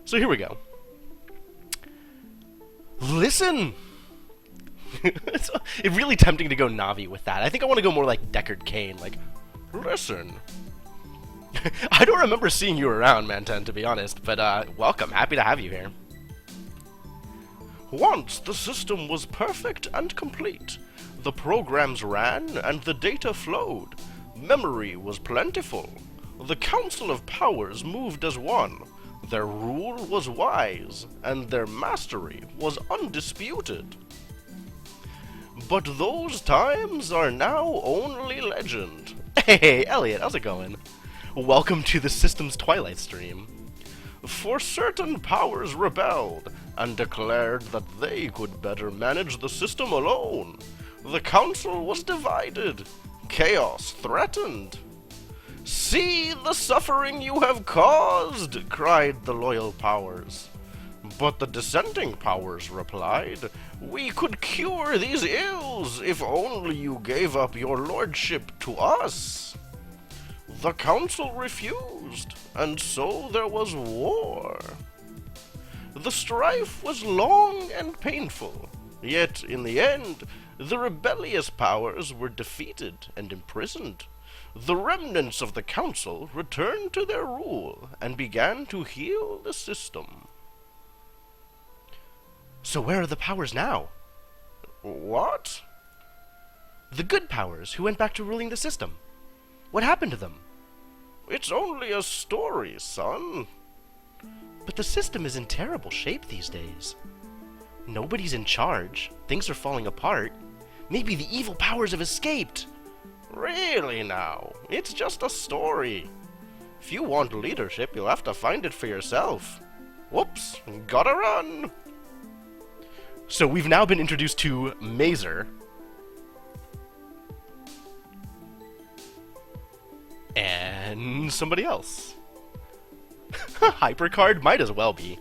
So here we go. Listen! It's really tempting to go Navi with that. I think I want to go more like Deckard Cain, like, listen. I don't remember seeing you around, Manten, to be honest, but welcome. Happy to have you here. Once the system was perfect and complete. The programs ran and the data flowed. Memory was plentiful. The Council of Powers moved as one. Their rule was wise, and their mastery was undisputed. But those times are now only legend. Hey, Elliot, how's it going? Welcome to the System's Twilight stream. For certain powers rebelled, and declared that they could better manage the system alone. The council was divided. Chaos threatened. See the suffering you have caused, cried the loyal powers. But the dissenting powers replied, we could cure these ills if only you gave up your lordship to us. The council refused, and so there was war. The strife was long and painful, yet in the end, the rebellious powers were defeated and imprisoned. The remnants of the council returned to their rule and began to heal the system. So where are the powers now? What? The good powers who went back to ruling the system. What happened to them? It's only a story, son. But the system is in terrible shape these days. Nobody's in charge. Things are falling apart. Maybe the evil powers have escaped. Really now, it's just a story. If you want leadership, you'll have to find it for yourself. Whoops, gotta run. So we've now been introduced to Mazer. And somebody else. Hypercard might as well be.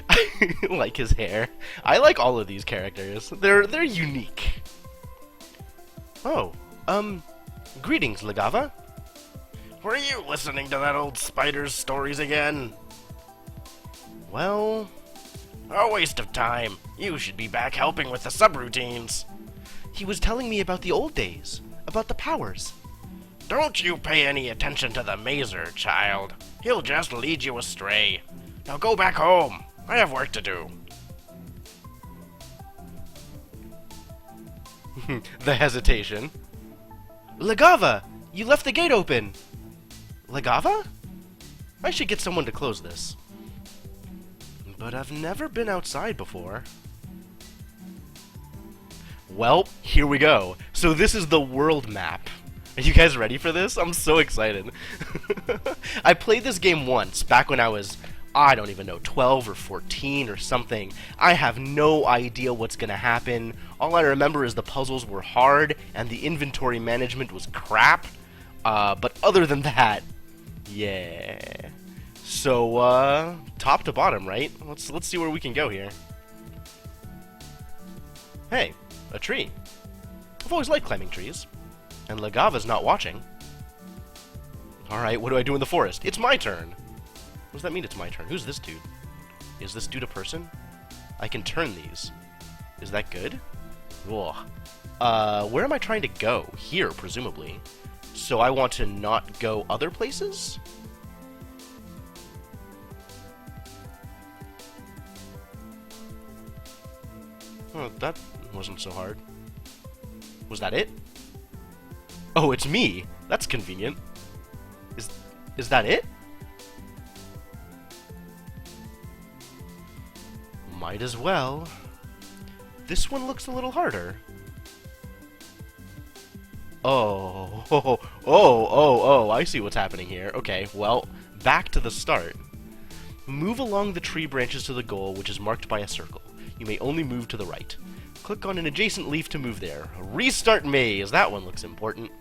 I like his hair. I like all of these characters. They're unique. Oh, greetings, Legava. Were you listening to that old spider's stories again? Well, a waste of time. You should be back helping with the subroutines. He was telling me about the old days, about the powers. Don't you pay any attention to the Mazer, child. He'll just lead you astray. Now go back home. I have work to do. The hesitation. Legava! You left the gate open! Legava? I should get someone to close this. But I've never been outside before. Well, here we go. So this is the world map. Are you guys ready for this? I'm so excited. I played this game once, back when I was, I don't even know, 12 or 14 or something. I have no idea what's gonna happen. All I remember is the puzzles were hard and the inventory management was crap. But other than that, yeah. So, top to bottom, right? Let's see where we can go here. Hey, a tree. I've always liked climbing trees. And Legava's not watching. Alright, what do I do in the forest? It's my turn! What does that mean, it's my turn? Who's this dude? Is this dude a person? I can turn these. Is that good? Ugh. Where am I trying to go? Here, presumably. So I want to not go other places? Oh, that wasn't so hard. Was that it? Oh, it's me. That's convenient. Is that it? Might as well. This one looks a little harder. Oh, I see what's happening here. Okay, well, back to the start. Move along the tree branches to the goal, which is marked by a circle. You may only move to the right. Click on an adjacent leaf to move there. Restart maze. That one looks important.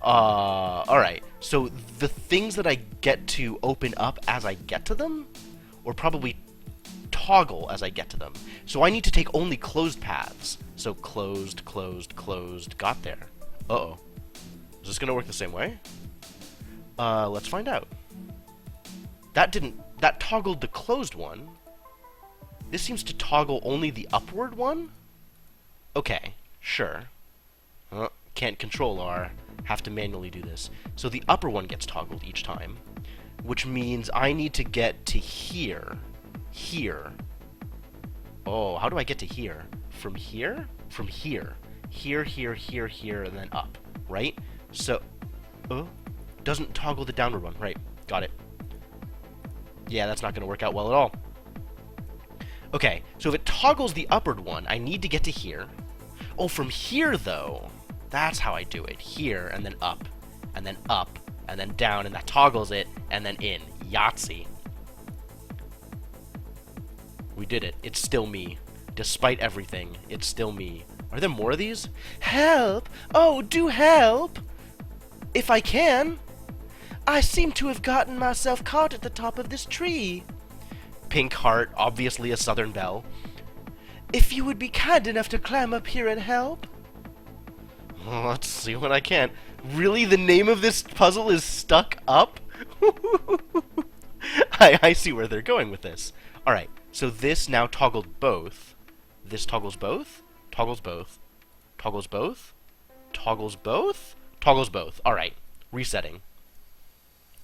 Alright. So the things that I get to open up as I get to them, or probably toggle as I get to them. So I need to take only closed paths. So closed, closed, closed. Got there. Uh-oh. Is this gonna work the same way? Let's find out. That didn't that toggled the closed one. This seems to toggle only the upward one? Okay, sure. Can't control R. Have to manually do this. So the upper one gets toggled each time, which means I need to get to here. Here. Oh, how do I get to here? From here? From here. Here, here, here, here, and then up. Right? So, doesn't toggle the downward one. Right. Got it. Yeah, that's not going to work out well at all. Okay, so if it toggles the upward one, I need to get to here. Oh, from here, though, that's how I do it. Here, and then up, and then up, and then down, and that toggles it, and then in. Yahtzee. We did it. It's still me. Despite everything, it's still me. Are there more of these? Help! Oh, do help! If I can. I seem to have gotten myself caught at the top of this tree. Pink heart, obviously a Southern belle. If you would be kind enough to climb up here and help. Oh, let's see what I can. Really, the name of this puzzle is Stuck Up? I see where they're going with this. Alright, so this now toggled both. This toggles both? Toggles both. Toggles both? Toggles both? Toggles both. Alright, resetting.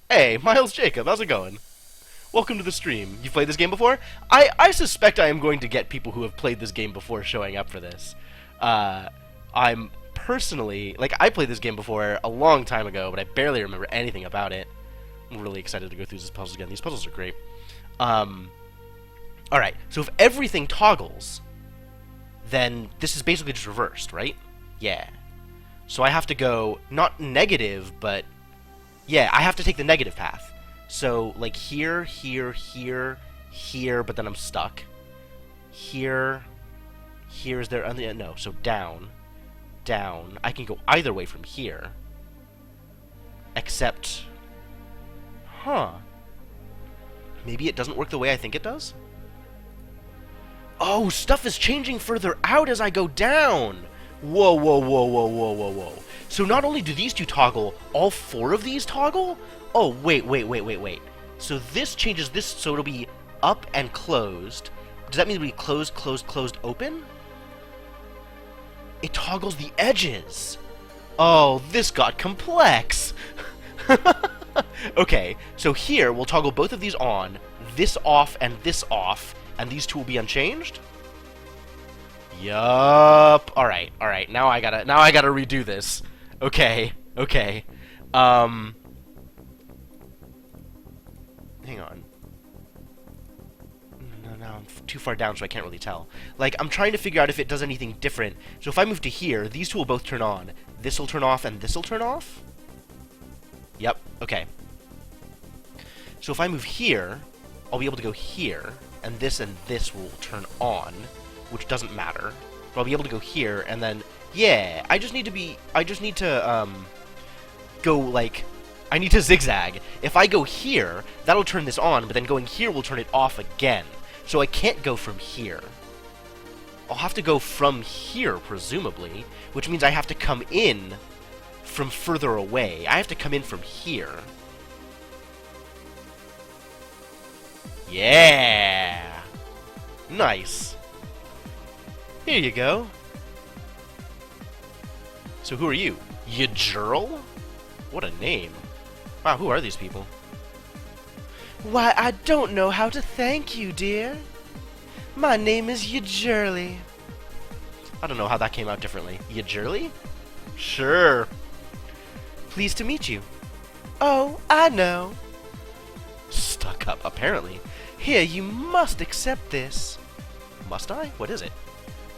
Hey, Miles Jacob, how's it going? Welcome to the stream. You've played this game before? I suspect I am going to get people who have played this game before showing up for this. I'm personally... Like, I played this game before a long time ago, but I barely remember anything about it. I'm really excited to go through these puzzles again. These puzzles are great. Alright, so if everything toggles, then this is basically just reversed, right? Yeah. So I have to go, not negative, but... Yeah, I have to take the negative path. So, like, here, here, here, here, but then I'm stuck. Here, here's there, no, so down, down. I can go either way from here. Except, maybe it doesn't work the way I think it does? Oh, stuff is changing further out as I go down! Whoa, whoa, whoa, whoa, whoa, whoa, whoa. So not only do these two toggle, all four of these toggle? Oh, wait. So this changes this, so it'll be up and closed. Does that mean it'll be closed, closed, closed, open? It toggles the edges. Oh, this got complex. Okay, so here we'll toggle both of these on, this off, and these two will be unchanged? Yup. Alright. Now I gotta redo this. Okay. Hang on. No, I'm too far down, so I can't really tell. Like, I'm trying to figure out if it does anything different. So if I move to here, these two will both turn on. This will turn off, and this will turn off? Yep, okay. So if I move here, I'll be able to go here, and this will turn on, which doesn't matter. But I'll be able to go here, and then, yeah, I just need to go, like, I need to zigzag. If I go here, that'll turn this on, but then going here will turn it off again. So I can't go from here. I'll have to go from here, presumably, which means I have to come in from further away. I have to come in from here. Yeah! Nice. Here you go. So who are you? Yajurl? What a name. Wow, who are these people? Why, I don't know how to thank you, dear. My name is Yajurly. I don't know how that came out differently. Yajurly? Sure. Pleased to meet you. Oh, I know. Stuck up, apparently. Here, you must accept this. Must I? What is it?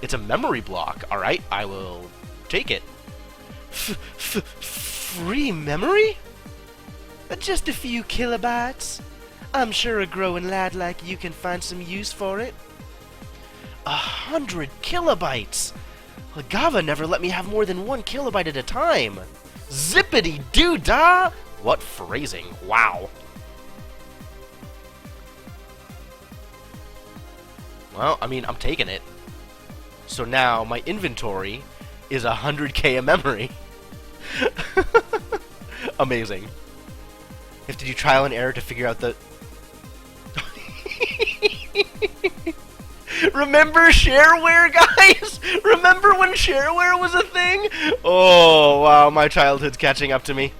It's a memory block. Alright, I will take it. Free memory? Just a few kilobytes. I'm sure a growing lad like you can find some use for it. 100 kilobytes! Gava never let me have more than 1 kilobyte at a time. Zippity-doo-dah! What phrasing. Wow. Well, I mean, I'm taking it. So now my inventory is 100k of memory. Amazing. You have to do trial and error to figure out the... Remember shareware, guys? Remember when shareware was a thing? Oh, wow, my childhood's catching up to me.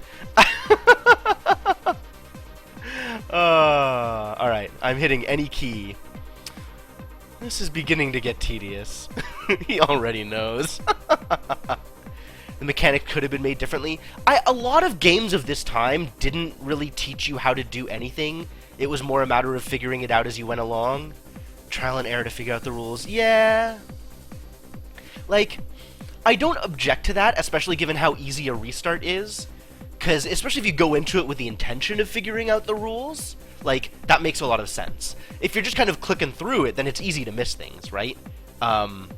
Alright, I'm hitting any key. This is beginning to get tedious. He already knows. The mechanic could have been made differently. A lot of games of this time didn't really teach you how to do anything. It was more a matter of figuring it out as you went along. Trial and error to figure out the rules. Yeah. Like, I don't object to that, especially given how easy a restart is. Because, especially if you go into it with the intention of figuring out the rules, like, that makes a lot of sense. If you're just kind of clicking through it, then it's easy to miss things, right? I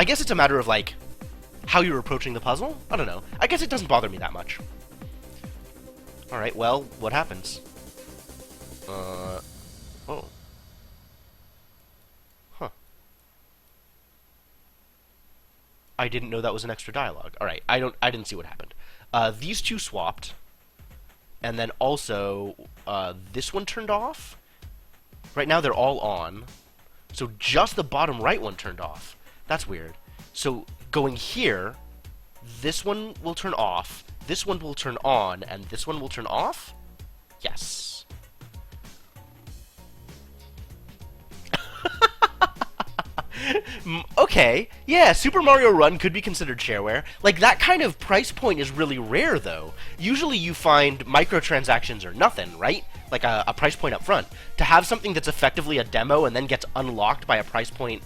guess it's a matter of, like, how you're approaching the puzzle? I don't know. I guess it doesn't bother me that much. Alright, well, what happens? Oh. Huh. I didn't know that was an extra dialogue. Alright, I didn't see what happened. These two swapped. And then also, this one turned off. Right now they're all on. So just the bottom right one turned off. That's weird. So going here, this one will turn off, this one will turn on, and this one will turn off? Yes. Okay, yeah, Super Mario Run could be considered shareware. Like, that kind of price point is really rare, though. Usually you find microtransactions or nothing, right? Like a price point up front. To have something that's effectively a demo and then gets unlocked by a price point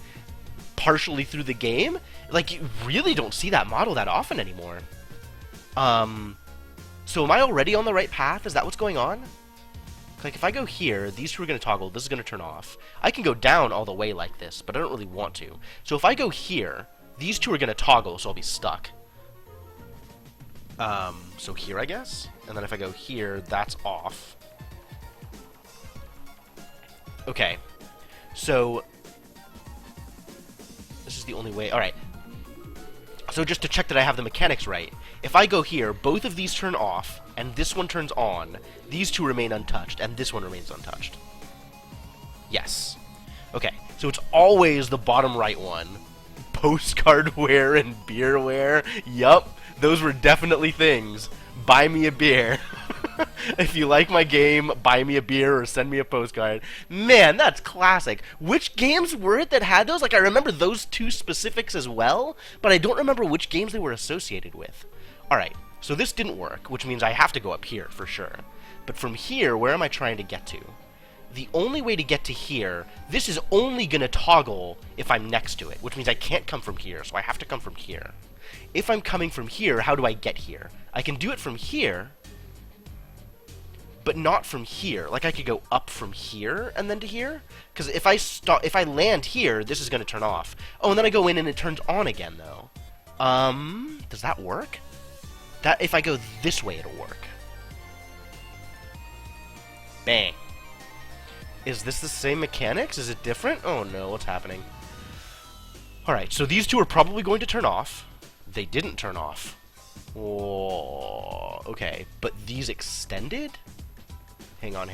partially through the game, like, you really don't see that model that often anymore. So am I already on the right path? Is that what's going on? Like, if I go here, these two are going to toggle, this is going to turn off. I can go down all the way like this, but I don't really want to. So if I go here, these two are going to toggle, so I'll be stuck. So here, I guess? And then if I go here, that's off. Okay. So this is the only way. Alright. So just to check that I have the mechanics right, if I go here, both of these turn off, and this one turns on, these two remain untouched, and this one remains untouched. Yes. Okay, so it's always the bottom right one. Postcardware and beerware. Yup, those were definitely things. Buy me a beer. If you like my game, buy me a beer or send me a postcard. Man, that's classic. Which games were it that had those? Like, I remember those two specifics as well, but I don't remember which games they were associated with. Alright, so this didn't work, which means I have to go up here for sure. But from here, where am I trying to get to? The only way to get to here, this is only going to toggle if I'm next to it, which means I can't come from here, so I have to come from here. If I'm coming from here, how do I get here? I can do it from here, but not from here. Like, I could go up from here and then to here, because if I land here, this is going to turn off. Oh, and then I go in and it turns on again, though. Does that work? That if I go this way, it'll work. Bang. Is this the same mechanics? Is it different? Oh no, what's happening? Alright, so these two are probably going to turn off. They didn't turn off. Oh, okay, but these extended? Hang on.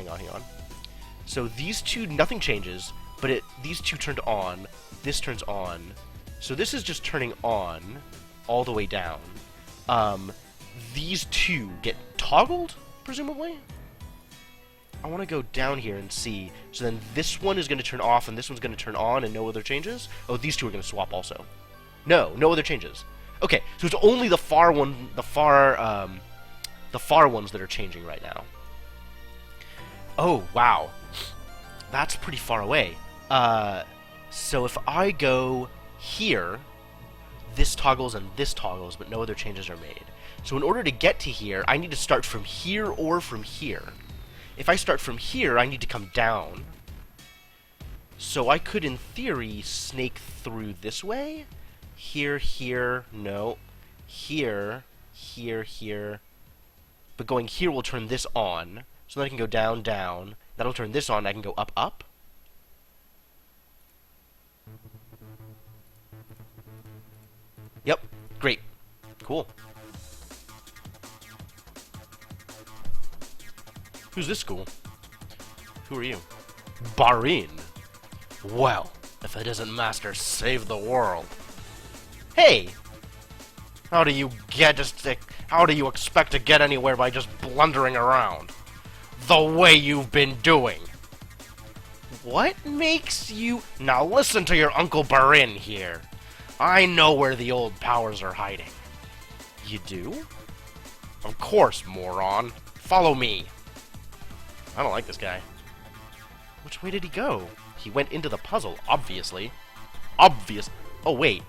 So these two, nothing changes, but these two turned on, this turns on. So this is just turning on all the way down. These two get toggled, presumably? I want to go down here and see. So then this one is going to turn off and this one's going to turn on and no other changes? Oh, these two are going to swap also. No other changes. Okay, so it's only the far ones that are changing right now. Oh, wow. That's pretty far away. So if I go here, this toggles and this toggles, but no other changes are made. So in order to get to here, I need to start from here or from here. If I start from here, I need to come down. So I could, in theory, snake through this way. Here, no. Here. But going here will turn this on. So then I can go down. That'll turn this on. I can go up. Yep. Great. Cool. Who's this school? Who are you? Barin. Well, if it isn't Master Save the World. Hey! How do you expect to get anywhere by just blundering around? The way you've been doing. What makes you... Now listen to your Uncle Barin here. I know where the old powers are hiding. You do? Of course, moron. Follow me. I don't like this guy. Which way did he go? He went into the puzzle, obviously. Oh, wait.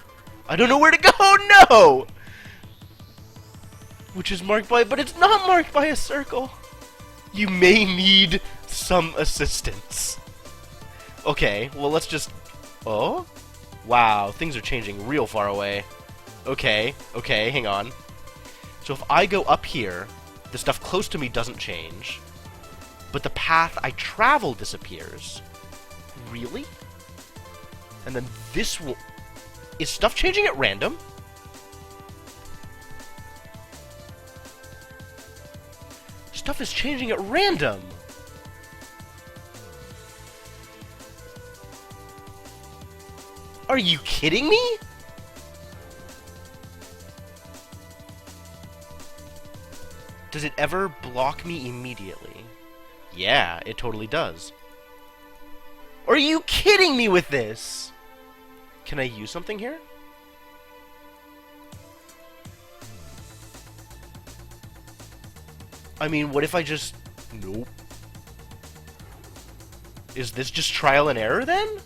I don't know where to go! No! Which is marked by... But it's not marked by a circle. You may need some assistance. Okay, well, let's just... Oh? Wow, things are changing real far away. Okay, hang on. So if I go up here, the stuff close to me doesn't change, but the path I travel disappears. Really? And then this will... Is stuff changing at random? Stuff is changing at random! Are you kidding me? Does it ever block me immediately? Yeah, it totally does. Are you kidding me with this? Can I use something here? I mean, what if I just... Nope. Is this just trial and error then?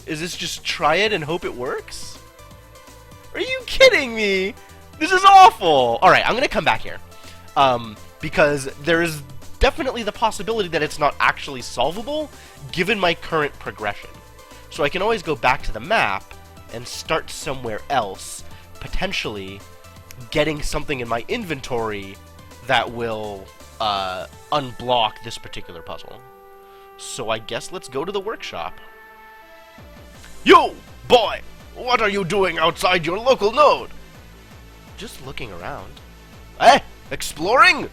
Is this just try it and hope it works? Are you kidding me? This is awful! Alright, I'm gonna come back here. Because there is definitely the possibility that it's not actually solvable, given my current progression. So I can always go back to the map and start somewhere else, potentially getting something in my inventory that will unblock this particular puzzle. So I guess let's go to the workshop. You, boy! What are you doing outside your local node? Just looking around. Eh? Exploring?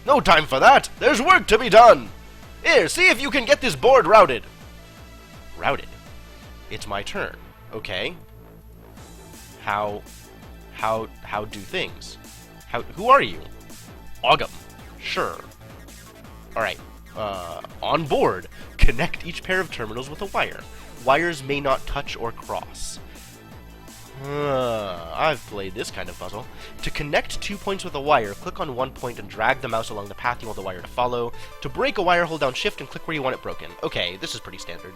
No time for that. There's work to be done. Here, see if you can get this board routed. Routed? It's my turn. Okay. How do things? Who are you? Ogum. Sure. Alright. On board, connect each pair of terminals with a wire. Wires may not touch or cross. I've played this kind of puzzle. To connect 2 points with a wire, click on one point and drag the mouse along the path you want the wire to follow. To break a wire, hold down shift and click where you want it broken. Okay, this is pretty standard.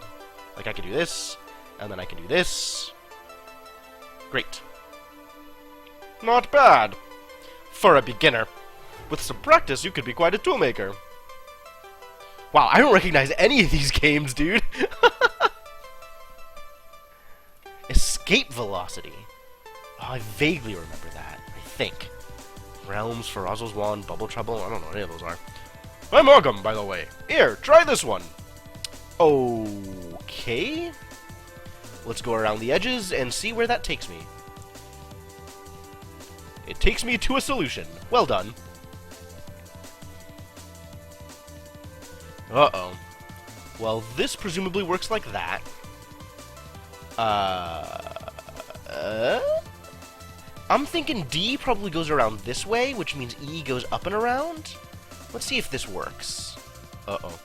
Like, I can do this, and then I can do this. Great. Not bad. For a beginner. With some practice, you could be quite a toolmaker. Wow, I don't recognize any of these games, dude. Escape velocity. Oh, I vaguely remember that, I think. Realms, Farazzel's Wand, Bubble Trouble, I don't know what any of those are. I'm Ogum, by the way. Here, try this one. Okay. Let's go around the edges and see where that takes me. It takes me to a solution. Well done. Uh-oh. Well, this presumably works like that. I'm thinking D probably goes around this way, which means E goes up and around. Let's see if this works. Uh-oh.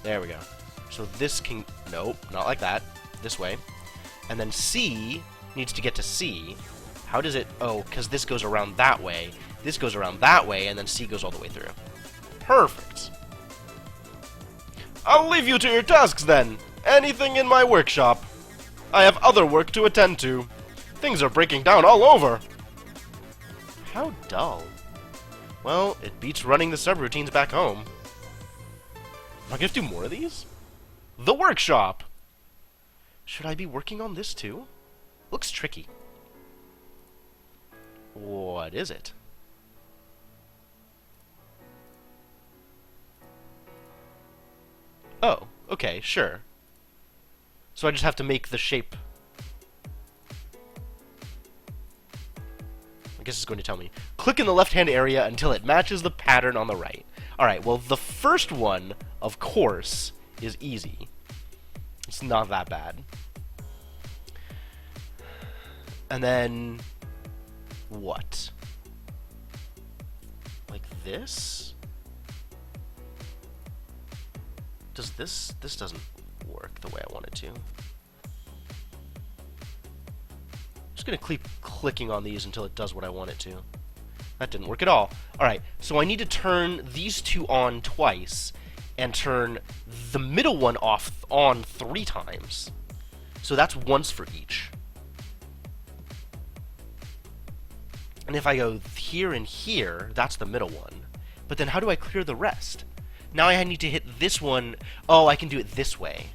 There we go. So this can... Nope, not like that. This way. And then C needs to get to C. How does it... Oh, because this goes around that way. This goes around that way, and then C goes all the way through. Perfect. I'll leave you to your tasks then. Anything in my workshop. I have other work to attend to. Things are breaking down all over. How dull. Well, it beats running the subroutines back home. Am I gonna do more of these? The workshop! Should I be working on this too? Looks tricky. What is it? Oh, okay, sure. So I just have to make the shape. I guess it's going to tell me. Click in the left-hand area until it matches the pattern on the right. Alright, well, the first one, of course, is easy. It's not that bad. And then... what? Like this? Does this... this doesn't work the way I want it to. I'm just gonna keep clicking on these until it does what I want it to. That didn't work at all. Alright, so I need to turn these two on twice, and turn the middle one on 3 times. So that's once for each. And if I go here and here, that's the middle one. But then how do I clear the rest? Now I need to hit this one. Oh, I can do it this way.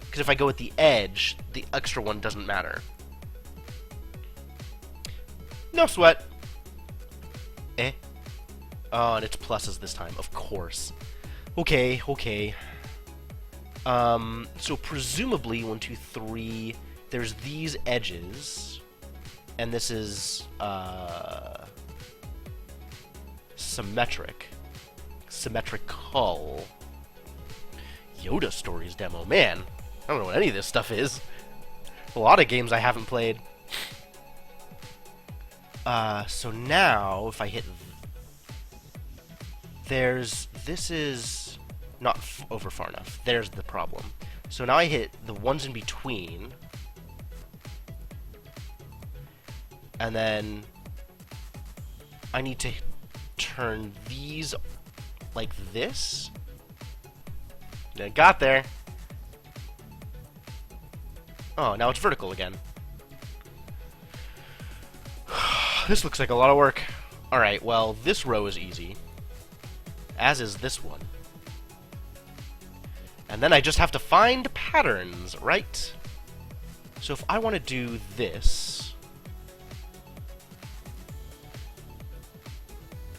Because if I go at the edge, the extra one doesn't matter. No sweat. Eh. Oh, and it's pluses this time, of course. Okay, okay. So presumably, 1, 2, 3, there's these edges, and this is, symmetrical. Yoda Stories demo. Man, I don't know what any of this stuff is. A lot of games I haven't played. So now, if I hit... this is not over far enough. There's the problem. So now I hit the ones in between. And then I need to turn these like this. I got there. Oh, now it's vertical again. This looks like a lot of work. Alright, well, this row is easy. As is this one. And then I just have to find patterns, right? So if I want to do this,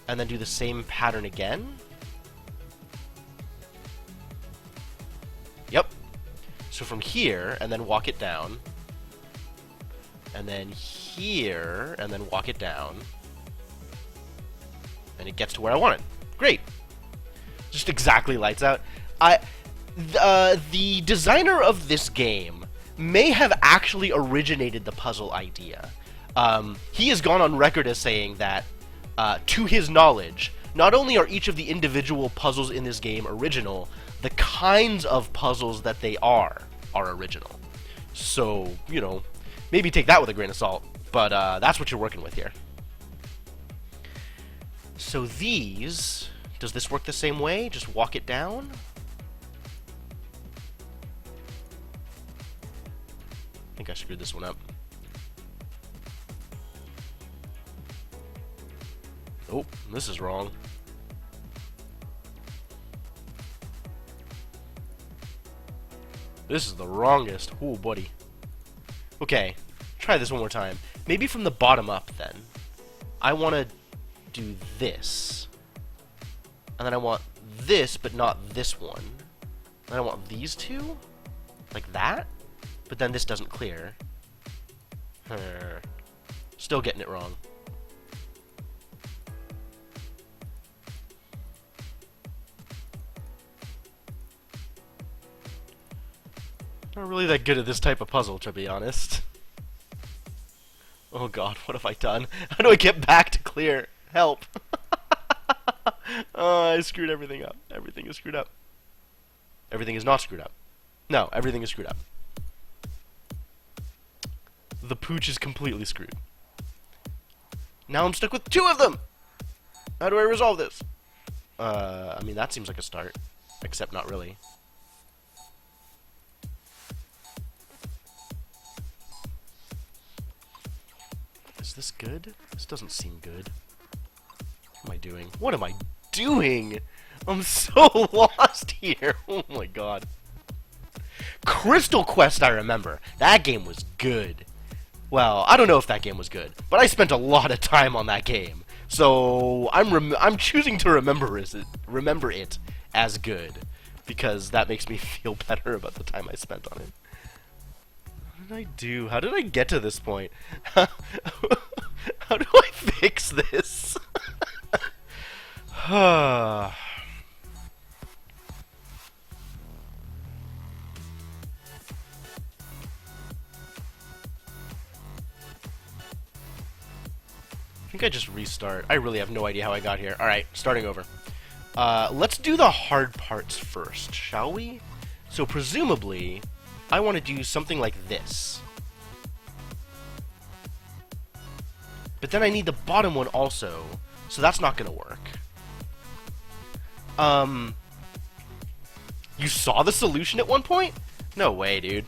and then do the same pattern again. Yep. So from here, and then walk it down. And then here, and then walk it down. And it gets to where I want it. Great. Just exactly lights out. The designer of this game may have actually originated the puzzle idea. He has gone on record as saying that, to his knowledge, not only are each of the individual puzzles in this game original, the kinds of puzzles that they are original. So, you know, maybe take that with a grain of salt, but that's what you're working with here. So these, does this work the same way? Just walk it down? I think I screwed this one up. Oh, this is wrong. This is the wrongest. Oh, buddy. Okay, try this one more time. Maybe from the bottom up, then. I want to do this. And then I want this, but not this one. And I want these two? Like that? But then this doesn't clear. Still getting it wrong. Not really that good at this type of puzzle, to be honest. Oh god, what have I done? How do I get back to clear? Help! Oh, I screwed everything up. Everything is screwed up. Everything is not screwed up. No, everything is screwed up. The pooch is completely screwed. Now I'm stuck with 2 of them! How do I resolve this? I mean, that seems like a start. Except not really. Is this good? This doesn't seem good. What am I doing? What am I doing? I'm so lost here. Oh my god. Crystal Quest, I remember. That game was good. Well, I don't know if that game was good, but I spent a lot of time on that game. So I'm choosing to remember it as good, because that makes me feel better about the time I spent on it. What did I do? How did I get to this point? How do I fix this? think I just restart. I really have no idea how I got here. Alright, starting over. Let's do the hard parts first, shall we? So presumably, I want to do something like this. But then I need the bottom one also, so that's not gonna work. You saw the solution at one point? No way, dude.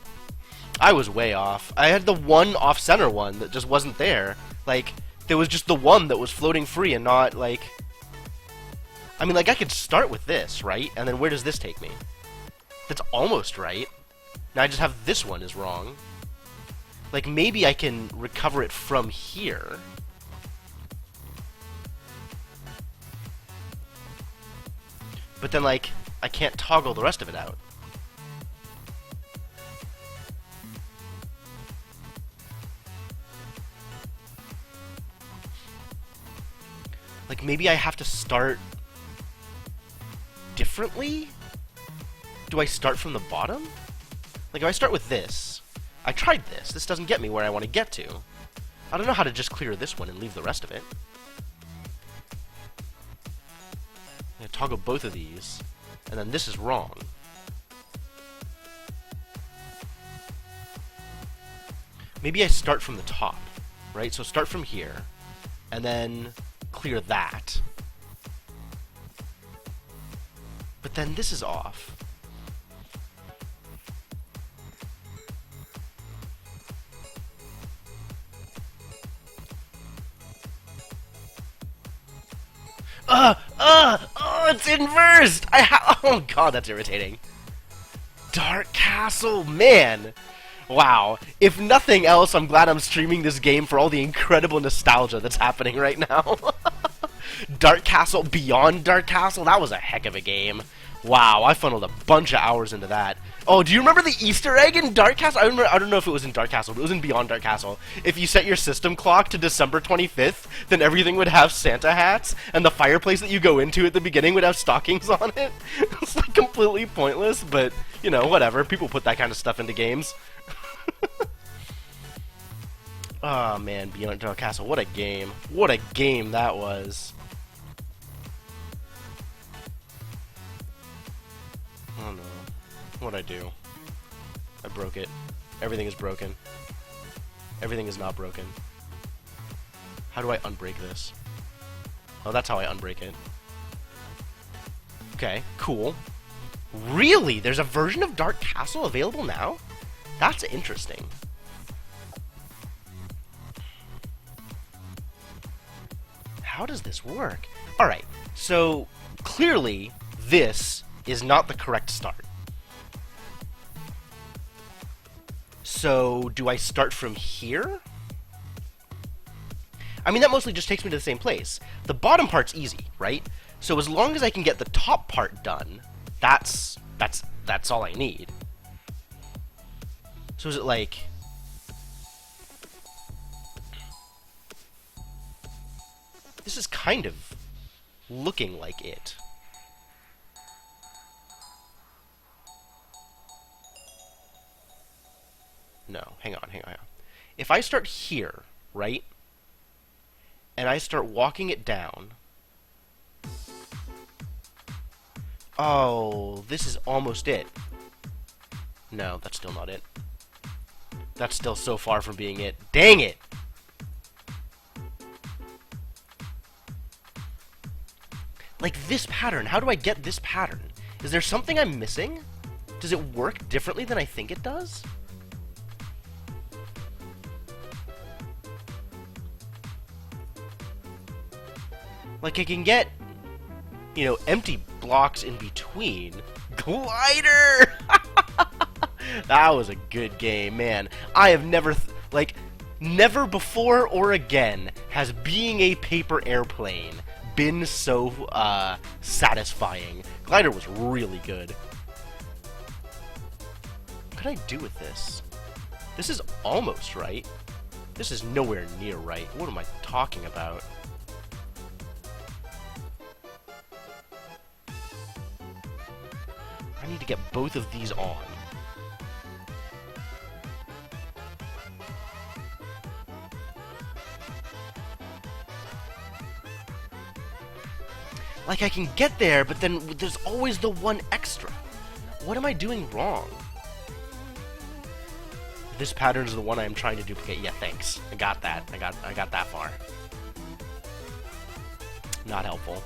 I was way off. I had the one off-center one that just wasn't there. Like, there was just the one that was floating free and not, like... I mean, like, I could start with this, right? And then where does this take me? That's almost right. Now I just have this one is wrong. Like, maybe I can recover it from here. But then, like, I can't toggle the rest of it out. Like, maybe I have to start differently? Do I start from the bottom? Like, if I start with this, I tried this. This doesn't get me where I want to get to. I don't know how to just clear this one and leave the rest of it. I'm gonna toggle both of these, and then this is wrong. Maybe I start from the top, right? So start from here, and then clear that. But then this is off. Oh, it's inversed! Oh god, that's irritating. Dark Castle, man! Wow. If nothing else, I'm glad I'm streaming this game for all the incredible nostalgia that's happening right now. Dark Castle, Beyond Dark Castle, that was a heck of a game. Wow, I funneled a bunch of hours into that. Oh, do you remember the Easter egg in Dark Castle? I don't know if it was in Dark Castle, but it was in Beyond Dark Castle. If you set your system clock to December 25th, then everything would have Santa hats, and the fireplace that you go into at the beginning would have stockings on it. It's like completely pointless, but, you know, whatever. People put that kind of stuff into games. Oh man, Beyond Dark Castle, what a game. What a game that was. Oh no. What'd I do? I broke it. Everything is broken. Everything is not broken. How do I unbreak this? Oh, that's how I unbreak it. Okay, cool. Really? There's a version of Dark Castle available now? That's interesting. How does this work? Alright, so clearly this is not the correct start. So do I start from here? I mean, that mostly just takes me to the same place. The bottom part's easy, right? So as long as I can get the top part done, that's all I need. So is it like... This is kind of looking like it. No, hang on. If I start here, right? And I start walking it down... Oh, this is almost it. No, that's still not it. That's still so far from being it. Dang it! Like this pattern, how do I get this pattern? Is there something I'm missing? Does it work differently than I think it does? Like I can get, you know, empty blocks in between. Glider! That was a good game, man. I have never, never before or again has being a paper airplane been so satisfying. Glider was really good. What can I do with this? This is almost right. This is nowhere near right. What am I talking about? I need to get both of these on. Like, I can get there, but then there's always the one extra. What am I doing wrong? This pattern is the one I'm trying to duplicate. Yeah, thanks. I got that. I got that far. Not helpful.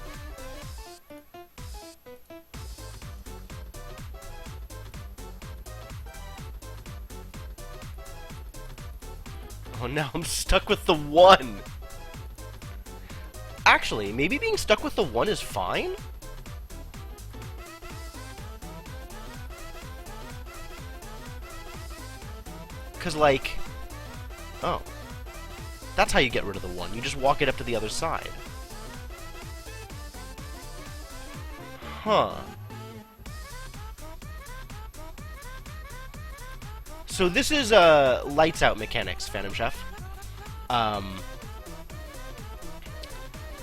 Oh, now I'm stuck with the one. Actually, maybe being stuck with the one is fine? Because, like... Oh. That's how you get rid of the one. You just walk it up to the other side. Huh. So this is lights out mechanics, Phantom Chef.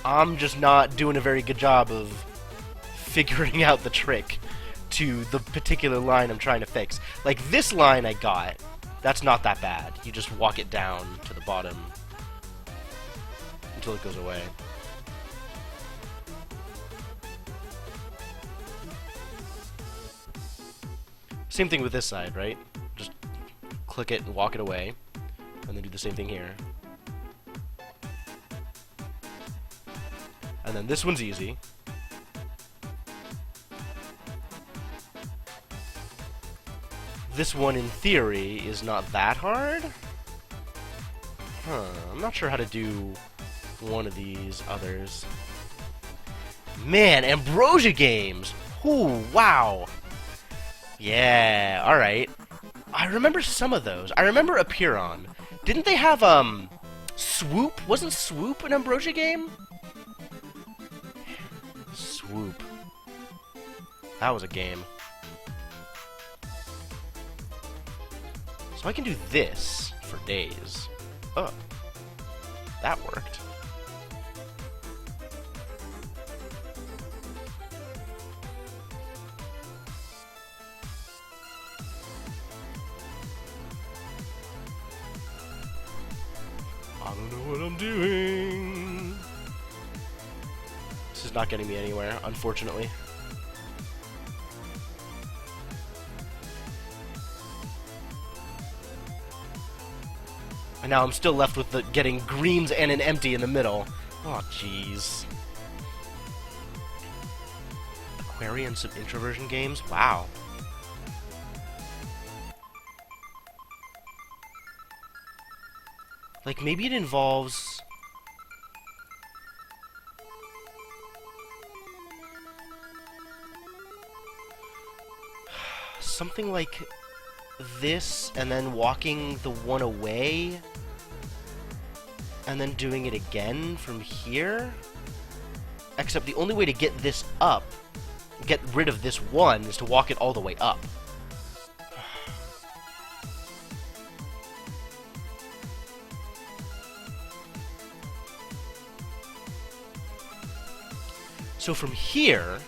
I'm just not doing a very good job of figuring out the trick to the particular line I'm trying to fix. Like, this line I got, that's not that bad. You just walk it down to the bottom until it goes away. Same thing with this side, right? Just click it and walk it away, and then do the same thing here. And then this one's easy. This one, in theory, is not that hard? Huh, I'm not sure how to do one of these others. Man, Ambrosia games! Ooh, wow! Yeah, alright. I remember some of those. I remember Apeiron. Didn't they have, Swoop? Wasn't Swoop an Ambrosia game? Swoop. That was a game. So I can do this for days. Oh. That worked. I don't know what I'm doing. This is not getting me anywhere, unfortunately. And now I'm still left with the getting greens and an empty in the middle. Oh, jeez. Aquarian some introversion games? Wow. Like, maybe it involves... something like this, and then walking the one away, and then doing it again from here? Except the only way to get this up, get rid of this one, is to walk it all the way up. So from here...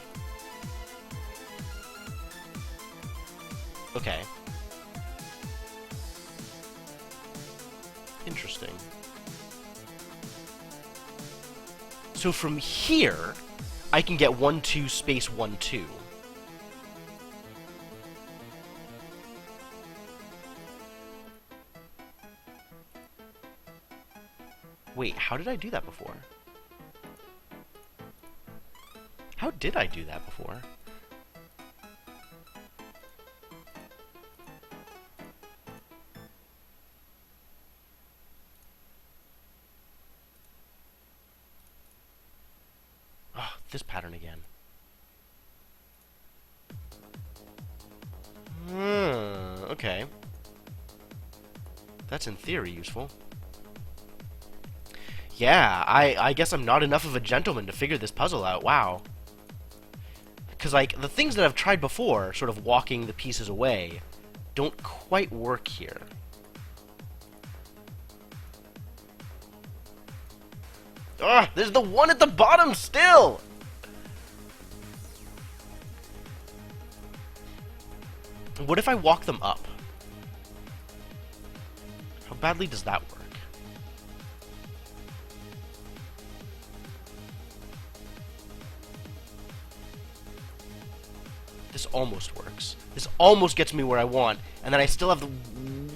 Okay. Interesting. So from here, I can get 1, 2, space 1, 2. Wait, how did I do that before? How did I do that before? Oh, this pattern again. Okay. That's in theory useful. Yeah, I guess I'm not enough of a gentleman to figure this puzzle out. Wow. Because, like, the things that I've tried before, sort of walking the pieces away, don't quite work here. Ugh, there's the one at the bottom still! What if I walk them up? How badly does that work? This almost works. This almost gets me where I want, and then I still have the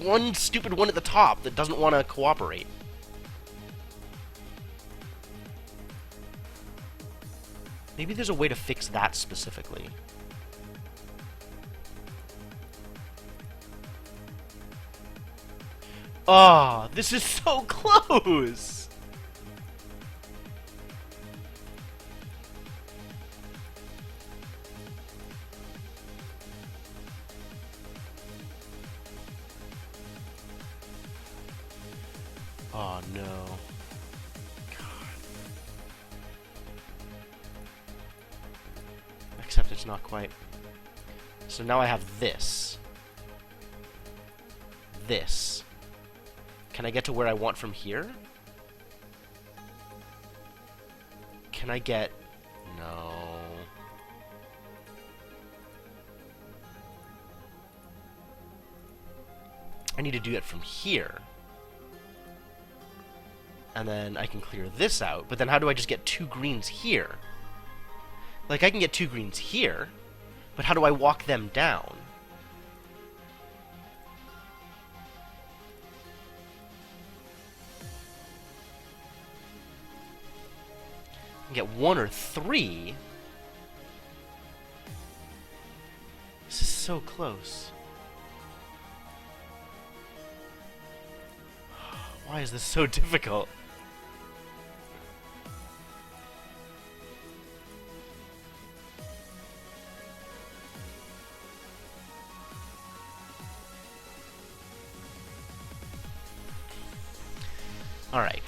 one stupid one at the top that doesn't want to cooperate. Maybe there's a way to fix that specifically. Oh, this is so close! Oh no. God. Except it's not quite. So now I have this. This. Can I get to where I want from here? Can I get... No. I need to do it from here. And then I can clear this out, but then how do I just get 2 greens here? Like, I can get 2 greens here, but how do I walk them down? I can get 1 or 3. This is so close. Why is this so difficult? Alright.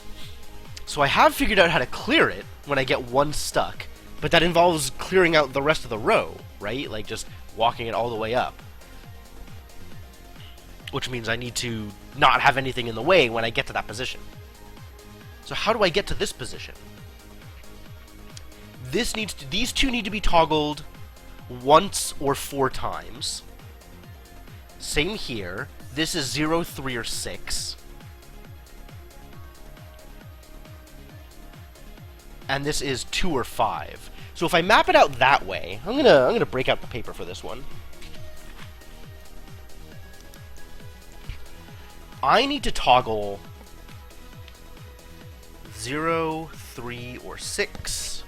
So I have figured out how to clear it when I get 1 stuck, but that involves clearing out the rest of the row, right? Like just walking it all the way up. Which means I need to not have anything in the way when I get to that position. So how do I get to this position? These two need to be toggled once or 4 times. Same here. This is 0, 3, or 6. And this is 2 or 5. So if I map it out that way, I'm gonna break out the paper for this one. I need to toggle 0, 3, or 6,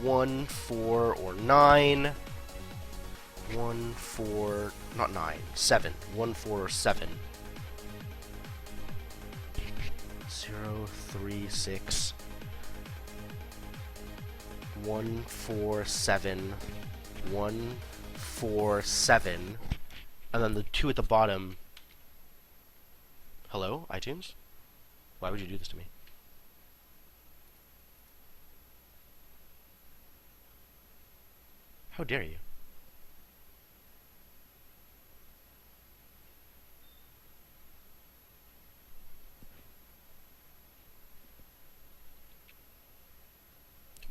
1, 4, or 9, 1, 4, not 9, 7, 1, 4, or 7, 0, 3, 6, 1, 4, 7, 1, 4, 7, and then the 2 at the bottom. Hello, iTunes? Why would you do this to me? How dare you?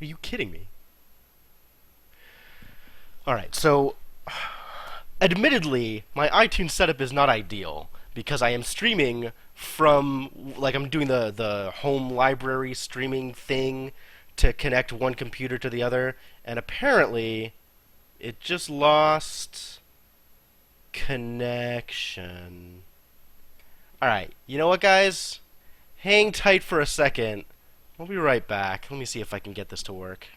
Are you kidding me? Alright, so... admittedly, my iTunes setup is not ideal, because I am streaming from, like, I'm doing the home library streaming thing to connect one computer to the other, and apparently it just lost connection. Alright, you know what, guys? Hang tight for a second. I'll be right back. Let me see if I can get this to work.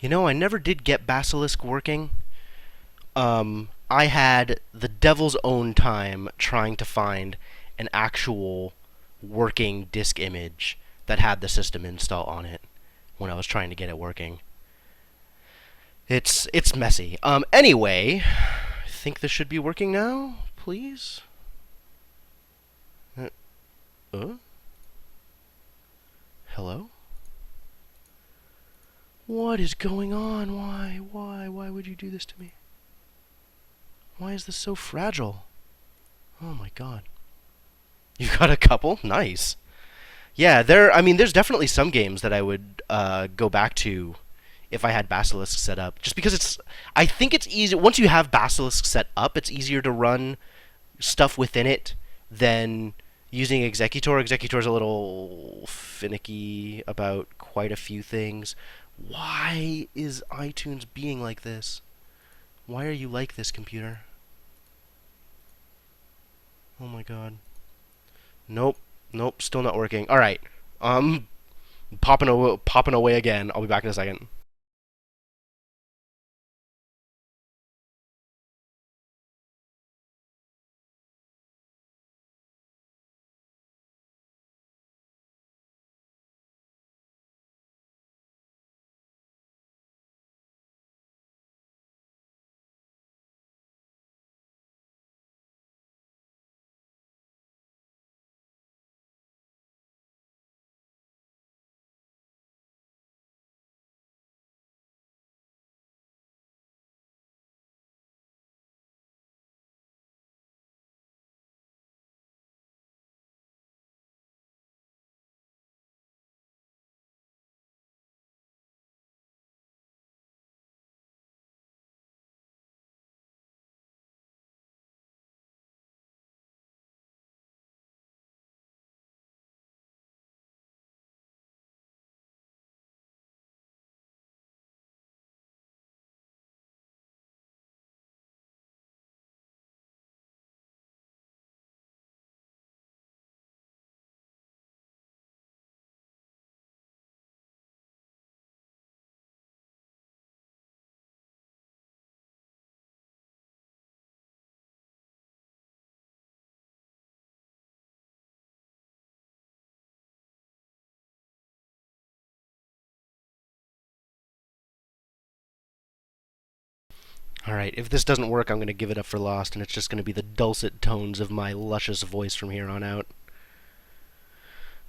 You know, I never did get Basilisk working. I had the devil's own time trying to find an actual working disk image that had the system install on it when I was trying to get it working. It's messy. Anyway, I think this should be working now, please. Hello? What is going on? Why would you do this to me? Why is this so fragile? Oh my god. You've got a couple? Nice. Yeah, there's definitely some games that I would go back to if I had Basilisk set up. Just because I think it's easy, once you have Basilisk set up, it's easier to run stuff within it than using Executor. Executor's a little finicky about quite a few things. Why is iTunes being like this? Why are you like this, computer? Oh my god. Nope, still not working. Alright, popping away again. I'll be back in a second. Alright, if this doesn't work, I'm going to give it up for lost, and it's just going to be the dulcet tones of my luscious voice from here on out.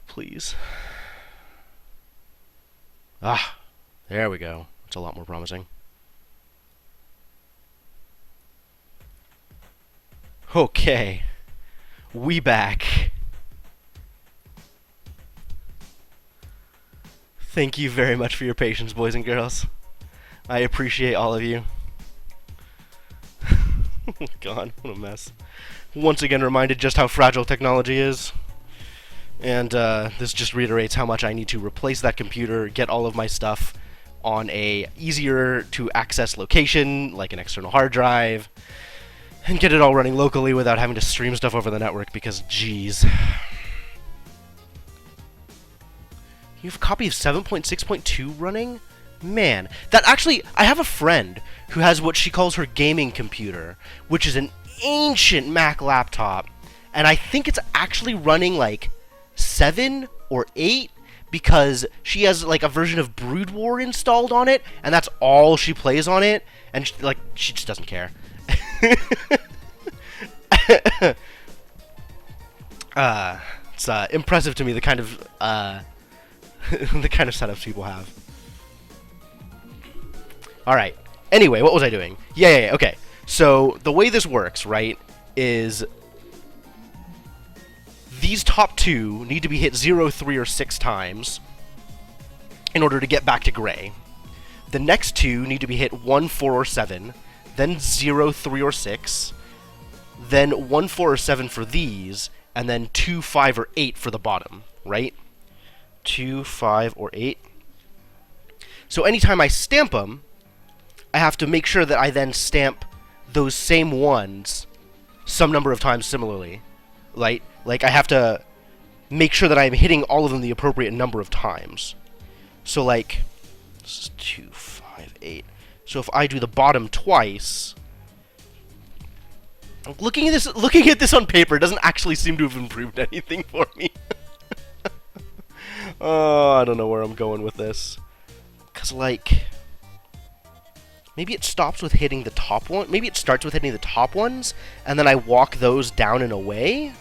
Please. Ah, there we go. It's a lot more promising. Okay. We back. Thank you very much for your patience, boys and girls. I appreciate all of you. Oh god, what a mess. Once again reminded just how fragile technology is. And this just reiterates how much I need to replace that computer, get all of my stuff on a easier to access location, like an external hard drive, and get it all running locally without having to stream stuff over the network, because geez. You have a copy of 7.6.2 running? Man, that actually, I have a friend who has what she calls her gaming computer, which is an ancient Mac laptop, and I think it's actually running like 7 or 8, because she has like a version of Brood War installed on it, and that's all she plays on it, and she just doesn't care. It's impressive to me the kind of the kind of setups people have. Alright, anyway, what was I doing? Yeah, okay. So, the way this works, right, is these top two need to be hit 0, 3, or 6 times in order to get back to gray. The next two need to be hit 1, 4, or 7, then 0, 3, or 6, then 1, 4, or 7 for these, and then 2, 5, or 8 for the bottom, right? 2, 5, or 8. So anytime I stamp them, I have to make sure that I then stamp those same ones some number of times similarly. Like I have to make sure that I'm hitting all of them the appropriate number of times. So like, this is 2, 5, 5, 8. So if I do the bottom twice... Looking at this on paper doesn't actually seem to have improved anything for me. Oh, I don't know where I'm going with this. Because, like... Maybe it stops with hitting the top one. Maybe it starts with hitting the top ones, and then I walk those down and away.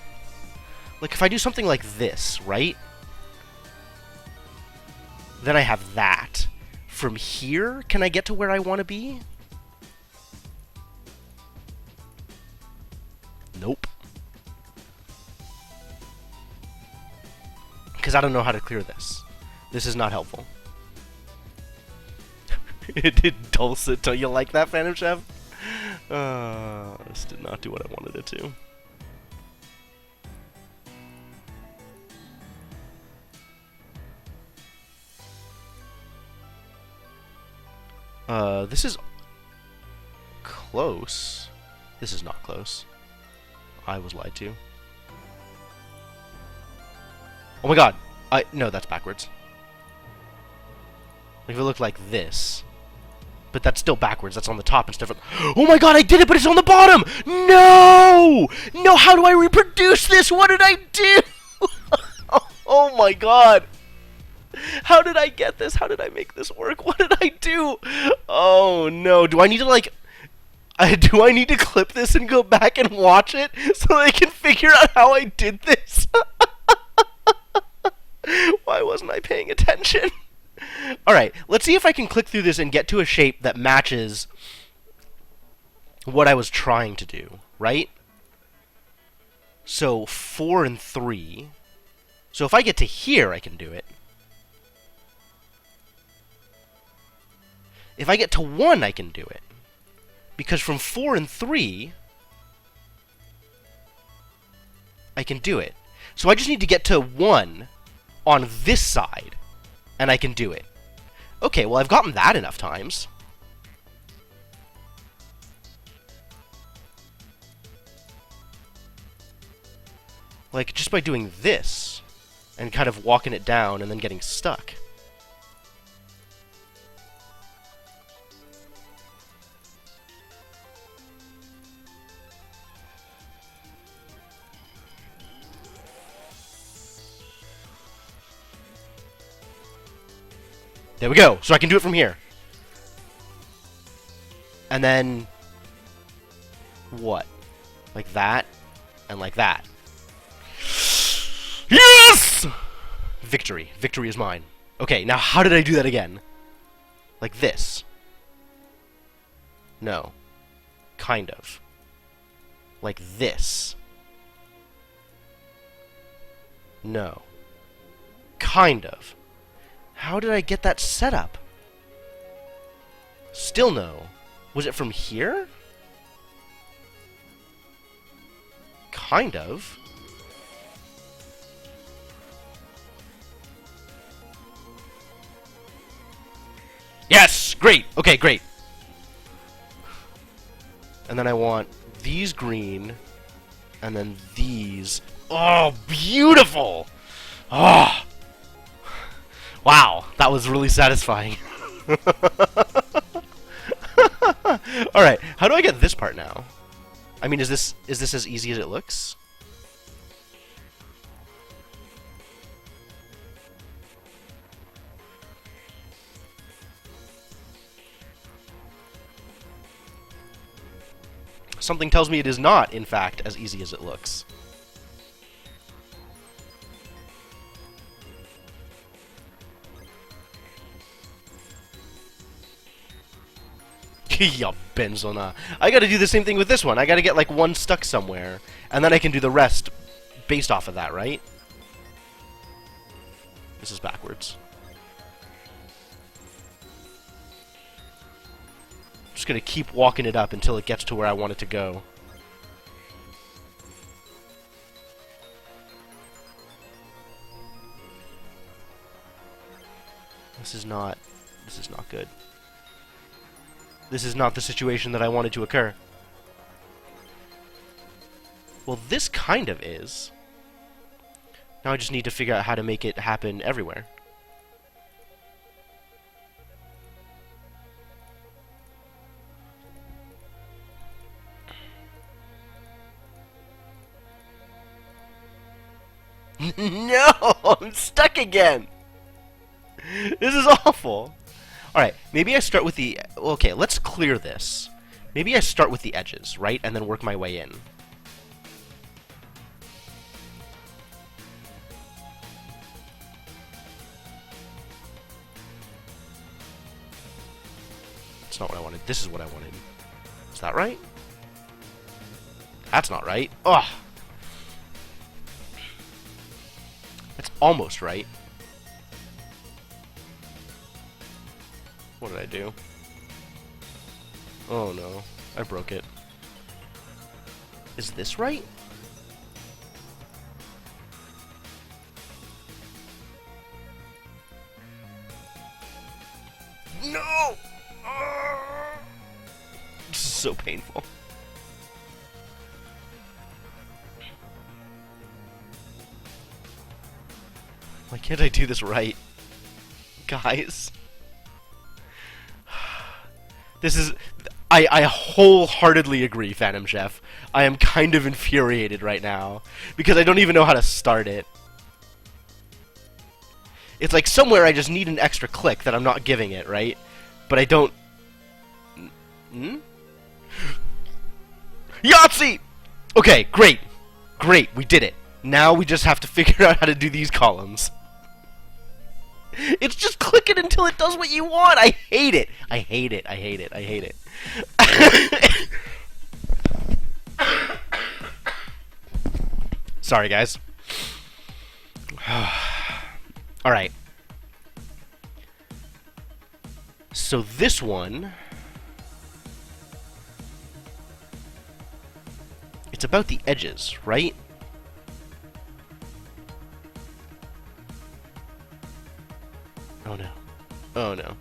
Like, if I do something like this, right? Then I have that. From here, can I get to where I want to be? Nope. Because I don't know how to clear this. This is not helpful. It did dulcet. Don't you like that, Phantom Chef? This did not do what I wanted it to. This is close. This is not close. I was lied to. Oh my god! No, that's backwards. Like if it looked like this. But that's still backwards. That's on the top instead of... Oh my god, I did it, but it's on the bottom! No! No, how do I reproduce this? What did I do? Oh my god. How did I get this? How did I make this work? What did I do? Oh no. Do I need to, like... do I need to clip this and go back and watch it so I can figure out how I did this? Why wasn't I paying attention? Alright, let's see if I can click through this and get to a shape that matches what I was trying to do, right? So, 4 and 3. So if I get to here, I can do it. If I get to 1, I can do it. Because from 4 and 3, I can do it. So I just need to get to 1 on this side, and I can do it. Okay, well, I've gotten that enough times. Like, just by doing this, and kind of walking it down, and then getting stuck. There we go. So I can do it from here. And then... what? Like that, and like that. Yes! Victory. Victory is mine. Okay, now how did I do that again? Like this. No. Kind of. Like this. No. Kind of. How did I get that set up? Still no. Was it from here? Kind of. Yes! Great! Okay, great. And then I want these green, and then these. Oh, beautiful! Oh! Wow, that was really satisfying. Alright, how do I get this part now? I mean, is this as easy as it looks? Something tells me it is not, in fact, as easy as it looks. Ya benzona. I gotta do the same thing with this one. I gotta get like one stuck somewhere, and then I can do the rest based off of that, right? This is backwards. Just gonna keep walking it up until it gets to where I want it to go. This is not good. This is not the situation that I wanted to occur. Well, this kind of is. Now I just need to figure out how to make it happen everywhere. No! I'm stuck again! This is awful! Alright, maybe I start with the... Okay, let's clear this. Maybe I start with the edges, right? And then work my way in. That's not what I wanted. This is what I wanted. Is that right? That's not right. Ugh! That's almost right. What did I do? Oh no, I broke it. Is this right? No! This is so painful. Why can't I do this right? Guys. This is... I wholeheartedly agree, Phantom Chef. I am kind of infuriated right now, because I don't even know how to start it. It's like somewhere I just need an extra click that I'm not giving it, right? But I don't... Hmm? Yahtzee! Okay, great. Great, we did it. Now we just have to figure out how to do these columns. It's just click it until it does what you want. I hate it. I hate it. I hate it. I hate it. Sorry, guys. Alright. So this one... It's about the edges, right? Oh no. Oh no.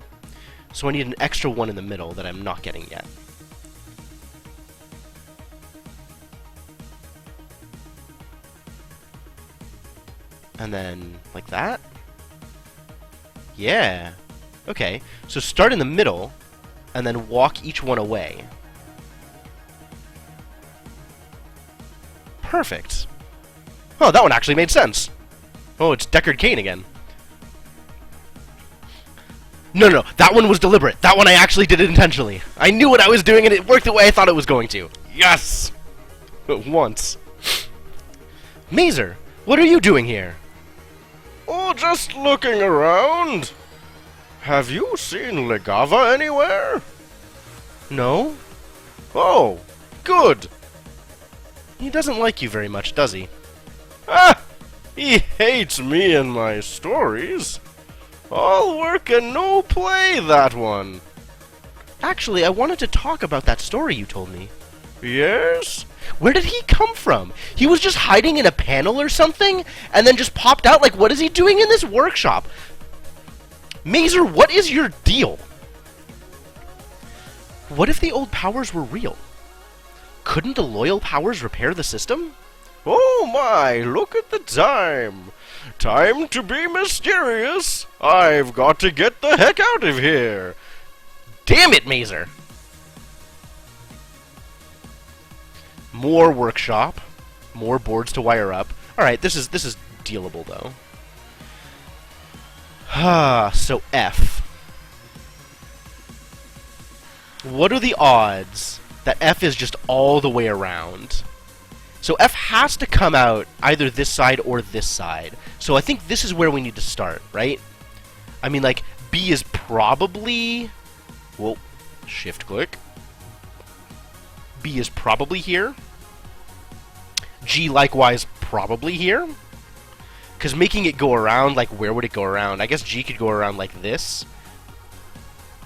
So I need an extra one in the middle that I'm not getting yet. And then, like that? Yeah. Okay, so start in the middle, and then walk each one away. Perfect. Oh, that one actually made sense. Oh, it's Deckard Cain again. No, no, that one was deliberate. That one I actually did it intentionally. I knew what I was doing and it worked the way I thought it was going to. Yes! Once. Mazer, what are you doing here? Oh, just looking around. Have you seen Legava anywhere? No? Oh, good. He doesn't like you very much, does he? Ah, he hates me and my stories. All work and no play, that one. Actually, I wanted to talk about that story you told me. Yes? Where did he come from? He was just hiding in a panel or something, and then just popped out? Like, what is he doing in this workshop? Mazer, what is your deal? What if the old powers were real? Couldn't the loyal powers repair the system? Oh my, look at the time. Time to be mysterious. I've got to get the heck out of here. Damn it, Mazer! More workshop. More boards to wire up. Alright, this is dealable, though. Ah, so F. What are the odds that F is just all the way around? So F has to come out either this side or this side. So I think this is where we need to start, right? I mean, like, B is probably... Well, shift click. B is probably here. G, likewise, probably here. Because making it go around, like, where would it go around? I guess G could go around like this.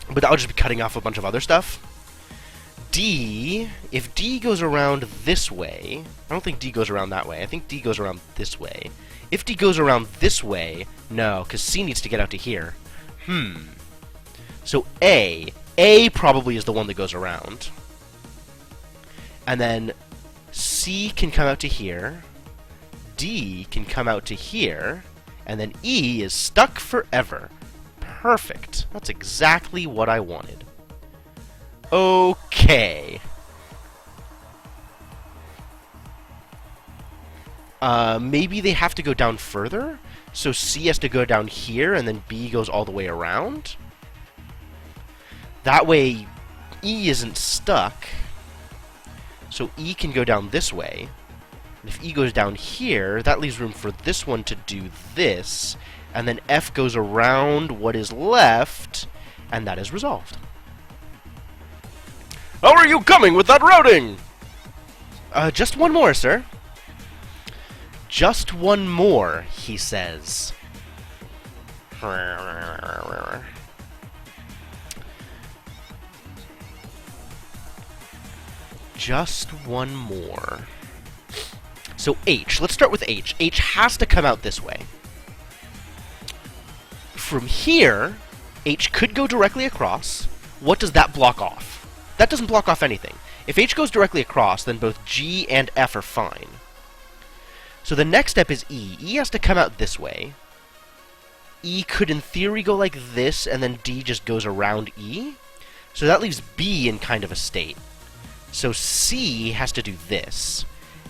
But that would just be cutting off a bunch of other stuff. D, if D goes around this way... I don't think D goes around that way. I think D goes around this way. If D goes around this way... No, because C needs to get out to here. So A probably is the one that goes around. And then C can come out to here. D can come out to here. And then E is stuck forever. Perfect. That's exactly what I wanted. Okay. Maybe they have to go down further? So C has to go down here, and then B goes all the way around? That way, E isn't stuck. So E can go down this way. And if E goes down here, that leaves room for this one to do this. And then F goes around what is left, and that is resolved. How are you coming with that routing? Just one more, sir. Just one more, he says. Just one more. So H. Let's start with H. H has to come out this way. From here, H could go directly across. What does that block off? That doesn't block off anything. If H goes directly across, then both G and F are fine. So the next step is E. E has to come out this way. E could, in theory, go like this, and then D just goes around E. So that leaves B in kind of a state. So C has to do this.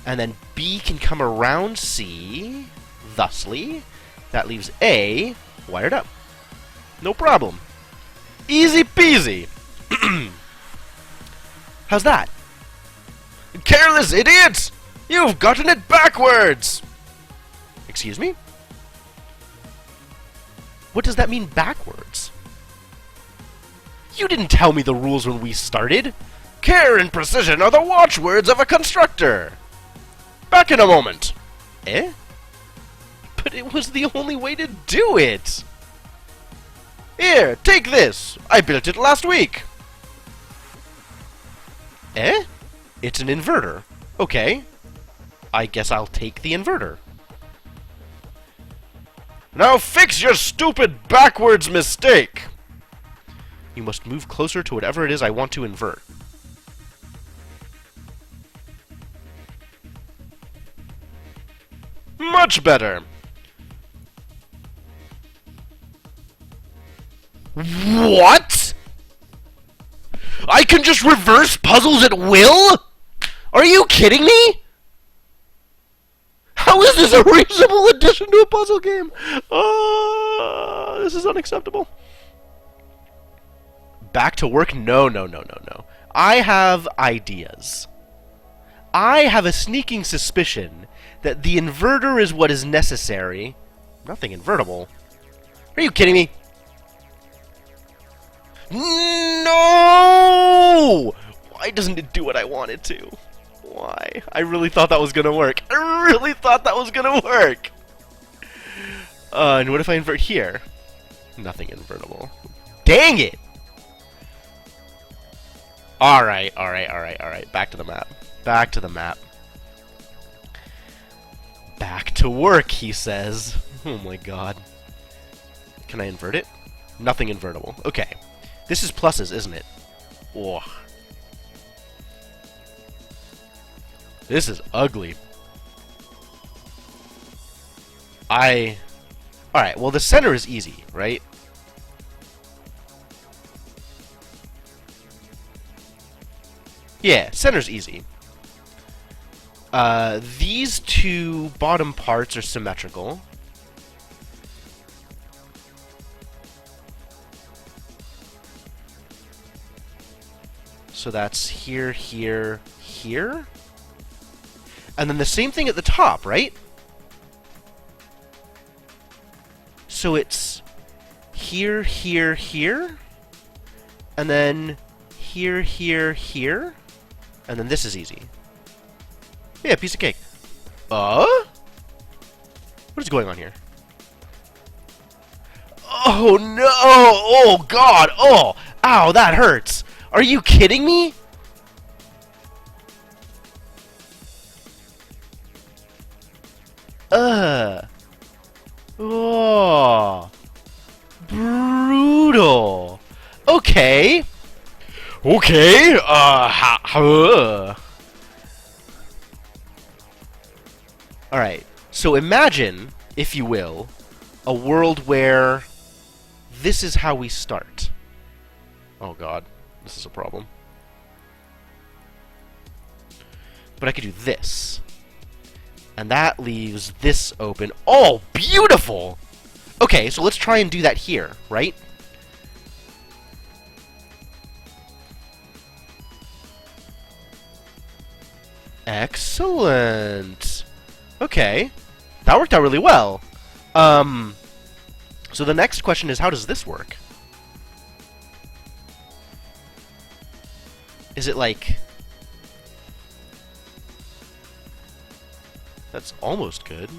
And then B can come around C, thusly. That leaves A wired up. No problem. Easy peasy. How's that? Careless idiots! You've gotten it backwards! Excuse me? What does that mean backwards? You didn't tell me the rules when we started. Care and precision are the watchwords of a constructor. Back in a moment. Eh? But it was the only way to do it! Here, take this. I built it last week. Eh? It's an inverter. Okay. I guess I'll take the inverter. Now fix your stupid backwards mistake. You must move closer to whatever it is I want to invert. Much better. What? I can just reverse puzzles at will? Are you kidding me? How is this a reasonable addition to a puzzle game? This is unacceptable. Back to work? No. I have ideas. I have a sneaking suspicion that the inverter is what is necessary. Nothing invertible. Are you kidding me? No! Why doesn't it do what I want it to? Why? I really thought that was gonna work. And what if I invert here? Nothing invertible. Dang it! Alright. Back to the map. Back to work, he says. Oh my god. Can I invert it? Nothing invertible. Okay. This is pluses, isn't it? Ugh. This is ugly. Alright, well the center is easy, right? Yeah, center's easy. These two bottom parts are symmetrical. So that's here, here, here. And then the same thing at the top, right? So it's here, here, here. And then here, here, here. And then this is easy. Yeah, piece of cake. What is going on here? Oh no! Oh god! Oh! Ow, that hurts! Are you kidding me? Oh. Brutal. Okay. Okay, Alright, so imagine, if you will, a world where this is how we start. Oh god, this is a problem. But I could do this. And that leaves this open. Oh, beautiful! Okay, so let's try and do that here, right? Excellent! Okay. That worked out really well. So the next question is, how does this work? Is it like... That's almost good.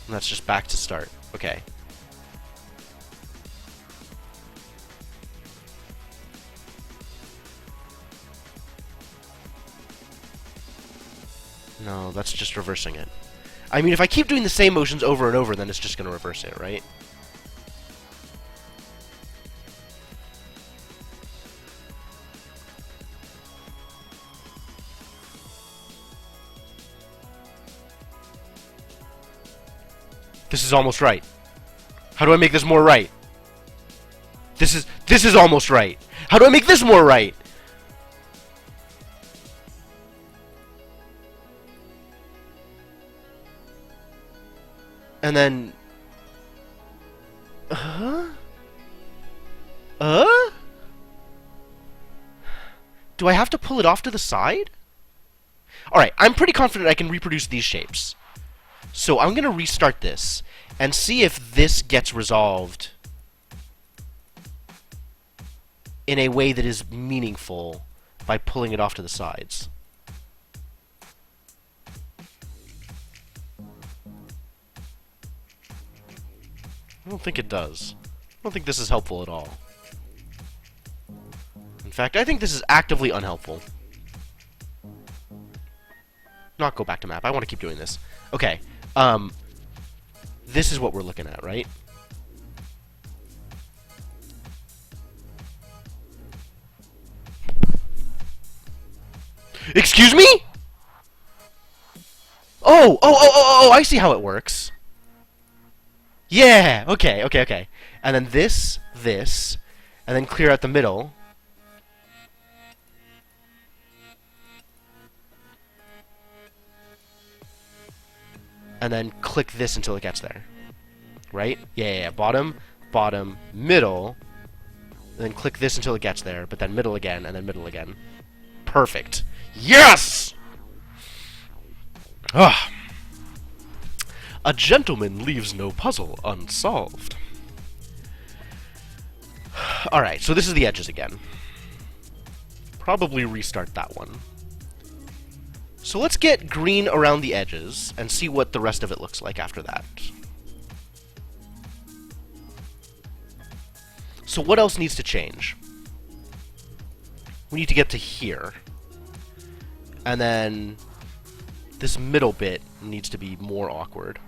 And that's just back to start. Okay. No, that's just reversing it. I mean, if I keep doing the same motions over and over, then it's just going to reverse it, right? This is almost right. How do I make this more right? This is almost right. How do I make this more right? And then... Do I have to pull it off to the side? Alright, I'm pretty confident I can reproduce these shapes. So I'm going to restart this and see if this gets resolved in a way that is meaningful by pulling it off to the sides. I don't think it does. I don't think this is helpful at all. In fact, I think this is actively unhelpful. Not go back to map. I want to keep doing this. Okay. This is what we're looking at, right? Excuse me? Oh, I see how it works. Yeah, okay. And then this, and then clear out the middle. And then click this until it gets there. Right? Yeah. Bottom, middle. And then click this until it gets there, but then middle again, and then middle again. Perfect. Yes! Ah. A gentleman leaves no puzzle unsolved. Alright, so this is the edges again. Probably restart that one. So let's get green around the edges and see what the rest of it looks like after that. So what else needs to change? We need to get to here. And then this middle bit needs to be more awkward.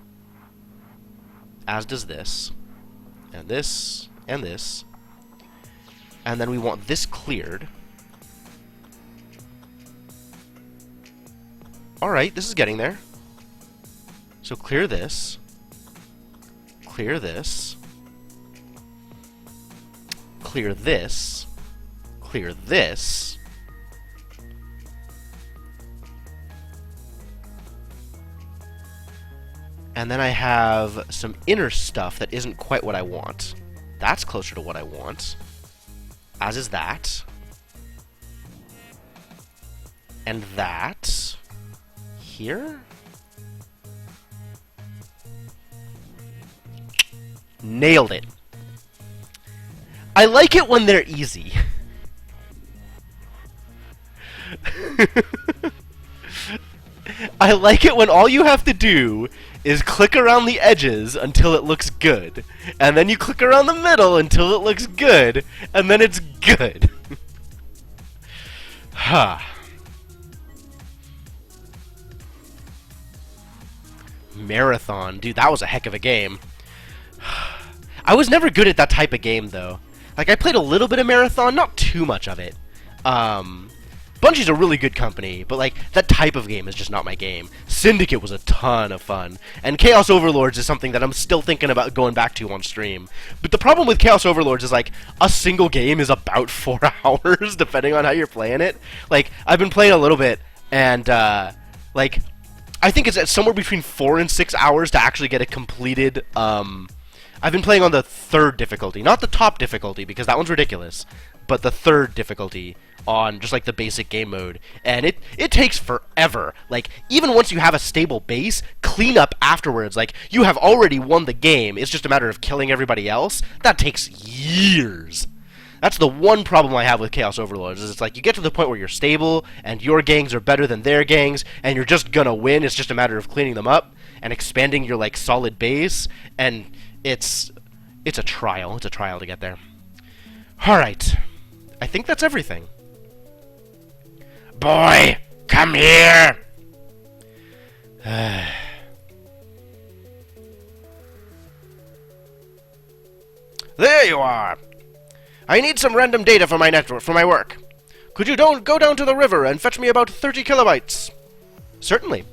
As does this. And this. And this. And then we want this cleared. Alright, this is getting there. So clear this. Clear this. Clear this. Clear this. And then I have some inner stuff that isn't quite what I want. That's closer to what I want. As is that. And that. Here? Nailed it. I like it when they're easy. I like it when all you have to do is click around the edges until it looks good. And then you click around the middle until it looks good. And then it's good. Ha. Marathon. Dude, that was a heck of a game. I was never good at that type of game, though. Like, I played a little bit of Marathon, not too much of it. Bungie's a really good company, but like that type of game is just not my game. Syndicate was a ton of fun, and Chaos Overlords is something that I'm still thinking about going back to on stream. But the problem with Chaos Overlords is like a single game is about 4 hours, depending on how you're playing it. Like I've been playing a little bit, and like I think it's at somewhere between 4 and 6 hours to actually get a completed. I've been playing on the 3rd difficulty, not the top difficulty because that one's ridiculous, but the 3rd difficulty on just like the basic game mode, and it takes forever. Like even once you have a stable base, clean up afterwards. Like you have already won the game, it's just a matter of killing everybody else. That takes years. That's the one problem I have with Chaos Overlords, is it's like you get to the point where you're stable and your gangs are better than their gangs and you're just gonna win. It's just a matter of cleaning them up and expanding your like solid base, and it's a trial. It's a trial to get there. Alright. I think that's everything. Boy, come here! There you are! I need some random data for my network, for my work. Could you go down to the river and fetch me about 30 kilobytes? Certainly.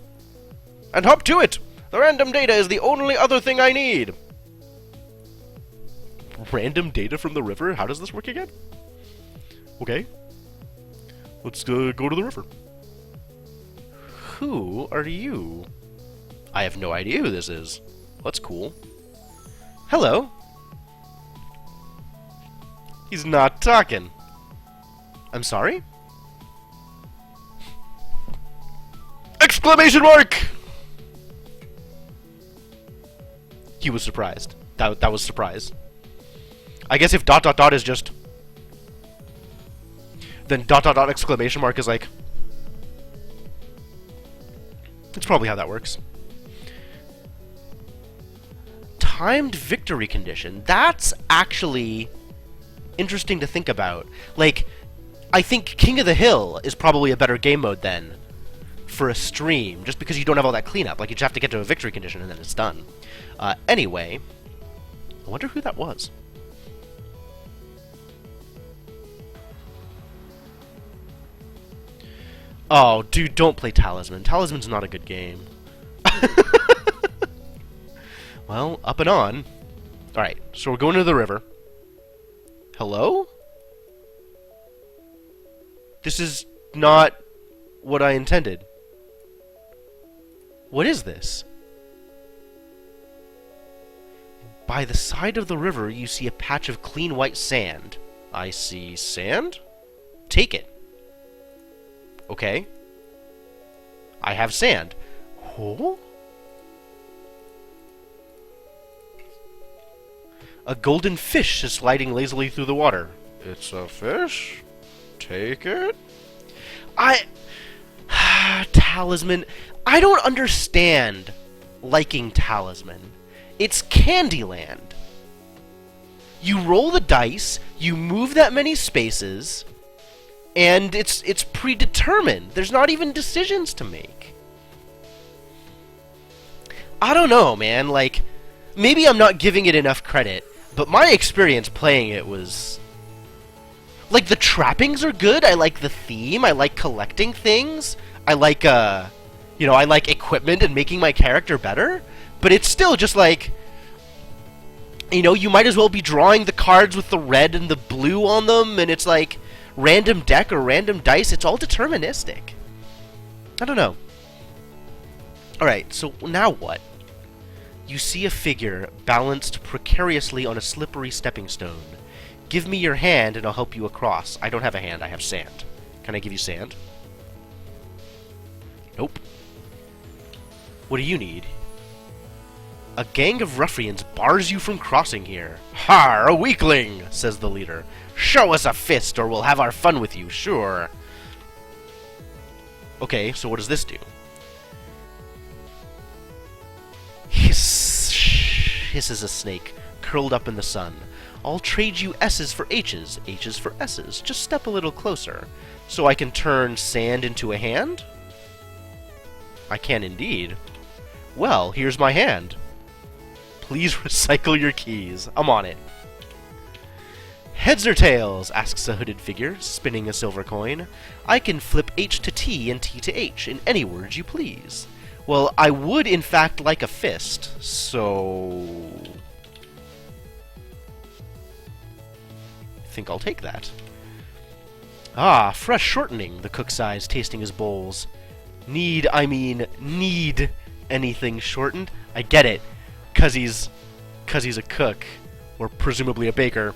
And hop to it! The random data is the only other thing I need. Random data from the river? How does this work again? Okay. Let's go to the river. Who are you? I have no idea who this is. That's cool. Hello. He's not talking. I'm sorry? Exclamation mark! He was surprised. That was surprise. I guess if ... is just... then ... exclamation mark is like... That's probably how that works. Timed victory condition. That's actually interesting to think about. Like, I think King of the Hill is probably a better game mode then for a stream, just because you don't have all that cleanup. Like, you just have to get to a victory condition and then it's done. Anyway, I wonder who that was. Oh, dude, don't play Talisman. Talisman's not a good game. Well, up and on. Alright, so we're going to the river. Hello? This is not what I intended. What is this? By the side of the river, you see a patch of clean white sand. I see sand? Take it. Okay. I have sand. Oh? A golden fish is sliding lazily through the water. It's a fish? Take it? Talisman. I don't understand liking Talisman. It's Candyland. You roll the dice, you move that many spaces, and it's predetermined. There's not even decisions to make. I don't know, man. Like, maybe I'm not giving it enough credit, but my experience playing it was... like, the trappings are good. I like the theme. I like collecting things. I like, you know, I like equipment and making my character better. But it's still just like... you know, you might as well be drawing the cards with the red and the blue on them, and it's like... random deck or random dice. It's all deterministic. I don't know. Alright, so now what? You see a figure balanced precariously on a slippery stepping stone. Give me your hand and I'll help you across. I don't have a hand, I have sand. Can I give you sand? Nope. What do you need? A gang of ruffians bars you from crossing here. Har, a weakling, says the leader. Show us a fist or we'll have our fun with you, sure. Okay, so what does this do? Hiss, hisses a snake, curled up in the sun. I'll trade you S's for H's, H's for S's. Just step a little closer. So I can turn sand into a hand? I can indeed. Well, here's my hand. Please recycle your keys. I'm on it. Heads or tails? Asks a hooded figure, spinning a silver coin. I can flip H to T and T to H in any words you please. Well, I would in fact like a fist, so... I think I'll take that. Ah, fresh shortening, the cook sighs, tasting his bowls. Need anything shortened? I get it, 'cause he's a cook, or presumably a baker.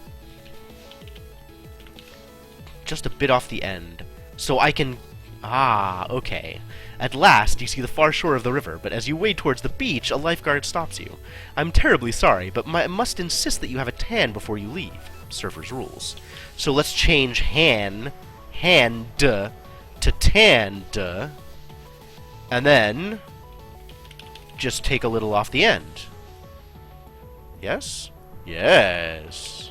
Just a bit off the end, so I can... Ah, okay. At last, you see the far shore of the river, but as you wade towards the beach, a lifeguard stops you. I'm terribly sorry, but I must insist that you have a tan before you leave. Surfer's rules. So let's change hand to tanned, and then just take a little off the end. Yes? Yes.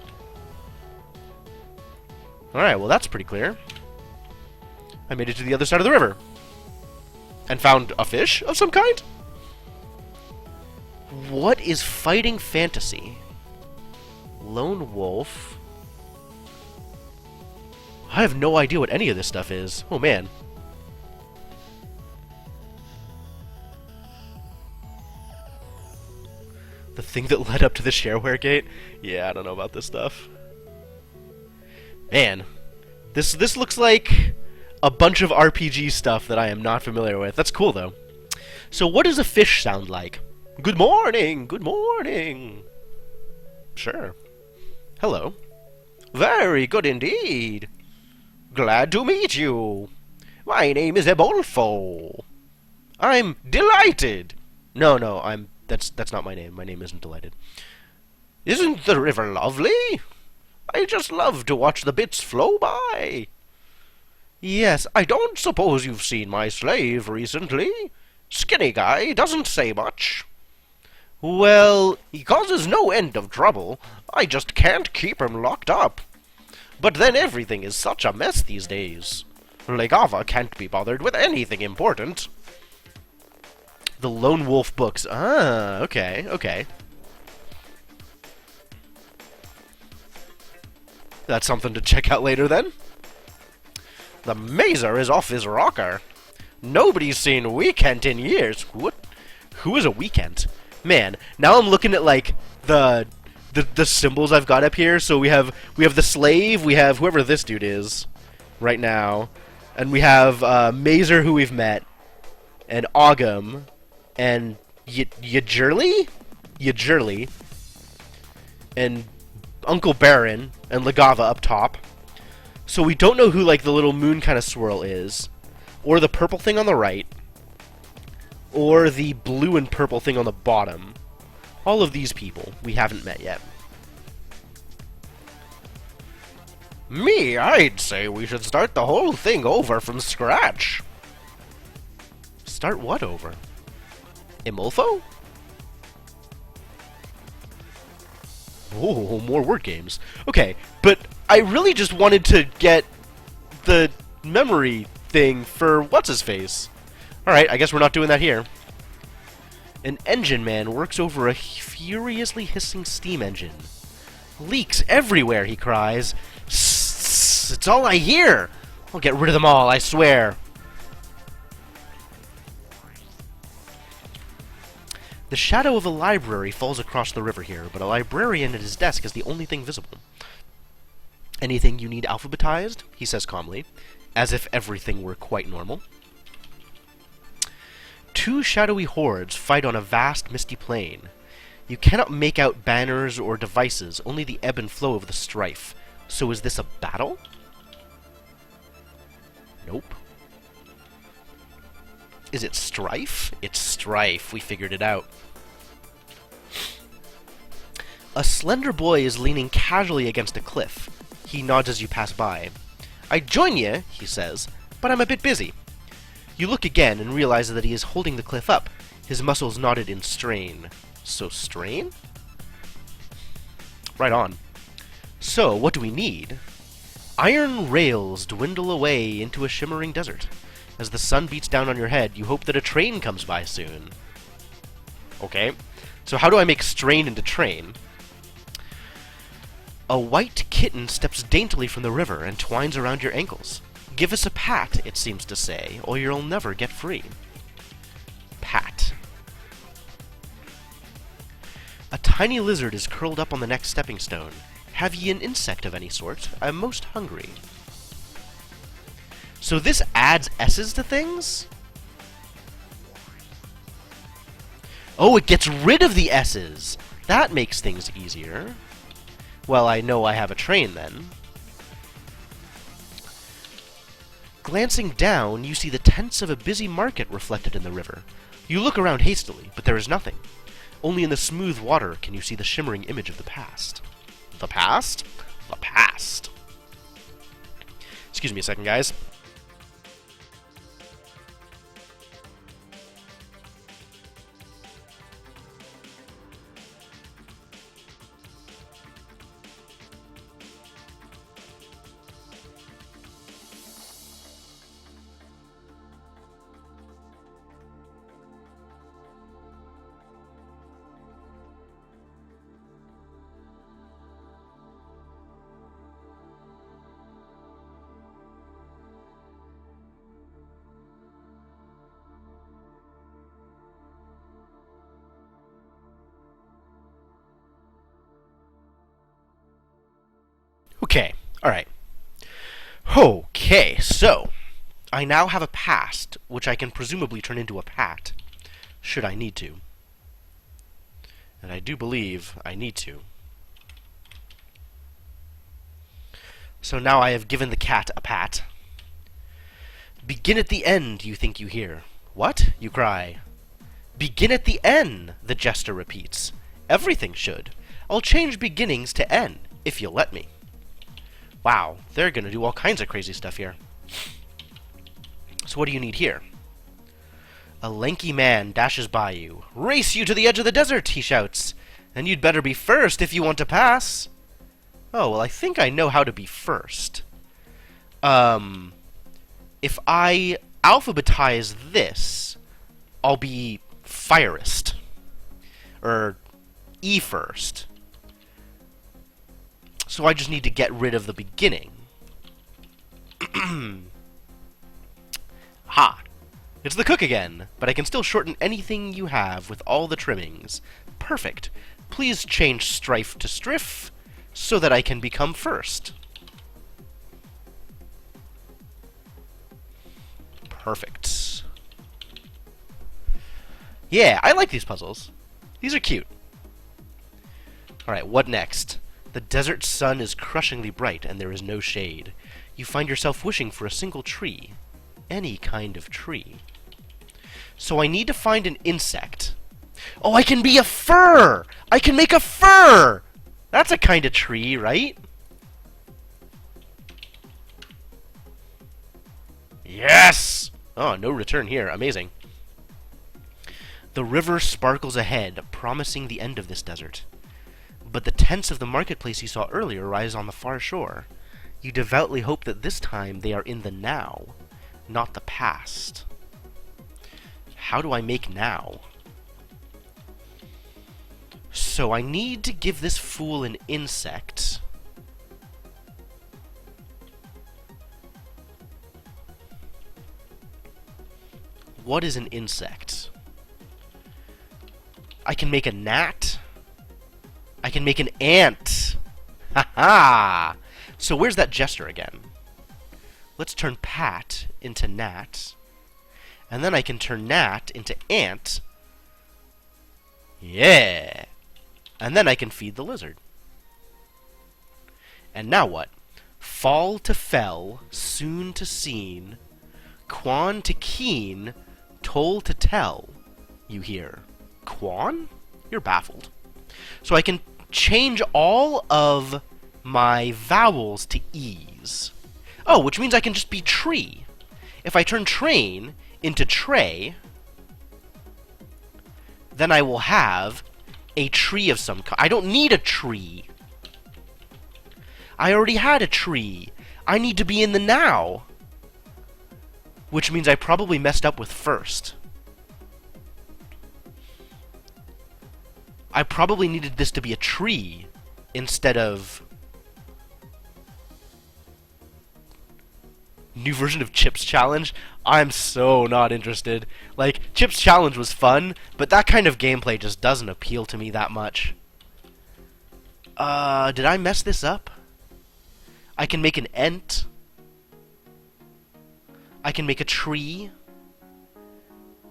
Alright, well that's pretty clear. I made it to the other side of the river. And found a fish of some kind? What is fighting fantasy? Lone wolf. I have no idea what any of this stuff is. Oh man. The thing that led up to the shareware gate? Yeah, I don't know about this stuff. Man, this looks like a bunch of RPG stuff that I am not familiar with. That's cool, though. So what does a fish sound like? Good morning! Good morning! Sure. Hello. Very good indeed. Glad to meet you. My name is Ebolfo. I'm delighted. No, that's not my name. My name isn't Delighted. Isn't the river lovely? I just love to watch the bits flow by. Yes, I don't suppose you've seen my slave recently. Skinny guy, doesn't say much. Well, he causes no end of trouble. I just can't keep him locked up. But then everything is such a mess these days. Legava can't be bothered with anything important. The Lone Wolf books. Ah, okay, okay. That's something to check out later, then. The Mazer is off his rocker. Nobody's seen Weekend in years. What? Who is a Weekend? Man, now I'm looking at, like, the symbols I've got up here. So we have the slave, we have whoever this dude is right now, and we have Mazer, who we've met, and Ogum, and Yajurli, and Uncle Baron, and Legava up top. So we don't know who, like, the little moon kind of swirl is, or the purple thing on the right, or the blue and purple thing on the bottom. All of these people we haven't met yet. Me, I'd say we should start the whole thing over from scratch. Start what over? Emolfo? Oh, more word games. Okay, but I really just wanted to get the memory thing for what's-his-face. Alright, I guess we're not doing that here. An engine man works over a furiously hissing steam engine. Leaks everywhere, he cries. Sss, it's all I hear! I'll get rid of them all, I swear. The shadow of a library falls across the river here, but a librarian at his desk is the only thing visible. Anything you need alphabetized? He says calmly, as if everything were quite normal. Two shadowy hordes fight on a vast misty plain. You cannot make out banners or devices, only the ebb and flow of the strife. So is this a battle? Nope. Is it strife? It's strife. We figured it out. A slender boy is leaning casually against a cliff. He nods as you pass by. "I'd join ye," he says, "but I'm a bit busy." You look again and realize that he is holding the cliff up, his muscles knotted in strain. So strain? Right on. So, what do we need? Iron rails dwindle away into a shimmering desert. As the sun beats down on your head, you hope that a train comes by soon. Okay. So how do I make strain into train? A white kitten steps daintily from the river and twines around your ankles. Give us a pat, it seems to say, or you'll never get free. Pat. A tiny lizard is curled up on the next stepping stone. Have ye an insect of any sort? I'm most hungry. So this adds S's to things? Oh, it gets rid of the S's! That makes things easier. Well, I know I have a train then. Glancing down, you see the tents of a busy market reflected in the river. You look around hastily, but there is nothing. Only in the smooth water can you see the shimmering image of the past. The past? The past. Excuse me a second, guys. Okay, alright. Okay, so I now have a past, which I can presumably turn into a pat, should I need to. And I do believe I need to. So now I have given the cat a pat. Begin at the end, you think you hear. What? You cry. Begin at the N, the jester repeats. Everything should. I'll change beginnings to N, if you'll let me. Wow, they're gonna do all kinds of crazy stuff here. So what do you need here? A lanky man dashes by you. Race you to the edge of the desert, he shouts. And you'd better be first if you want to pass. Oh, well, I think I know how to be first. If I alphabetize this, I'll be firest. Or E first. So I just need to get rid of the beginning. Ha! It's the cook again, but I can still shorten anything you have with all the trimmings. Perfect. Please change strife to striff, so that I can become first. Perfect. Yeah, I like these puzzles. These are cute. Alright, what next? The desert sun is crushingly bright, and there is no shade. You find yourself wishing for a single tree. Any kind of tree. So I need to find an insect. Oh, I can be a fir! I can make a fir! That's a kind of tree, right? Yes! Oh, no return here. Amazing. The river sparkles ahead, promising the end of this desert. But the tents of the marketplace you saw earlier rise on the far shore. You devoutly hope that this time they are in the now, not the past. How do I make now? So I need to give this fool an insect. What is an insect? I can make a gnat. I can make an ant. Ha-ha! So where's that jester again? Let's turn Pat into Gnat. And then I can turn Gnat into Ant. Yeah! And then I can feed the lizard. And now what? Fall to fell, soon to seen, Quan to keen, toll to tell, you hear. Quan? You're baffled. So I can change all of my vowels to E's. Oh, which means I can just be tree. If I turn train into tray, then I will have a tree of some kind. I don't need a tree. I already had a tree. I need to be in the now. Which means I probably messed up with first. I probably needed this to be a tree instead of New version of Chip's Challenge? I'm so not interested. Like, Chip's Challenge was fun, but that kind of gameplay just doesn't appeal to me that much. Did I mess this up? I can make an ent. I can make a tree,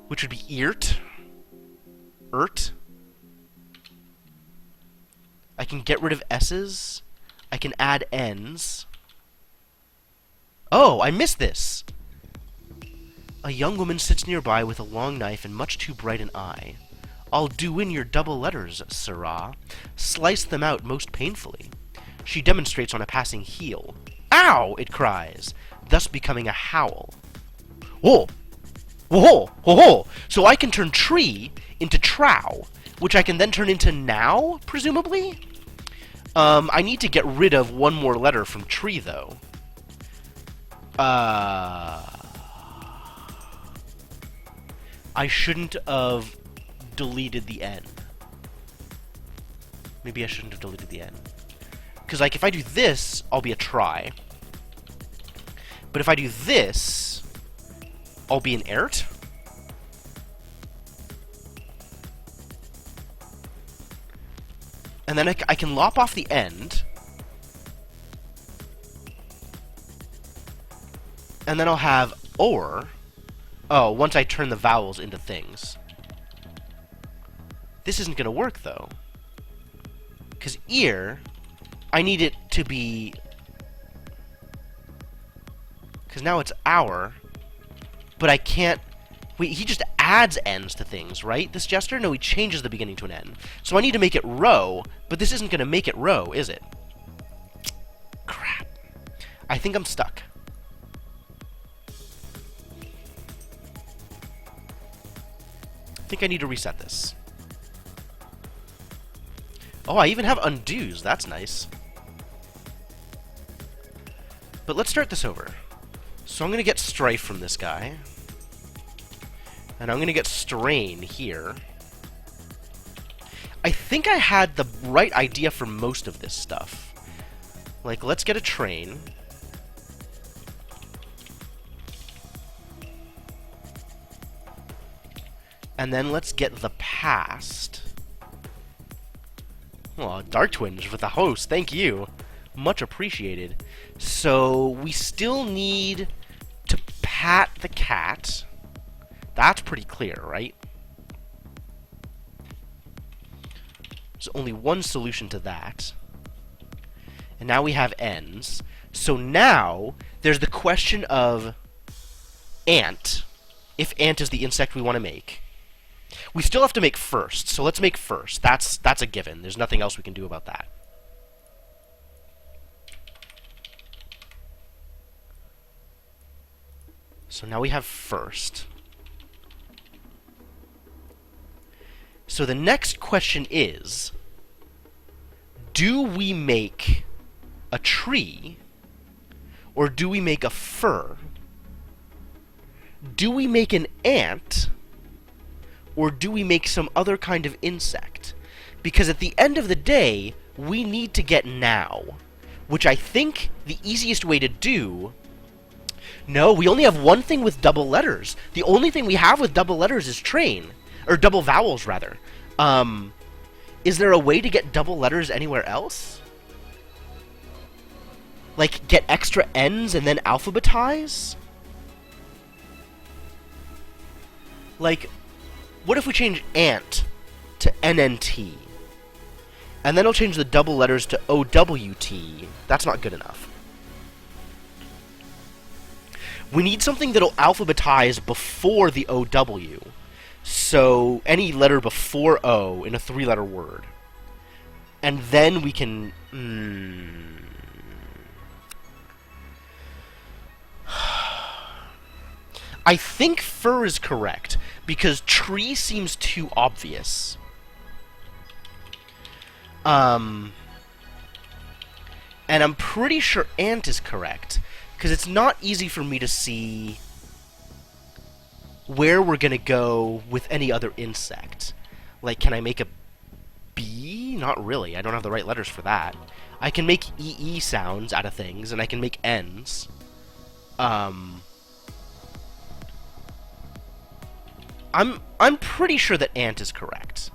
which would be eert. Ert. I can get rid of s's. I can add n's. Oh, I missed this! A young woman sits nearby with a long knife and much too bright an eye. I'll do in your double letters, sirrah. Slice them out most painfully. She demonstrates on a passing heel. Ow! It cries, thus becoming a howl. Whoa! Whoa! Whoa! So I can turn tree into trow, which I can then turn into now, presumably? I need to get rid of one more letter from tree, though. I shouldn't have deleted the N. Maybe I shouldn't have deleted the N. Because, like, if I do this, I'll be a try. But if I do this, I'll be an ert? And then I can lop off the end. And then I'll have or. Oh, once I turn the vowels into things. This isn't going to work, though. Because ear, I need it to be... Because now it's our. But I can't... Wait, he just adds N's to things, right? This gesture? No, he changes the beginning to an N. So I need to make it row, but this isn't going to make it row, is it? Crap. I think I'm stuck. I think I need to reset this. Oh, I even have undos. That's nice. But let's start this over. So I'm going to get strife from this guy. And I'm going to get strain here. I think I had the right idea for most of this stuff. Like, let's get a train. And then let's get the past. Oh, Dark Twinge with the host. Thank you. Much appreciated. So, we still need to pat the cat. That's pretty clear, right? There's only one solution to that. And now we have ends. So now, there's the question of ant. If ant is the insect we want to make. We still have to make first, so let's make first. That's a given. There's nothing else we can do about that. So now we have first. So the next question is, do we make a tree, or do we make a fir? Do we make an ant, or do we make some other kind of insect? Because at the end of the day, we need to get now, which I think the easiest way to do... No, we only have one thing with double letters. The only thing we have with double letters is train. Or double vowels, rather. Is there a way to get double letters anywhere else? Like, get extra N's and then alphabetize? Like, what if we change ant to NNT? And then I'll change the double letters to OWT. That's not good enough. We need something that'll alphabetize before the OW. So, any letter before O in a three-letter word. And then we can... I think fur is correct, because tree seems too obvious. And I'm pretty sure ant is correct, because it's not easy for me to see where we're going to go with any other insect. Like, can I make a bee? Not really. I don't have the right letters for that. I can make EE sounds out of things, and I can make Ns. I'm pretty sure that ant is correct.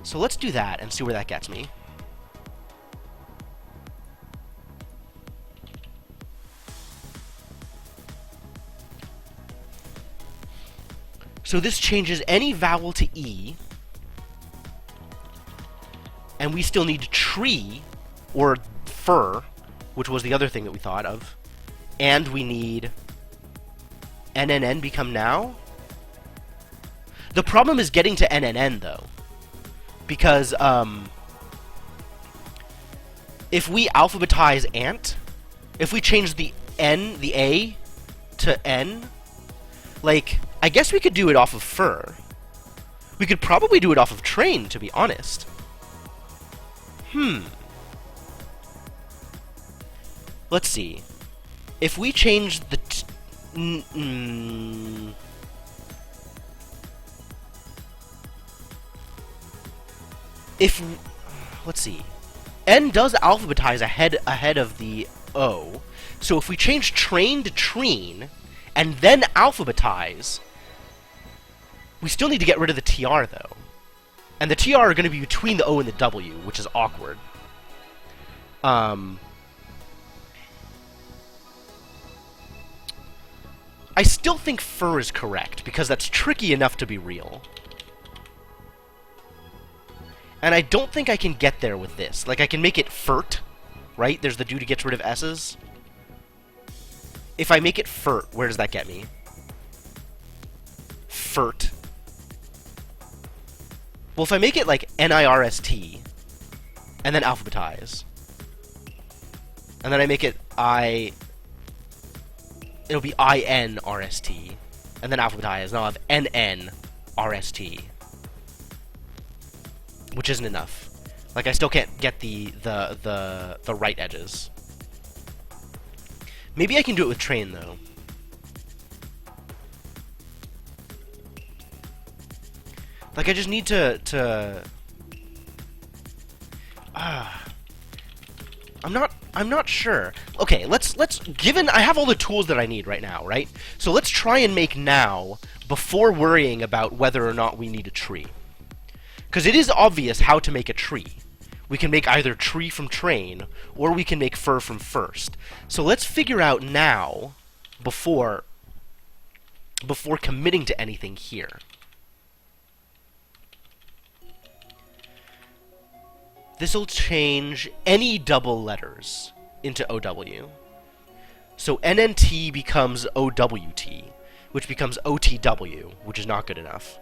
So let's do that and see where that gets me. So this changes any vowel to E, and we still need tree, or fur, which was the other thing that we thought of, and we need NNN become now? The problem is getting to NNN, though, because, if we alphabetize ant, if we change the N, the A, to N, like, I guess we could do it off of fur. We could probably do it off of train, to be honest. Let's see. If we change the let's see. N does alphabetize ahead of the O. So if we change train to treen and then alphabetize, we still need to get rid of the TR though. And the TR are going to be between the O and the W, which is awkward. I still think fur is correct, because that's tricky enough to be real. And I don't think I can get there with this. Like, I can make it furt, right? There's the dude who gets rid of S's. If I make it furt, where does that get me? Furt. Well, if I make it, like, N-I-R-S-T, and then alphabetize, and then I make it it'll be I-N-R-S-T, and then alphabetize, and I'll have N-N-R-S-T. Which isn't enough. Like, I still can't get the right edges. Maybe I can do it with train, though. Like, I just need to I'm not sure. Okay, let's given I have all the tools that I need right now, right? So let's try and make now before worrying about whether or not we need a tree. Because it is obvious how to make a tree. We can make either tree from train, or we can make fur from first. So let's figure out now, before committing to anything here. This'll change any double letters into OW. So NNT becomes OWT, which becomes OTW, which is not good enough.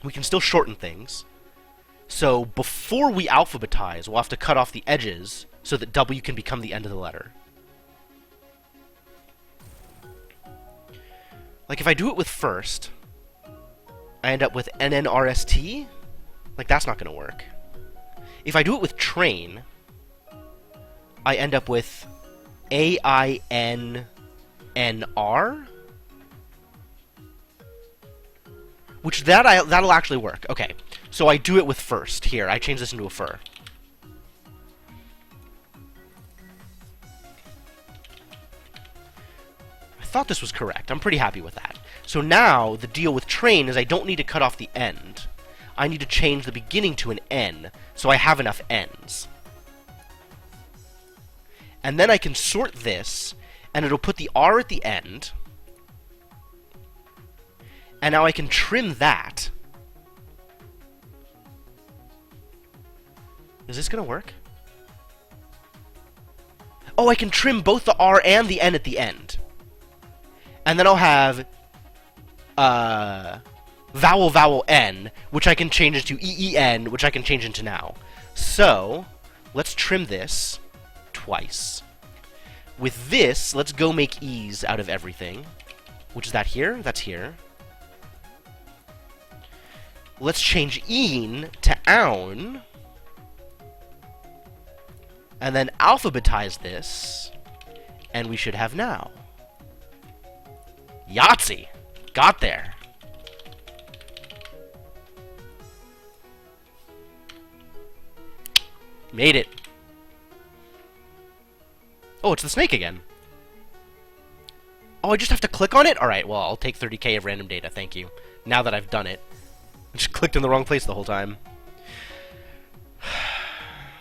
We can still shorten things. So before we alphabetize, we'll have to cut off the edges so that W can become the end of the letter. Like, if I do it with first, I end up with NNRST. Like, that's not going to work. If I do it with train, I end up with AINNR, which that'll actually work. Okay, so I do it with first. Here, I change this into a fur. I thought this was correct. I'm pretty happy with that. So now, the deal with train is I don't need to cut off the end. I need to change the beginning to an N, so I have enough N's. And then I can sort this, and it'll put the R at the end. And now I can trim that. Is this going to work? Oh, I can trim both the R and the N at the end. And then I'll have vowel, vowel, N, which I can change into EEN, which I can change into now. So, let's trim this twice. With this, let's go make E's out of everything. Which is that here? That's here. Let's change een to own. And then alphabetize this. And we should have now. Yahtzee! Got there. Made it. Oh, it's the snake again. Oh, I just have to click on it? Alright, well, I'll take 30k of random data, thank you. Now that I've done it. I just clicked in the wrong place the whole time.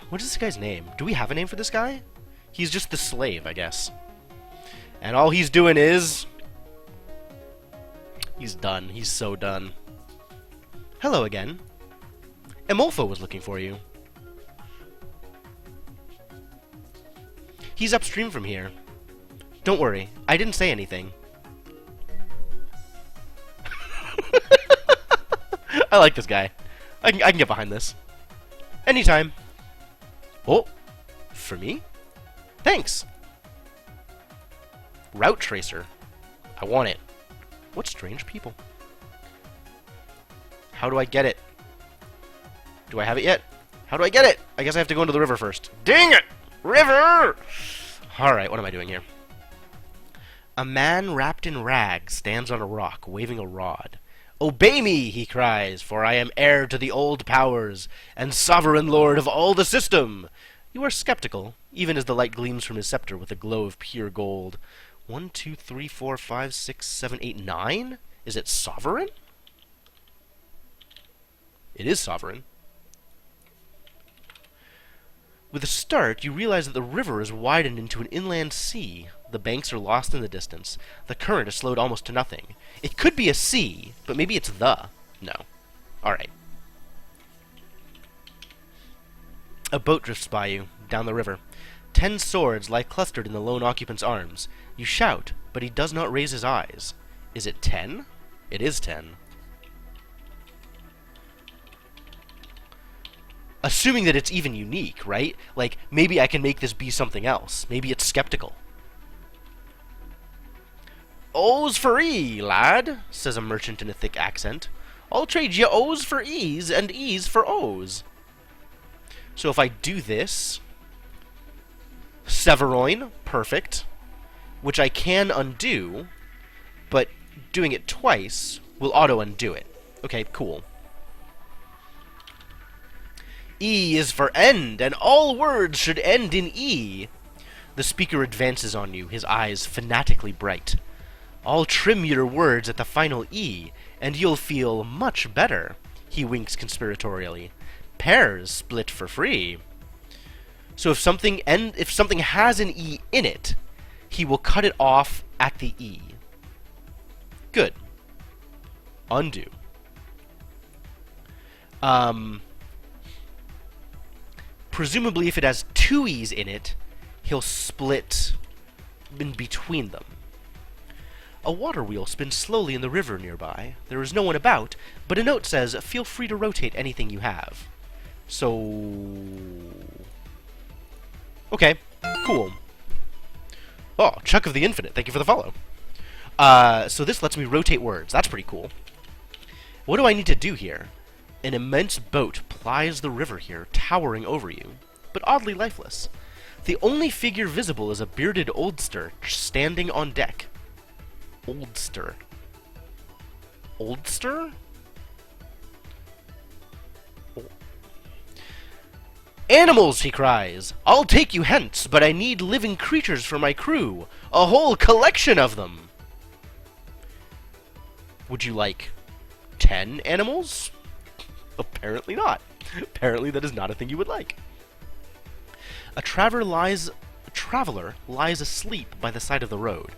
What is this guy's name? Do we have a name for this guy? He's just the slave, I guess. And all he's doing is... He's done. He's so done. Hello again. Emolfo was looking for you. He's upstream from here. Don't worry, I didn't say anything. I like this guy. I can get behind this. Anytime. Oh, for me? Thanks. Route tracer. I want it. What strange people. How do I get it? Do I have it yet? How do I get it? I guess I have to go into the river first. Dang it! River! Alright, what am I doing here? A man wrapped in rags stands on a rock, waving a rod. Obey me, he cries, for I am heir to the old powers, and sovereign lord of all the system. You are skeptical, even as the light gleams from his scepter with a glow of pure gold. 1, 2, 3, 4, 5, 6, 7, 8, 9? Is it sovereign? It is sovereign. With a start, you realize that the river is widened into an inland sea. The banks are lost in the distance. The current is slowed almost to nothing. It could be a sea, but maybe it's the. No. Alright. A boat drifts by you, down the river. 10 swords lie clustered in the lone occupant's arms. You shout, but he does not raise his eyes. Is it 10? It is 10. Assuming that it's even unique, right? Like, maybe I can make this be something else. Maybe it's skeptical. O's for E, lad, says a merchant in a thick accent. I'll trade you O's for E's and E's for O's. So if I do this, Severoin, perfect, which I can undo, but doing it twice will auto-undo it. Okay, cool. E is for end, and all words should end in E. The speaker advances on you, his eyes fanatically bright. I'll trim your words at the final E, and you'll feel much better, he winks conspiratorially. Pears split for free. So if something has an E in it, he will cut it off at the E. Good. Undo. Presumably if it has 2 E's in it, he'll split in between them. A water wheel spins slowly in the river nearby. There is no one about, but a note says, feel free to rotate anything you have. So... okay, cool. Oh, Chuck of the Infinite, thank you for the follow. So this lets me rotate words. That's pretty cool. What do I need to do here? An immense boat plies the river here, towering over you, but oddly lifeless. The only figure visible is a bearded oldster standing on deck. Oldster. Oldster? Oh. Animals, he cries. I'll take you hence, but I need living creatures for my crew. A whole collection of them. Would you like 10 animals? Apparently not. Apparently that is not a thing you would like. A traveler lies asleep by the side of the road,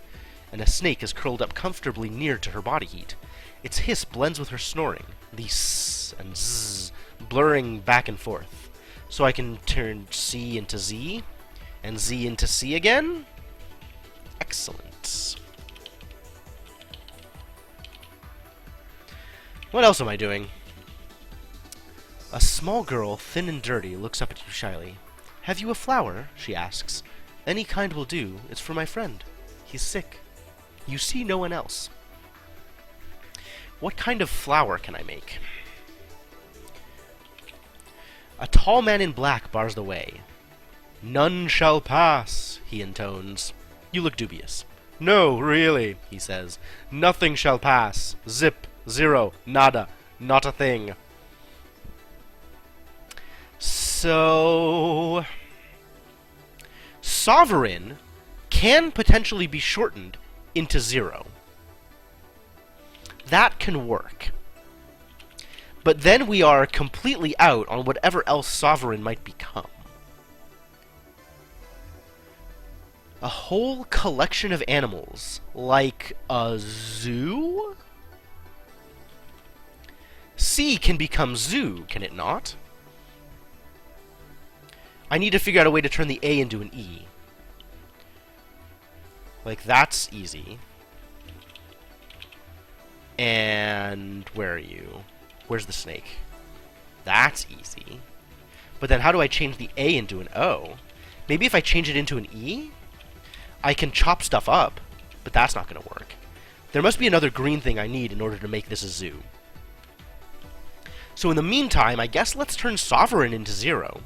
and a snake is curled up comfortably near to her body heat. Its hiss blends with her snoring, the s and zzz blurring back and forth. So I can turn C into Z, and Z into C again? Excellent. What else am I doing? A small girl, thin and dirty, looks up at you shyly. Have you a flower? She asks. Any kind will do. It's for my friend. He's sick. You see no one else. What kind of flower can I make? A tall man in black bars the way. None shall pass, he intones. You look dubious. No, really, he says. Nothing shall pass. Zip. Zero. Nada. Not a thing. So... Sovereign can potentially be shortened into 0. That can work. But then we are completely out on whatever else Sovereign might become. A whole collection of animals, like a zoo? C can become zoo, can it not? I need to figure out a way to turn the A into an E. Like, that's easy. And where are you? Where's the snake? That's easy. But then how do I change the A into an O? Maybe if I change it into an E, I can chop stuff up, but that's not going to work. There must be another green thing I need in order to make this a zoo. So in the meantime, I guess let's turn Sovereign into 0.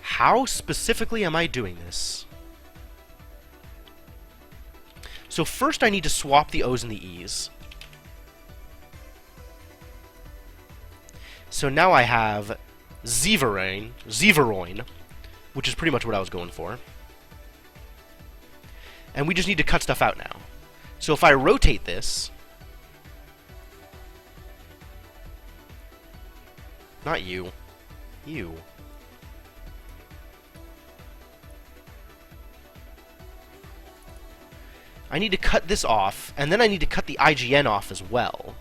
How specifically am I doing this? So first I need to swap the O's and the E's. So now I have Zeveroin, which is pretty much what I was going for. And we just need to cut stuff out now. So if I rotate this... Not you. You. I need to cut this off, and then I need to cut the IGN off as well.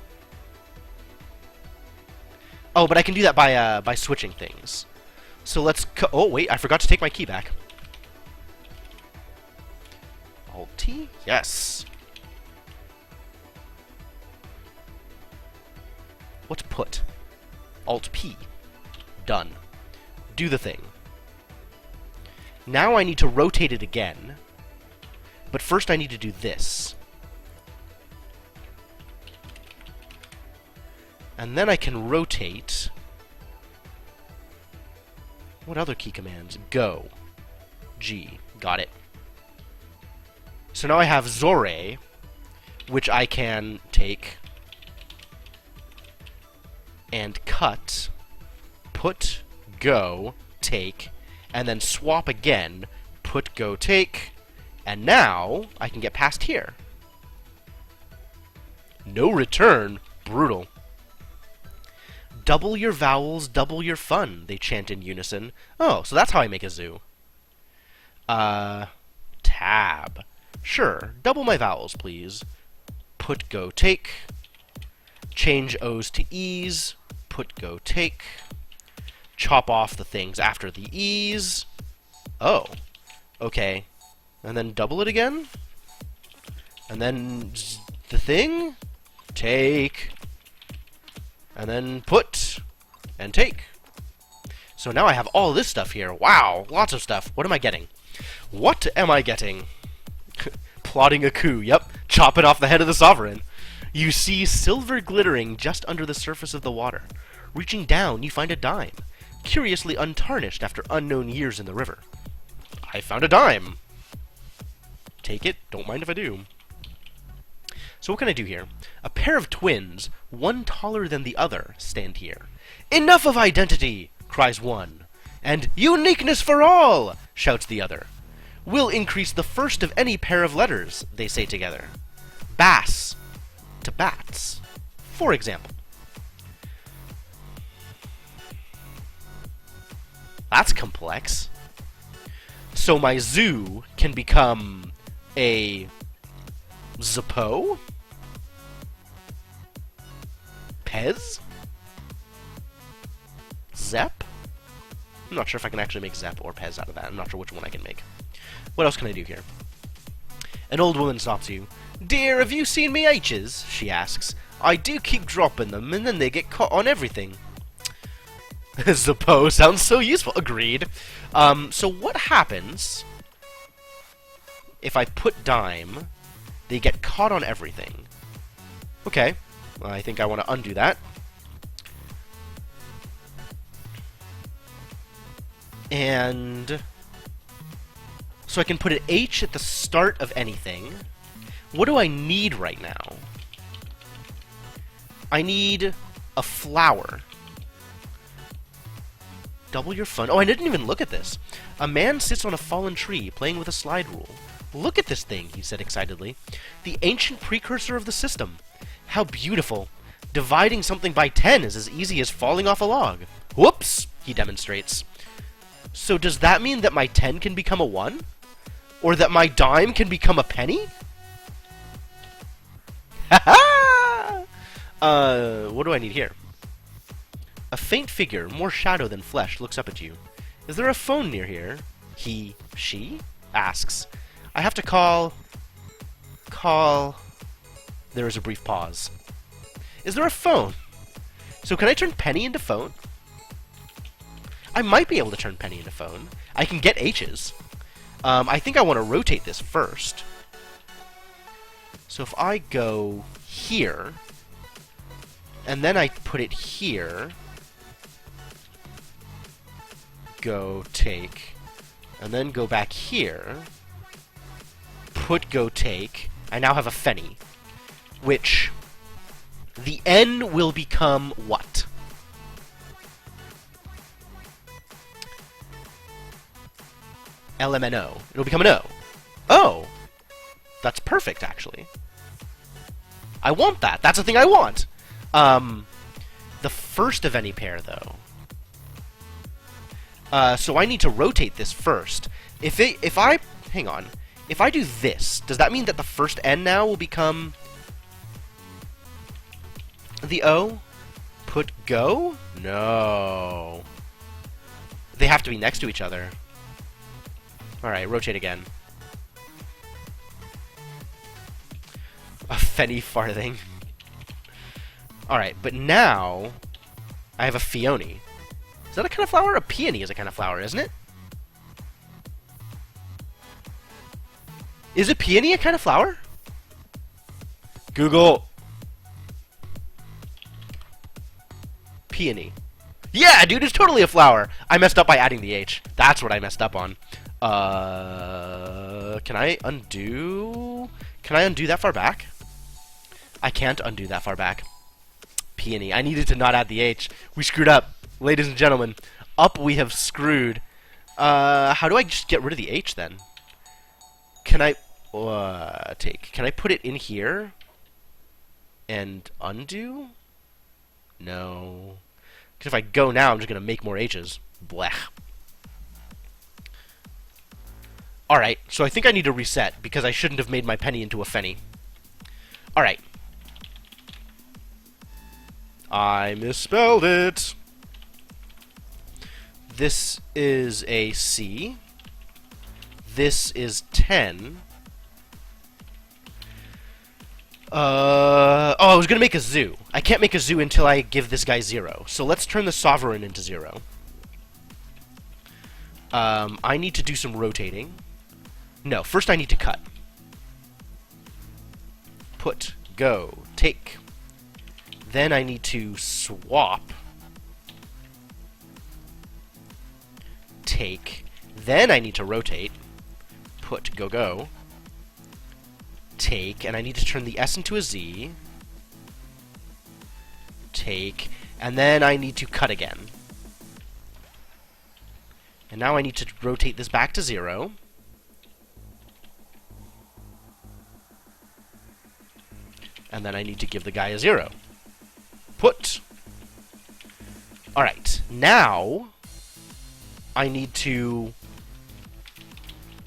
Oh, but I can do that by switching things. So let's oh, wait, I forgot to take my key back. Alt-T? Yes. What's put? Alt-P. Done. Do the thing. Now I need to rotate it again. But first I need to do this. And then I can rotate... What other key commands? Go. G. Got it. So now I have Zore, which I can take and cut, put, go, take, and then swap again, put, go, take, and now I can get past here. No return? Brutal. Double your vowels, double your fun, they chant in unison. Oh, so that's how I make a zoo. Tab. Sure, double my vowels, please. Put, go, take. Change O's to E's. Put, go, take. Chop off the things after the E's. Oh. Okay. And then double it again? And then the thing? Take. And then put. And take. So now I have all this stuff here. Wow, lots of stuff. What am I getting? What am I getting? Plotting a coup, yep. Chopping off the head of the sovereign. You see silver glittering just under the surface of the water. Reaching down, you find a dime, curiously untarnished after unknown years in the river. I found a dime. Take it, don't mind if I do. So what can I do here? A pair of twins, one taller than the other, stand here. Enough of identity, cries one. And uniqueness for all, shouts the other. We'll increase the first of any pair of letters, they say together. Bass to bats, for example. That's complex. So my zoo can become a Zappo? Pez? Zep? I'm not sure if I can actually make Zep or Pez out of that. I'm not sure which one I can make. What else can I do here? An old woman stops you. Dear, have you seen me H's? She asks. I do keep dropping them, and then they get caught on everything. Zappo sounds so useful. Agreed. So what happens if I put dime, they get caught on everything? Okay. I think I want to undo that. And so I can put an H at the start of anything. What do I need right now? I need a flower. Double your fun. Oh, I didn't even look at this. A man sits on a fallen tree, playing with a slide rule. Look at this thing, he said excitedly. The ancient precursor of the system. How beautiful. Dividing something by 10 is as easy as falling off a log. Whoops, he demonstrates. So does that mean that my 10 can become a 1? Or that my dime can become a penny? Ha ha! What do I need here? A faint figure, more shadow than flesh, looks up at you. Is there a phone near here? She asks. I have to call... There is a brief pause. Is there a phone? So can I turn penny into phone? I might be able to turn penny into phone. I can get H's. I think I want to rotate this first. So if I go here, and then I put it here, go take, and then go back here, put go take, I now have a penny, which the N will become what? LMNO. It'll become an O. Oh! That's perfect, actually. I want that. That's the thing I want. The first of any pair, though. So I need to rotate this first. Hang on. If I do this, does that mean that the first N now will become the O? Put go? No. They have to be next to each other. Alright, rotate again. A penny farthing. Alright, but now I have a Fione. Is that a kind of flower? A peony is a kind of flower, isn't it? Is a peony a kind of flower? Google. Peony. Yeah, dude, it's totally a flower. I messed up by adding the H. That's what I messed up on. Can I undo? Can I undo that far back? I can't undo that far back. Peony. I needed to not add the H. We screwed up. Ladies and gentlemen, up we have screwed. How do I just get rid of the H then? Can I Can I put it in here and undo? No. Because if I go now, I'm just gonna make more H's. Blech. Alright, so I think I need to reset, because I shouldn't have made my penny into a fenny. Alright. I misspelled it! This is a C. This is 10. Oh, I was gonna make a zoo. I can't make a zoo until I give this guy 0. So let's turn the sovereign into 0. I need to do some rotating. No, first I need to cut. Put, go, take. Then I need to swap. Take. Then I need to rotate. Put, go, go. Take, and I need to turn the S into a Z. Take, and then I need to cut again. And now I need to rotate this back to 0. And then I need to give the guy a 0. Put. Alright, now I need to...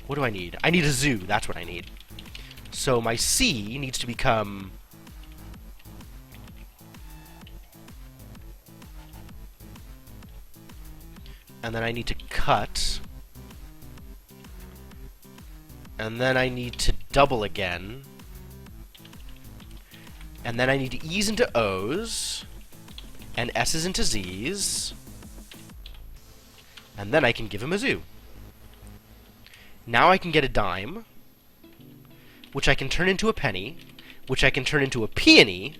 What do I need? I need a zoo, that's what I need. So my C needs to become... And then I need to cut. And then I need to double again. And then I need to E's into O's. And S's into Z's. And then I can give him a zoo. Now I can get a dime, which I can turn into a penny, which I can turn into a peony.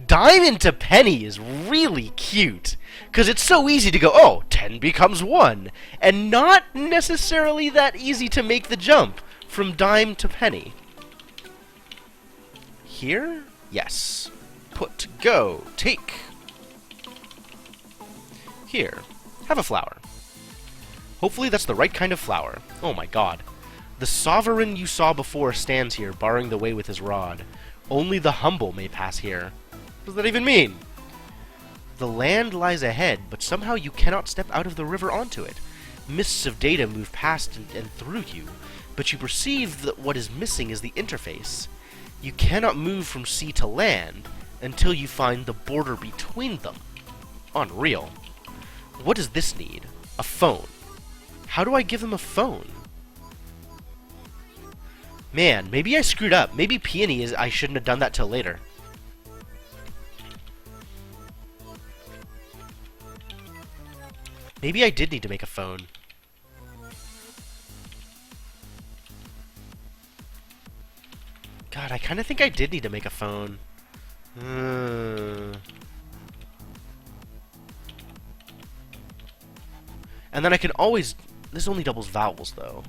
Dime into penny is really cute, because it's so easy to go, oh, 10 becomes 1, and not necessarily that easy to make the jump from dime to penny. here? Yes. Put, go, take. Here. Have a flower. Hopefully that's the right kind of flower. Oh my god. The sovereign you saw before stands here, barring the way with his rod. Only the humble may pass here. What does that even mean? The land lies ahead, but somehow you cannot step out of the river onto it. Mists of data move past and through you, but you perceive that what is missing is the interface. You cannot move from sea to land until you find the border between them. Unreal. What does this need? A phone. How do I give them a phone? Man, maybe I screwed up. Maybe Peony is. I shouldn't have done that till later. Maybe I did need to make a phone. God, I kind of think I did need to make a phone. And then I can always... This only doubles vowels, though.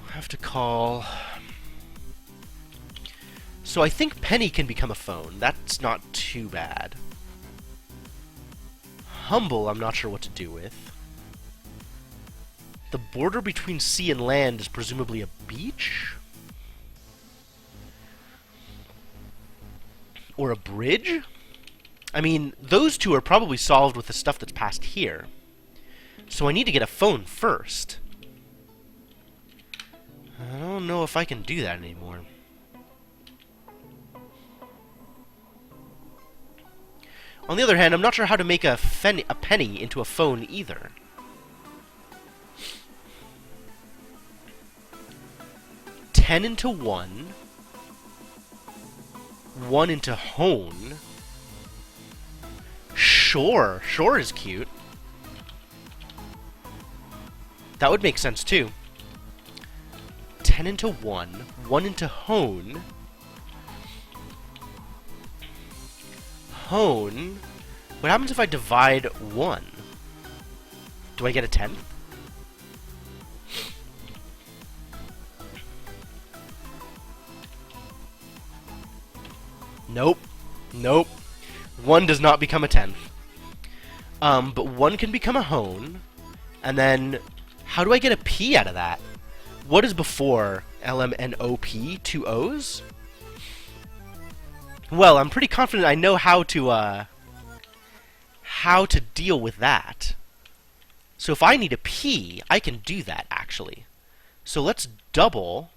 I have to call... So I think Penny can become a phone. That's not too bad. Humble, I'm not sure what to do with. The border between sea and land is presumably a beach? Or a bridge? I mean, those two are probably solved with the stuff that's past here. So I need to get a phone first. I don't know if I can do that anymore. On the other hand, I'm not sure how to make a penny into a phone either. Ten into one. One into hone. Shore. Shore is cute. That would make sense too. 10 into 1. 1 into hone. Hone. What happens if I divide 1? Do I get a 10th? Nope. Nope. 1 does not become a 10th. But 1 can become a hone. And then, how do I get a P out of that? What is before LMNOP? 2 O's? Well, I'm pretty confident I know how to deal with that. So if I need a P, I can do that, actually. So let's double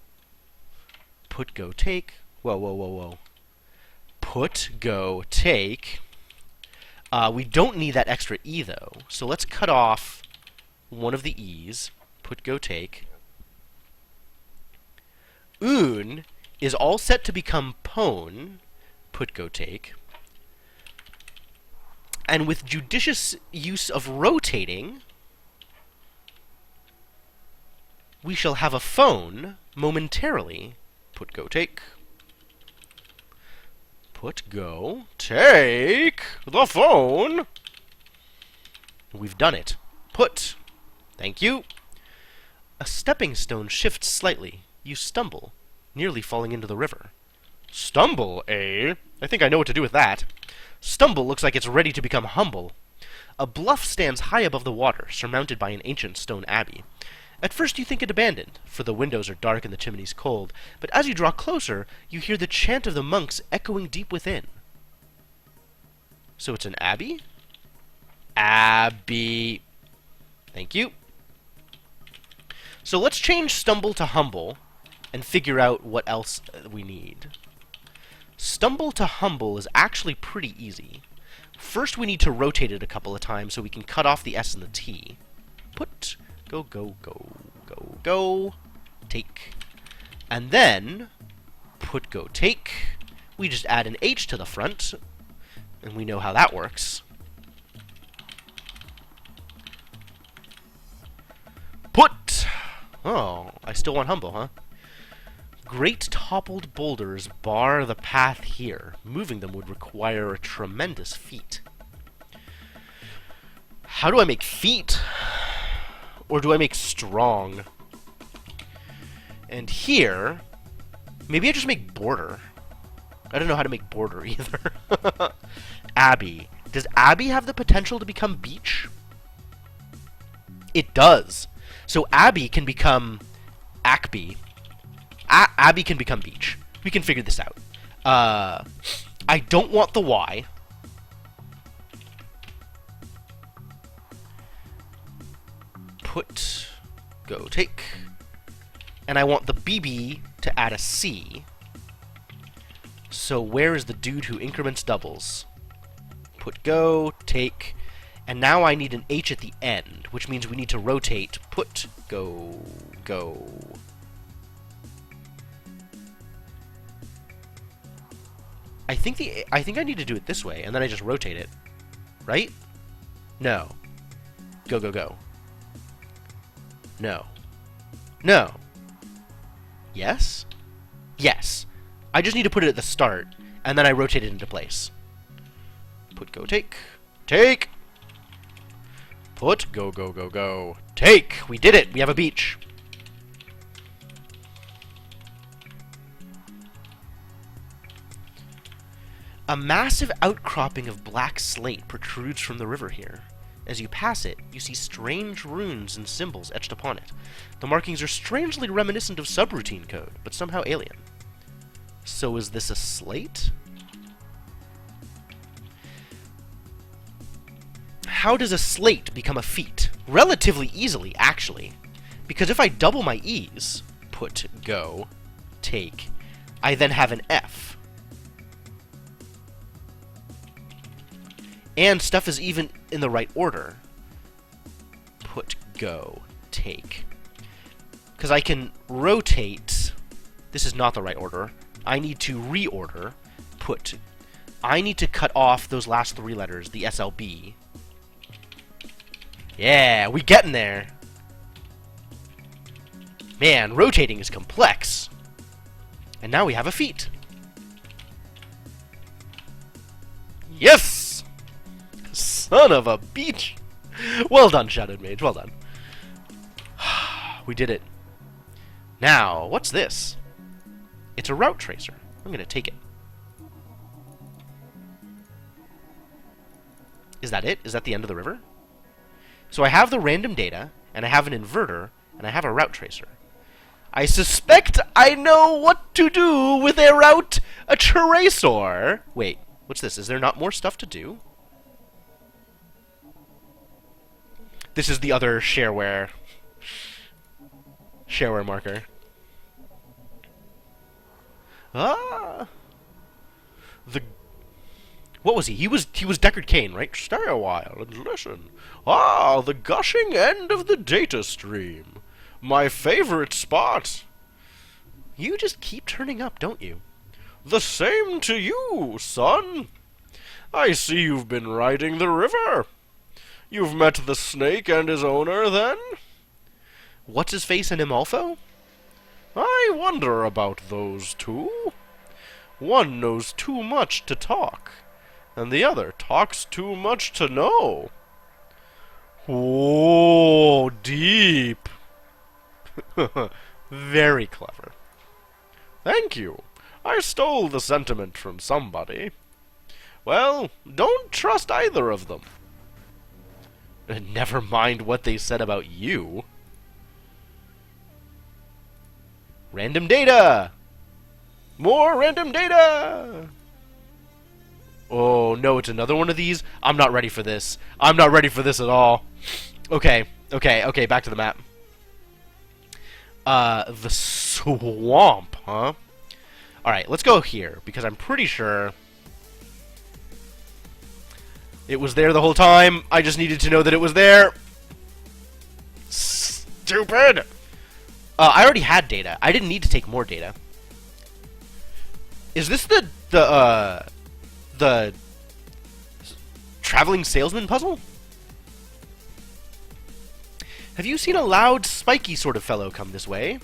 put, go, take. Whoa, whoa, whoa, whoa. Put, go, take. We don't need that extra E, though. So let's cut off one of the E's. Put, go, take. Un is all set to become pone. Put, go, take. And with judicious use of rotating, we shall have a phone momentarily. Put, go, take. Put, go, take the phone. We've done it. Put. Thank you. A stepping stone shifts slightly. You stumble, nearly falling into the river. Stumble, eh? I think I know what to do with that. Stumble looks like it's ready to become humble. A bluff stands high above the water, surmounted by an ancient stone abbey. At first you think it abandoned, for the windows are dark and the chimneys cold, but as you draw closer, you hear the chant of the monks echoing deep within. So it's an abbey? Abbey. Thank you. So let's change stumble to humble, and figure out what else we need. Stumble to humble is actually pretty easy. First we need to rotate it a couple of times so we can cut off the S and the T. Put, go, go, go, go, go, take. And then, put, go, take. We just add an H to the front, and we know how that works. Put! Oh, I still want humble, huh? Great toppled boulders bar the path here. Moving them would require a tremendous feat. How do I make feet? Or do I make strong? And here, maybe I just make border. I don't know how to make border either. Abbey. Does Abbey have the potential to become beach? It does. So Abbey can become Ackby. Abbey can become beach. We can figure this out. I don't want the Y. Put, go, take. And I want the BB to add a C. So where is the dude who increments doubles? Put, go, take. And now I need an H at the end, which means we need to rotate. Put, go, go. I think I need to do it this way, and then I just rotate it. Right? No. Go, go, go. No. No. Yes? Yes. I just need to put it at the start, and then I rotate it into place. Put, go, take. Take! Put, go, go, go, go. Take! We did it! We have a beach. A massive outcropping of black slate protrudes from the river here. As you pass it, you see strange runes and symbols etched upon it. The markings are strangely reminiscent of subroutine code, but somehow alien. So is this a slate? How does a slate become a feat? Relatively easily, actually. Because if I double my E's, put, go, take, I then have an F. And stuff is even in the right order. Put, go, take. Because I can rotate. This is not the right order. I need to reorder. Put. I need to cut off those last three letters, the SLB. Yeah, we getting there. Man, rotating is complex. And now we have a feat. Yes! Son of a beach! Well done, Shadowed Mage, well done. We did it. Now, what's this? It's a route tracer. I'm gonna take it. Is that it? Is that the end of the river? So I have the random data, and I have an inverter, and I have a route tracer. I suspect I know what to do with a route tracer. Wait, what's this? Is there not more stuff to do? This is the other shareware marker. Ah, what was he? He was Deckard Cain, right? Stay a while and listen. Ah, the gushing end of the data stream. My favorite spot. You just keep turning up, don't you? The same to you, son. I see you've been riding the river. You've met the snake and his owner, then? What's his face and Imolfo? I wonder about those two. One knows too much to talk, and the other talks too much to know. Oh, deep. Very clever. Thank you. I stole the sentiment from somebody. Well, don't trust either of them. Never mind what they said about you. Random data! More random data! Oh, no, it's another one of these? I'm not ready for this. I'm not ready for this at all. Okay, back to the map. The swamp, huh? Alright, let's go here, because I'm pretty sure it was there the whole time. I just needed to know that it was there. Stupid! I already had data. I didn't need to take more data. Is this the traveling salesman puzzle? Have you seen a loud, spiky sort of fellow come this way?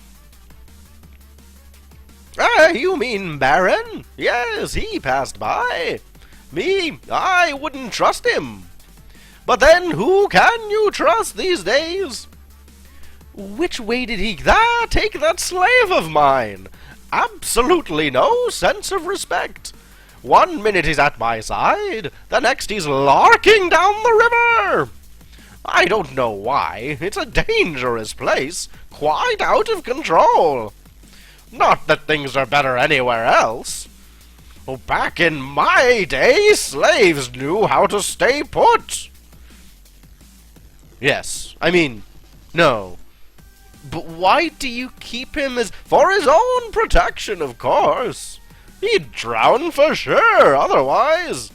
Ah, you mean Baron? Yes, he passed by. Me, I wouldn't trust him. But then, who can you trust these days? Which way did he take that slave of mine? Absolutely no sense of respect. 1 minute he's at my side, the next he's larking down the river. I don't know why. It's a dangerous place, quite out of control. Not that things are better anywhere else. Oh, back in my day, slaves knew how to stay put. Yes, I mean, no. But why do you keep him as... For his own protection, of course. He'd drown for sure, otherwise.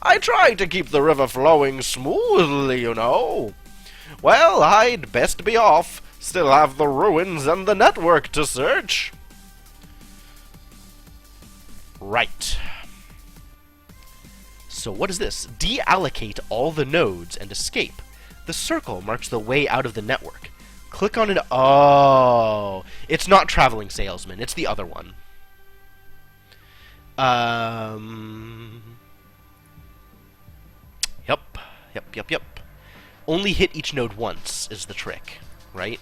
I try to keep the river flowing smoothly, you know. Well, I'd best be off. Still have the ruins and the network to search. Right. So what is this? Deallocate all the nodes and escape. The circle marks the way out of the network. Click on it. Oh, it's not Traveling Salesman. It's the other one. Yep. Only hit each node once is the trick, right?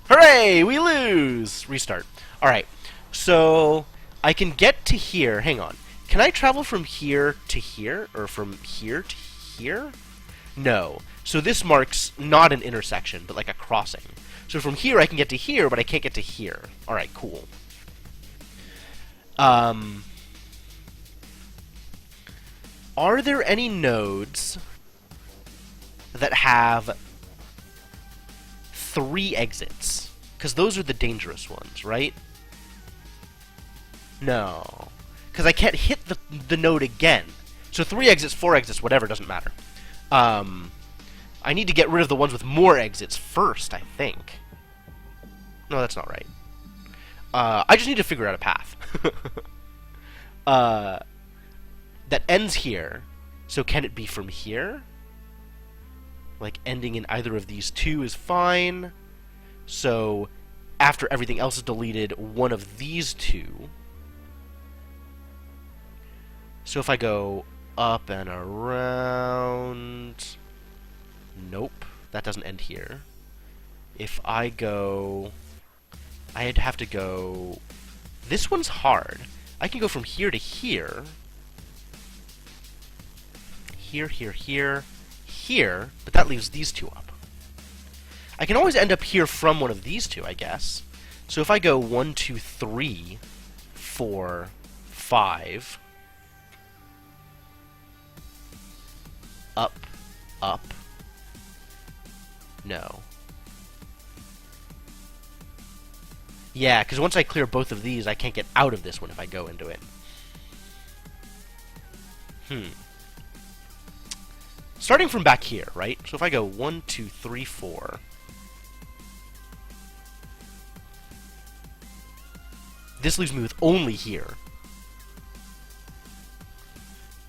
Hooray! We lose! Restart. Alright, so I can get to here. Hang on. Can I travel from here to here? Or from here to here? No. So this marks not an intersection, but like a crossing. So from here I can get to here, but I can't get to here. Alright, cool. Are there any nodes that have 3 exits? Because those are the dangerous ones, right? No. Because I can't hit the node again. So 3 exits, 4 exits, whatever, doesn't matter. I need to get rid of the ones with more exits first, I think. No, that's not right. I just need to figure out a path. That ends here. So can it be from here? Like, ending in either of these two is fine. So, after everything else is deleted, one of these two. So if I go up and around... Nope, that doesn't end here. If I go... I'd have to go... This one's hard. I can go from here to here. Here, but that leaves these two up. I can always end up here from one of these two, I guess. So if I go 1, 2, 3, 4, 5... Up. No. Yeah, because once I clear both of these, I can't get out of this one if I go into it. Starting from back here, right? So if I go 1, 2, 3, 4... This leaves me with only here.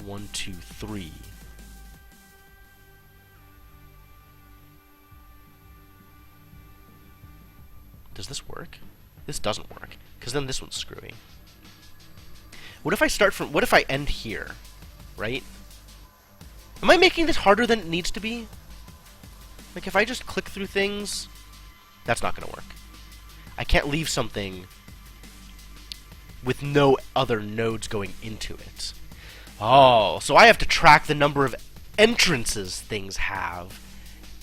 1, 2, 3... Does this work? This doesn't work, because then this one's screwy. What if I start from... What if I end here? Right? Am I making this harder than it needs to be? Like, if I just click through things... That's not going to work. I can't leave something with no other nodes going into it. Oh, so I have to track the number of entrances things have,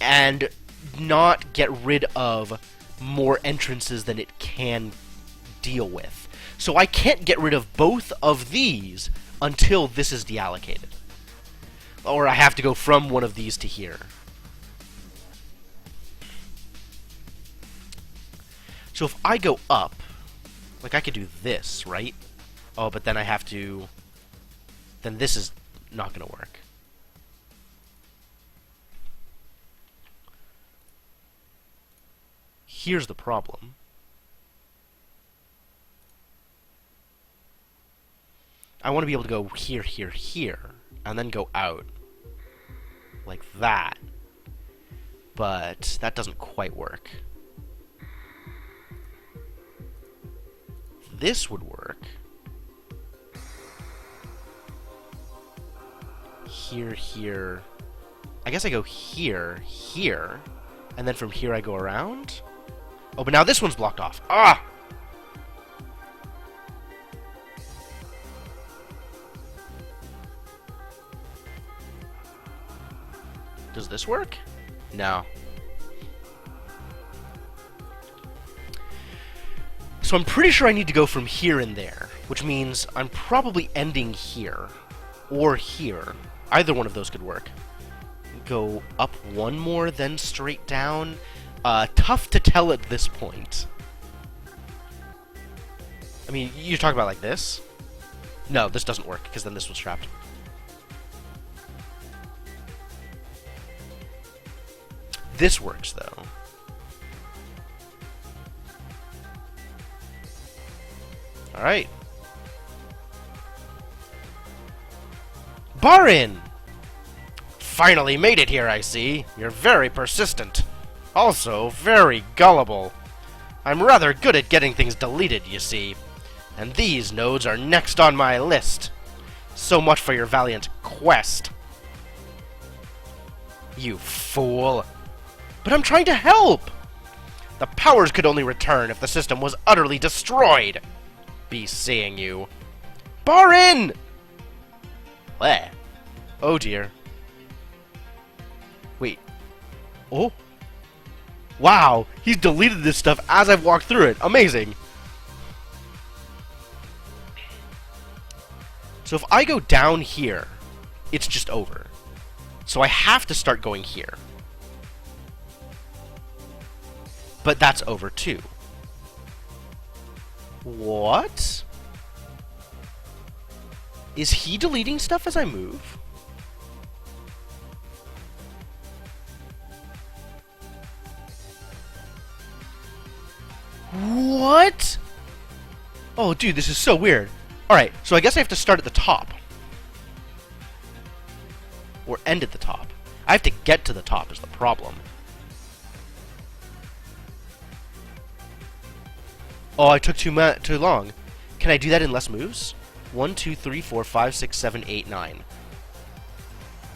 and not get rid of more entrances than it can deal with. So I can't get rid of both of these until this is deallocated. Or I have to go from one of these to here. So if I go up, like I could do this, right? Oh, but then I have to... Then this is not going to work. Here's the problem. I want to be able to go here, here, here, and then go out. Like that. But that doesn't quite work. This would work. here, here. I guess I go here, here, and then from here I go around? Oh, but now this one's blocked off. Ah! Does this work? No. So I'm pretty sure I need to go from here and there, which means I'm probably ending here, or here. Either one of those could work. Go up one more, then straight down. Tough to tell at this point. I mean, you're talking about like this? No, this doesn't work, because then this was trapped. This works, though. Alright. Barin! Finally made it here, I see. You're very persistent. Also, very gullible. I'm rather good at getting things deleted, you see. And these nodes are next on my list. So much for your valiant quest. You fool. But I'm trying to help! The powers could only return if the system was utterly destroyed. Be seeing you. Barin! Bleh. Oh dear. Wait. Oh? Wow, he's deleted this stuff as I've walked through it. Amazing. So if I go down here, it's just over. So I have to start going here. But that's over too. What? Is he deleting stuff as I move? What? Oh, dude, this is so weird. Alright, so I guess I have to start at the top. Or end at the top. I have to get to the top is the problem. Oh, I took too long. Can I do that in less moves? 1, 2, 3, 4, 5, 6, 7, 8, 9.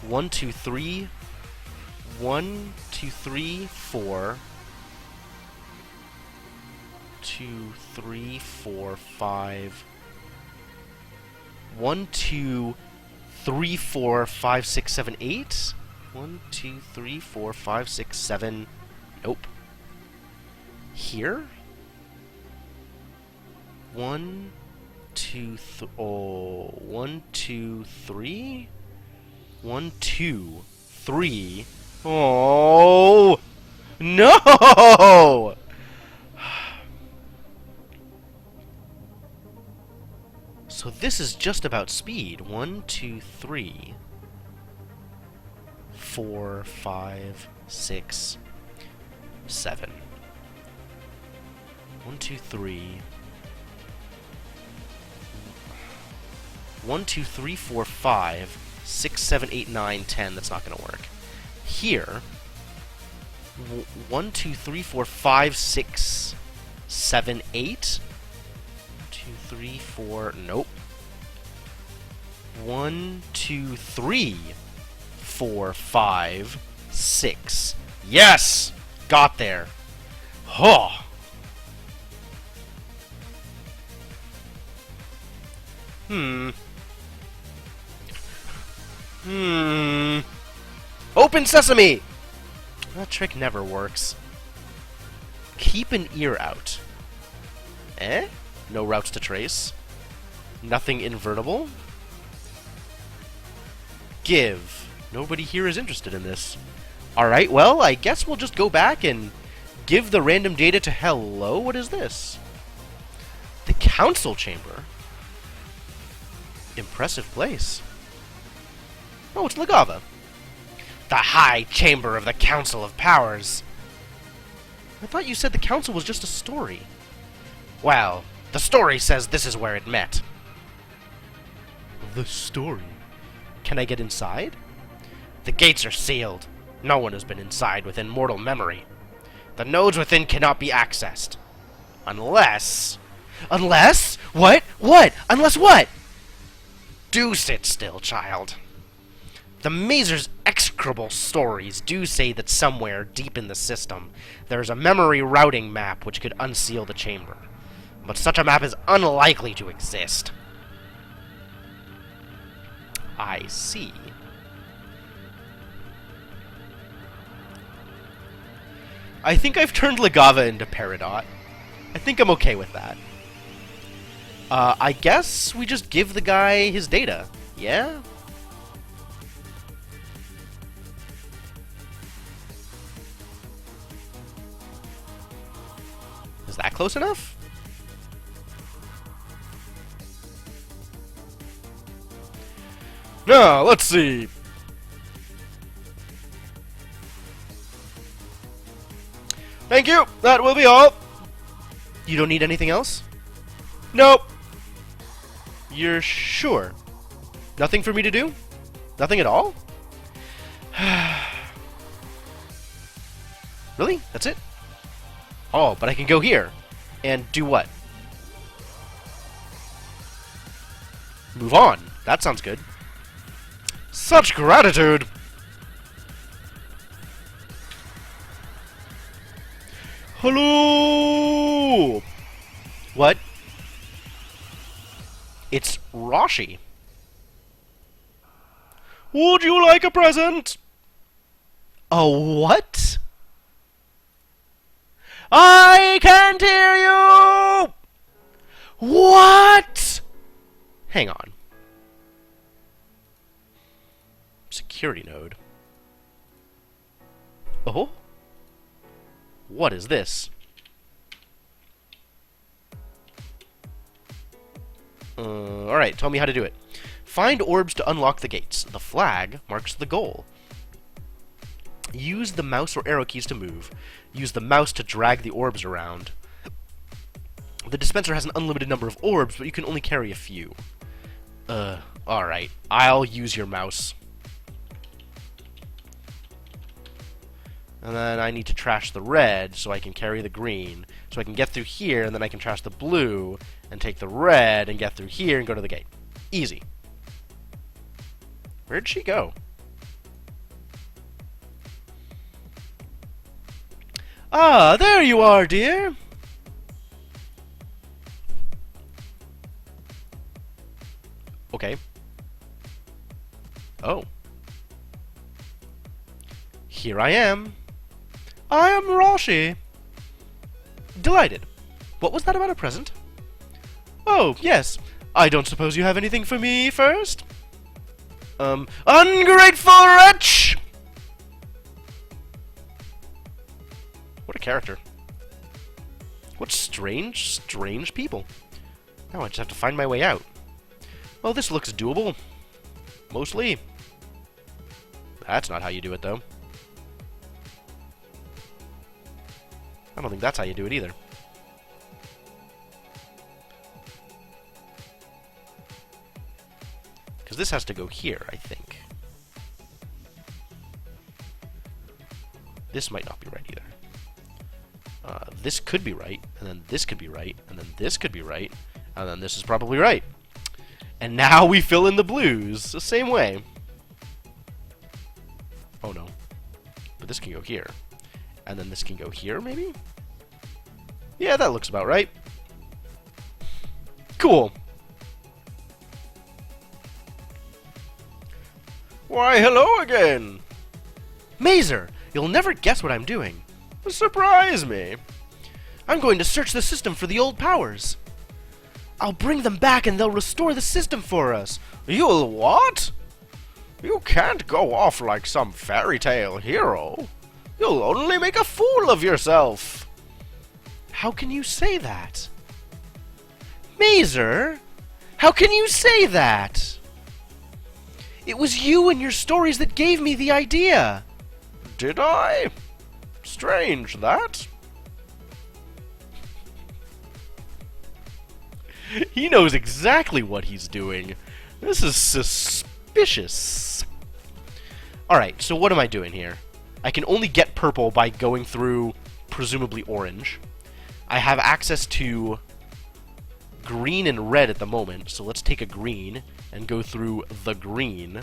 1, 2, 3. 1, 2, 3, 4. 2, 3, 4, 5. 1, 2, 3, 4, 5, 6, 7, 8. 1, 2, 3, 4, 5, 6, 7. Nope. Here? 1, 2, 3. Oh, 1, 2, 3. 1, 2, 3. Oh no! So this is just about speed. 1, 2, 3. 4, 5, 6, 7. 1, 2, 3. 1, 2, 3, 4, 5, 6, 7, 8, 9, 10. That's not going to work. Here, 1, 2, 3, 4, 5, 6, 7, 8. 2, 3, 4. Nope. 1, 2, 3, 4, 5, 6. Yes! Got there. Huh. Open sesame! That trick never works. Keep an ear out. Eh? No routes to trace. Nothing invertible. Give. Nobody here is interested in this. Alright, well, I guess we'll just go back and give the random data to hello. What is this? The council chamber. Impressive place. Oh, it's Lagava. The high chamber of the Council of Powers. I thought you said the council was just a story. Well, the story says this is where it met. The story? Can I get inside? The gates are sealed. No one has been inside within mortal memory. The nodes within cannot be accessed. Unless... Unless? What? What? Unless what? Do sit still, child. The Mazer's execrable stories do say that somewhere deep in the system there is a memory routing map which could unseal the chamber. But such a map is unlikely to exist. I see. I think I've turned Legava into Peridot. I think I'm okay with that. I guess we just give the guy his data. Yeah? Is that close enough? Now, let's see. Thank you. That will be all. You don't need anything else? Nope. You're sure? Nothing for me to do? Nothing at all? Really? That's it? Oh, but I can go here. And do what? Move on. That sounds good. Such gratitude! Hello! What? It's Roshi. Would you like a present? A what? I can't hear you! What? Hang on. Security node. Oh? What is this? Alright, tell me how to do it. Find orbs to unlock the gates. The flag marks the goal. Use the mouse or arrow keys to move. Use the mouse to drag the orbs around. The dispenser has an unlimited number of orbs, but you can only carry a few. Alright. I'll use your mouse. And then I need to trash the red so I can carry the green. So I can get through here, and then I can trash the blue and take the red and get through here and go to the gate. Easy. Where'd she go? Ah, there you are, dear! Okay. Oh. Here I am. I am Roshi. Delighted. What was that about a present? Oh, yes. I don't suppose you have anything for me first? Ungrateful wretch! What a character. What strange people. Now I just have to find my way out. Well, this looks doable. Mostly. That's not how you do it, though. I don't think that's how you do it either. Because this has to go here, I think. This might not be right either. This could be right, and then this could be right, and then this could be right, and then this is probably right. And now we fill in the blues the same way. Oh no. But this can go here. And then this can go here, maybe? Yeah, that looks about right. Cool. Why, hello again! Mazer, you'll never guess what I'm doing. Surprise me! I'm going to search the system for the old powers. I'll bring them back and they'll restore the system for us. You'll what? You can't go off like some fairy tale hero. You'll only make a fool of yourself. How can you say that? Mazer, how can you say that? It was you and your stories that gave me the idea. Did I? Strange, that. He knows exactly what he's doing. This is suspicious. Alright, so what am I doing here? I can only get purple by going through, presumably, orange. I have access to green and red at the moment, so let's take a green and go through the green.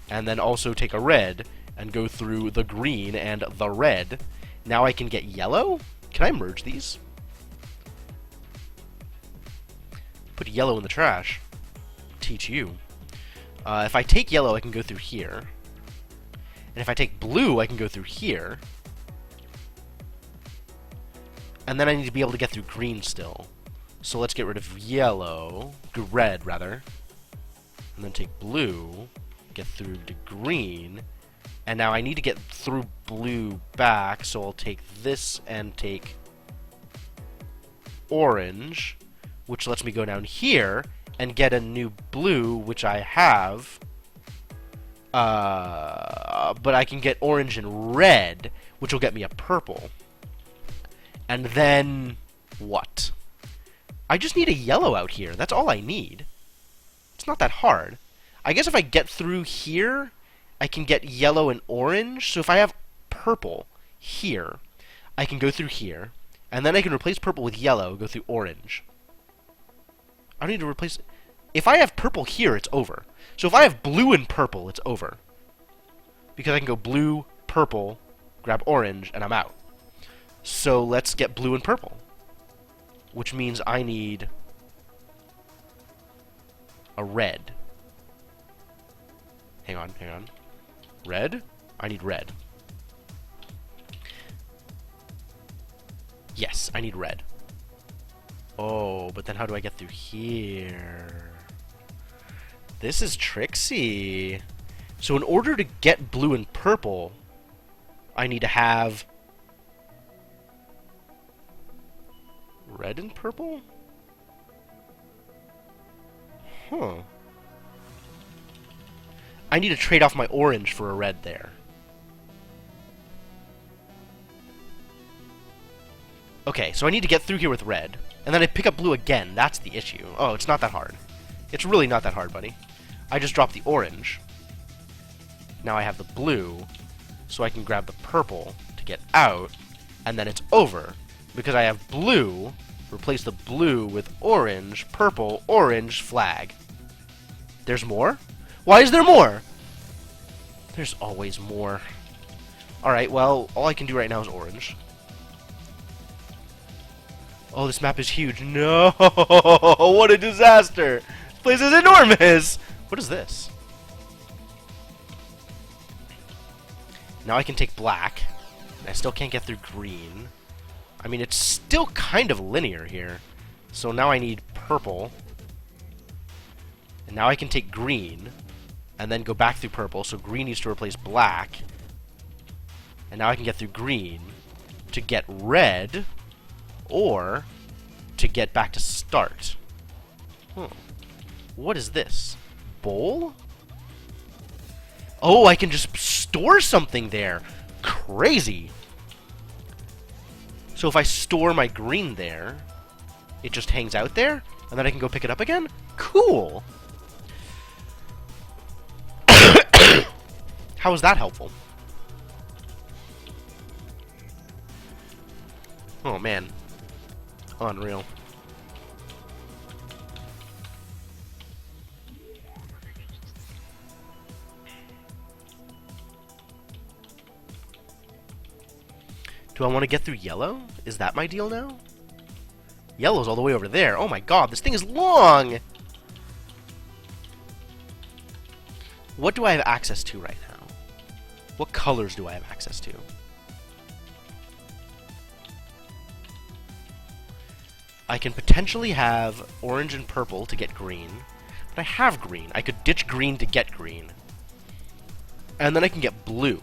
and then also take a red and go through the green and the red. Now I can get yellow? Can I merge these? Put yellow in the trash. Teach you. If I take yellow, I can go through here. And if I take blue, I can go through here. And then I need to be able to get through green still. So let's get rid of yellow, red rather. And then take blue, get through to green. And now I need to get through blue back, so I'll take this and take orange, which lets me go down here and get a new blue, which I have. But I can get orange and red, which will get me a purple. And then what? I just need a yellow out here. That's all I need. It's not that hard. I guess if I get through here, I can get yellow and orange. So if I have purple here, I can go through here, and then I can replace purple with yellow, go through orange. I don't need to replace... If I have purple here, it's over. So if I have blue and purple, it's over. Because I can go blue, purple, grab orange, and I'm out. So let's get blue and purple. Which means I need a red. Hang on. Red? I need red. Yes, I need red. Oh, but then how do I get through here? This is tricksy. So in order to get blue and purple, I need to have red and purple? Huh. I need to trade off my orange for a red there. Okay, so I need to get through here with red, and then I pick up blue again. That's the issue. Oh, it's not that hard. It's really not that hard, buddy. I just dropped the orange. Now I have the blue, so I can grab the purple to get out, and then it's over. Because I have blue, replace the blue with orange, purple, orange, flag. There's more? Why is there more? There's always more. Alright, well, all I can do right now is orange. Oh, this map is huge. No! What a disaster! This place is enormous! What is this? Now I can take black. And I still can't get through green. I mean, it's still kind of linear here. So now I need purple. And now I can take green. And then go back through purple. So green needs to replace black. And now I can get through green to get red. Or to get back to start. What is this? Bowl? Oh, I can just store something there. Crazy. So if I store my green there, it just hangs out there, and then I can go pick it up again? Cool. How is that helpful? Oh, man. Unreal. Do I want to get through yellow? Is that my deal now? Yellow's all the way over there. Oh my god, this thing is long! What do I have access to right now? What colors do I have access to? I can potentially have orange and purple to get green. But I have green. I could ditch green to get green. And then I can get blue.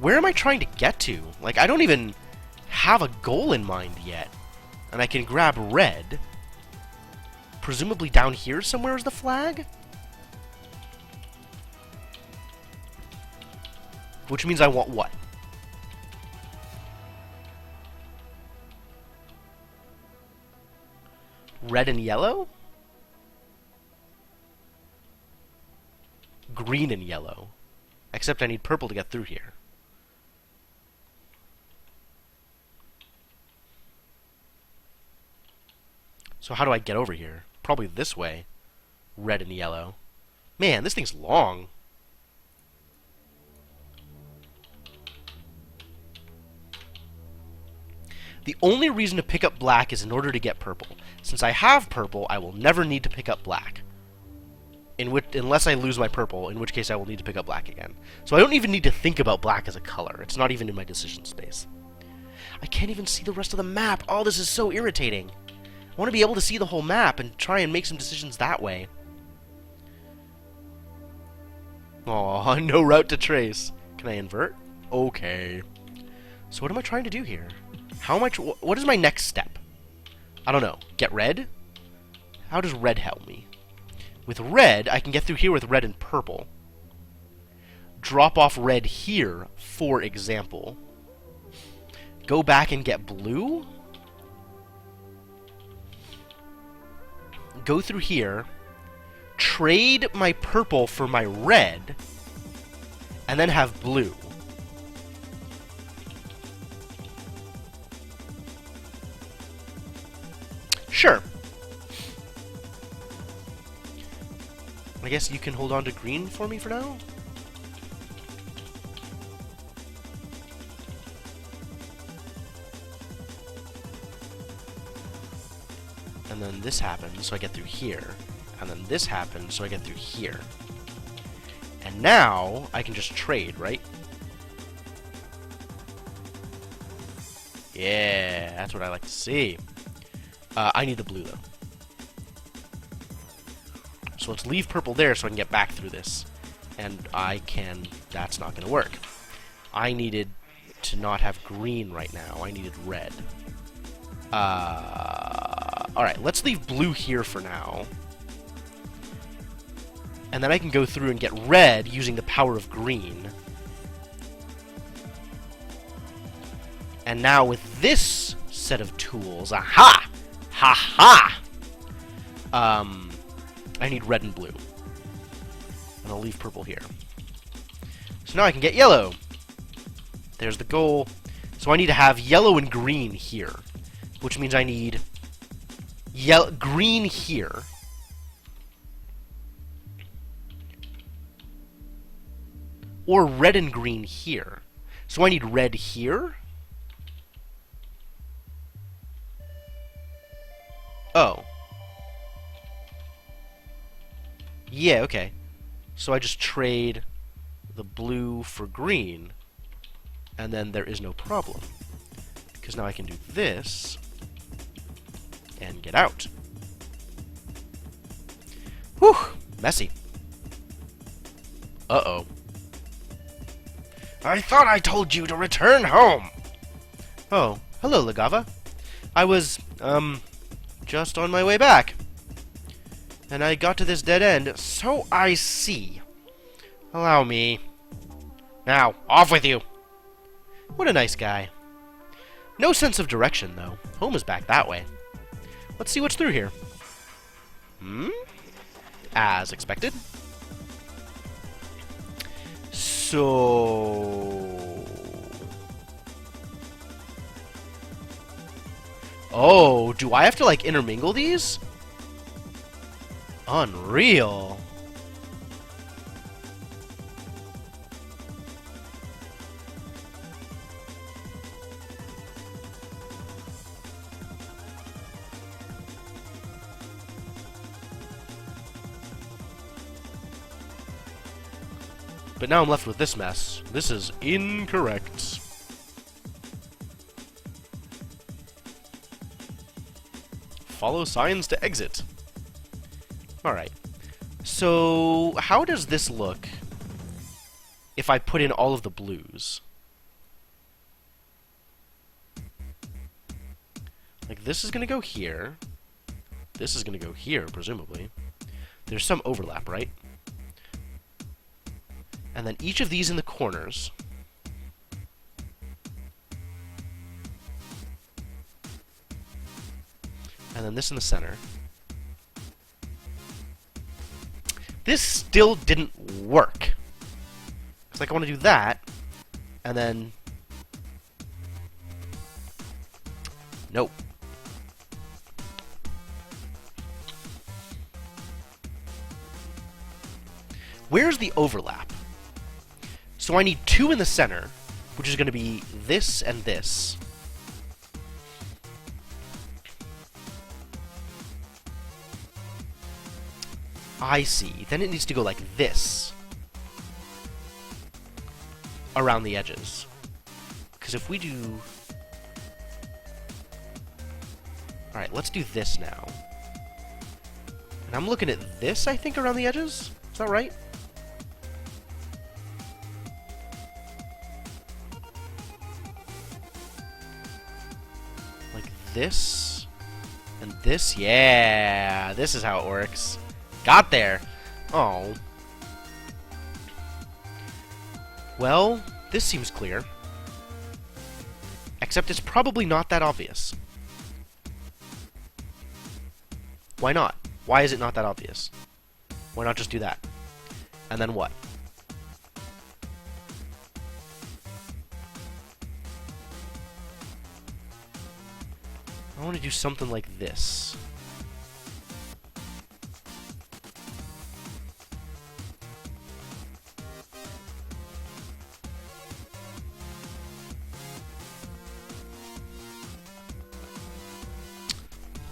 Where am I trying to get to? Like, I don't even have a goal in mind yet. And I can grab red. Presumably down here somewhere is the flag? Which means I want what? Red and yellow? Green and yellow. Except I need purple to get through here. So how do I get over here? Probably this way. Red and yellow. Man, this thing's long. The only reason to pick up black is in order to get purple. Since I have purple, I will never need to pick up black. Unless I lose my purple, in which case I will need to pick up black again. So I don't even need to think about black as a color. It's not even in my decision space. I can't even see the rest of the map. Oh, this is so irritating. I want to be able to see the whole map and try and make some decisions that way. Aw, no route to trace. Can I invert? Okay. So what am I trying to do here? What is my next step? I don't know. Get red? How does red help me? With red, I can get through here with red and purple. Drop off red here, for example. Go back and get blue? Go through here. Trade my purple for my red. And then have blue. Sure. I guess you can hold on to green for me for now? And then this happens, so I get through here. And then this happens, so I get through here. And now, I can just trade, right? Yeah, that's what I like to see. I need the blue, though. So let's leave purple there so I can get back through this. And that's not going to work. I needed to not have green right now. I needed red. Alright, let's leave blue here for now. And then I can go through and get red using the power of green. And now with this set of tools, aha! Ha-ha! I need red and blue. And I'll leave purple here. So now I can get yellow. There's the goal. So I need to have yellow and green here. Which means I need green here. Or red and green here. So I need red here. Oh. Yeah, okay. So I just trade the blue for green, and then there is no problem. Because now I can do this, and get out. Whew! Messy. Uh-oh. I thought I told you to return home! Oh, hello, Legava. I was, just on my way back. And I got to this dead end, so I see. Allow me. Now, off with you! What a nice guy. No sense of direction, though. Home is back that way. Let's see what's through here. As expected. So... Oh, do I have to, like, intermingle these? Unreal. But now I'm left with this mess. This is incorrect. Follow signs to exit. Alright. So, how does this look if I put in all of the blues? Like, this is going to go here. This is going to go here, presumably. There's some overlap, right? And then each of these in the corners. And then this in the center. This still didn't work. It's like I want to do that, and then... Nope. Where's the overlap? So I need two in the center, which is going to be this and this. I see. Then it needs to go like this. Around the edges. Because if we do... Alright, let's do this now. And I'm looking at this, I think, around the edges? Is that right? Like this? And this? Yeah! This is how it works. Got there! Oh. Well, this seems clear. Except it's probably not that obvious. Why not? Why is it not that obvious? Why not just do that? And then what? I want to do something like this.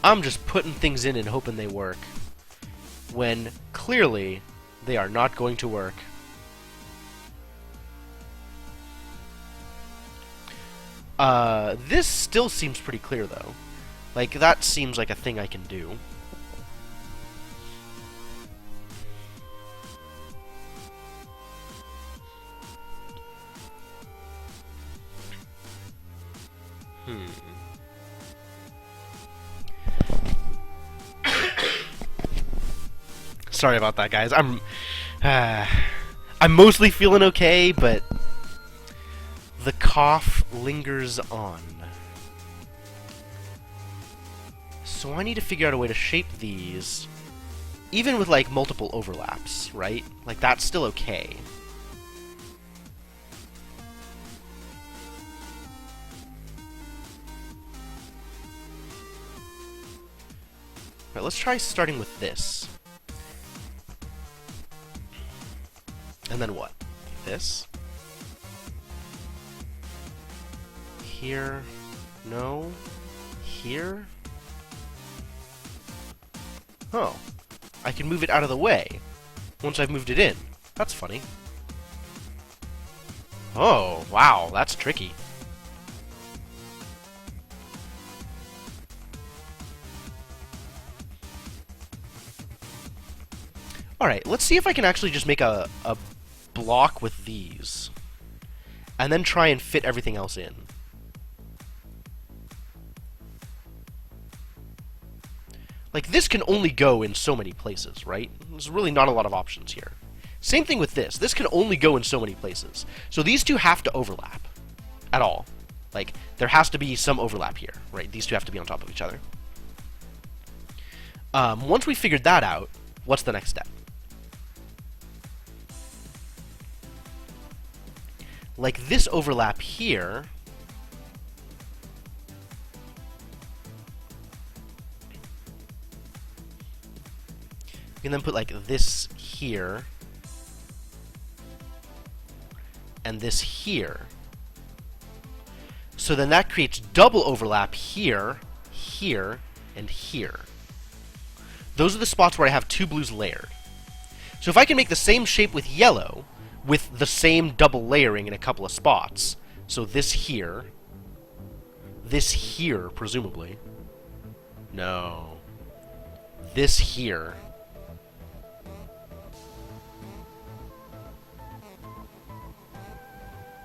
I'm just putting things in and hoping they work, when clearly they are not going to work. This still seems pretty clear, though. Like, that seems like a thing I can do. Sorry about that, guys. I'm mostly feeling okay, but the cough lingers on. So I need to figure out a way to shape these, even with, like, multiple overlaps, right? Like, that's still okay. Alright, let's try starting with this. And then what? This? Here? No? Here? Oh. I can move it out of the way once I've moved it in. That's funny. Oh, wow, that's tricky. Alright, let's see if I can actually just make a block with these, and then try and fit everything else in. Like, this can only go in so many places, right? There's really not a lot of options here. Same thing with this. This can only go in so many places. So these two have to overlap at all. Like, there has to be some overlap here, right? These two have to be on top of each other. Once we figured that out, what's the next step? Like this overlap here, you can then put like this here, and this here. So then that creates double overlap here, here, and here. Those are the spots where I have two blues layered. So if I can make the same shape with yellow, with the same double layering in a couple of spots. So this here, presumably. No. This here.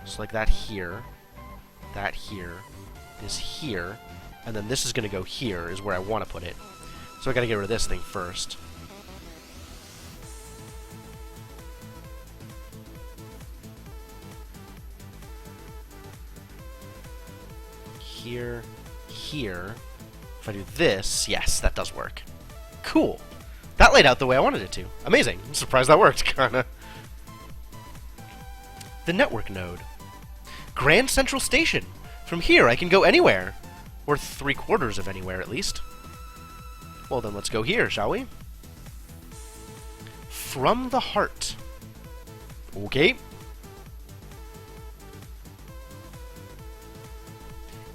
So like that here, this here, and then this is going to go here, is where I want to put it. So I got to get rid of this thing first. Here, here. If I do this, yes, that does work. Cool. That laid out the way I wanted it to. Amazing. I'm surprised that worked, kinda. The network node. Grand Central Station. From here, I can go anywhere. Or 3/4 of anywhere, at least. Well, then let's go here, shall we? From the heart. Okay.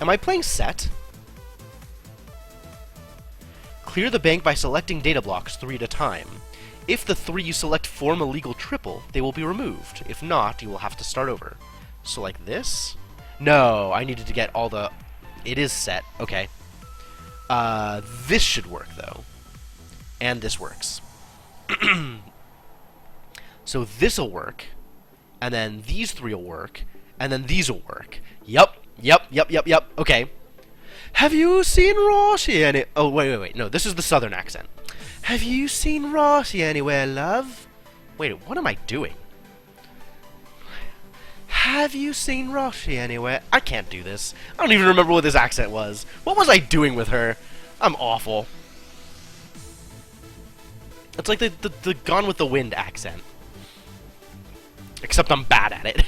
Am I playing set? Clear the bank by selecting data blocks 3 at a time. If the 3 you select form a legal triple, they will be removed. If not, you will have to start over. So like this? No, I needed to get all the... It is set. Okay. This should work, though. And this works. So this'll work, and then these 3 will work, and then these will work. Yup. Okay. Have you seen Rossi any... Oh, wait. No, this is the southern accent. Have you seen Rossi anywhere, love? Wait, what am I doing? Have you seen Rossi anywhere? I can't do this. I don't even remember what this accent was. What was I doing with her? I'm awful. It's like the Gone with the Wind accent. Except I'm bad at it.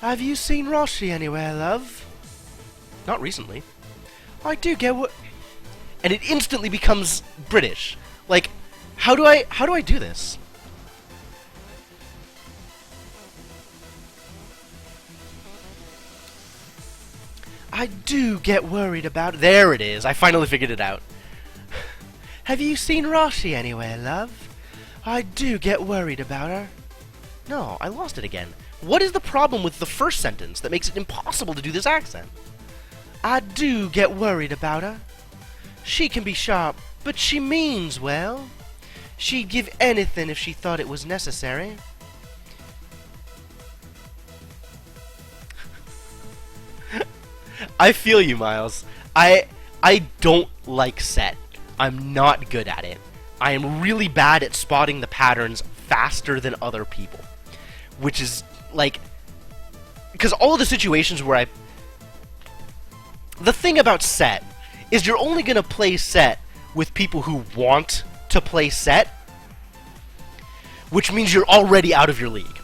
Have you seen Rossi anywhere, love? Not recently. I do get what... And it instantly becomes British. Like, how do I do this? I do get worried about... There it is. I finally figured it out. Have you seen Rossi anywhere, love? I do get worried about her. No, I lost it again. What is the problem with the first sentence that makes it impossible to do this accent? I do get worried about her. She can be sharp, but she means well. She'd give anything if she thought it was necessary. I feel you, Miles. I don't like set. I'm not good at it. I am really bad at spotting the patterns faster than other people. Which is, like... Because all of the situations where the thing about set is you're only going to play set with people who want to play set, which means you're already out of your league.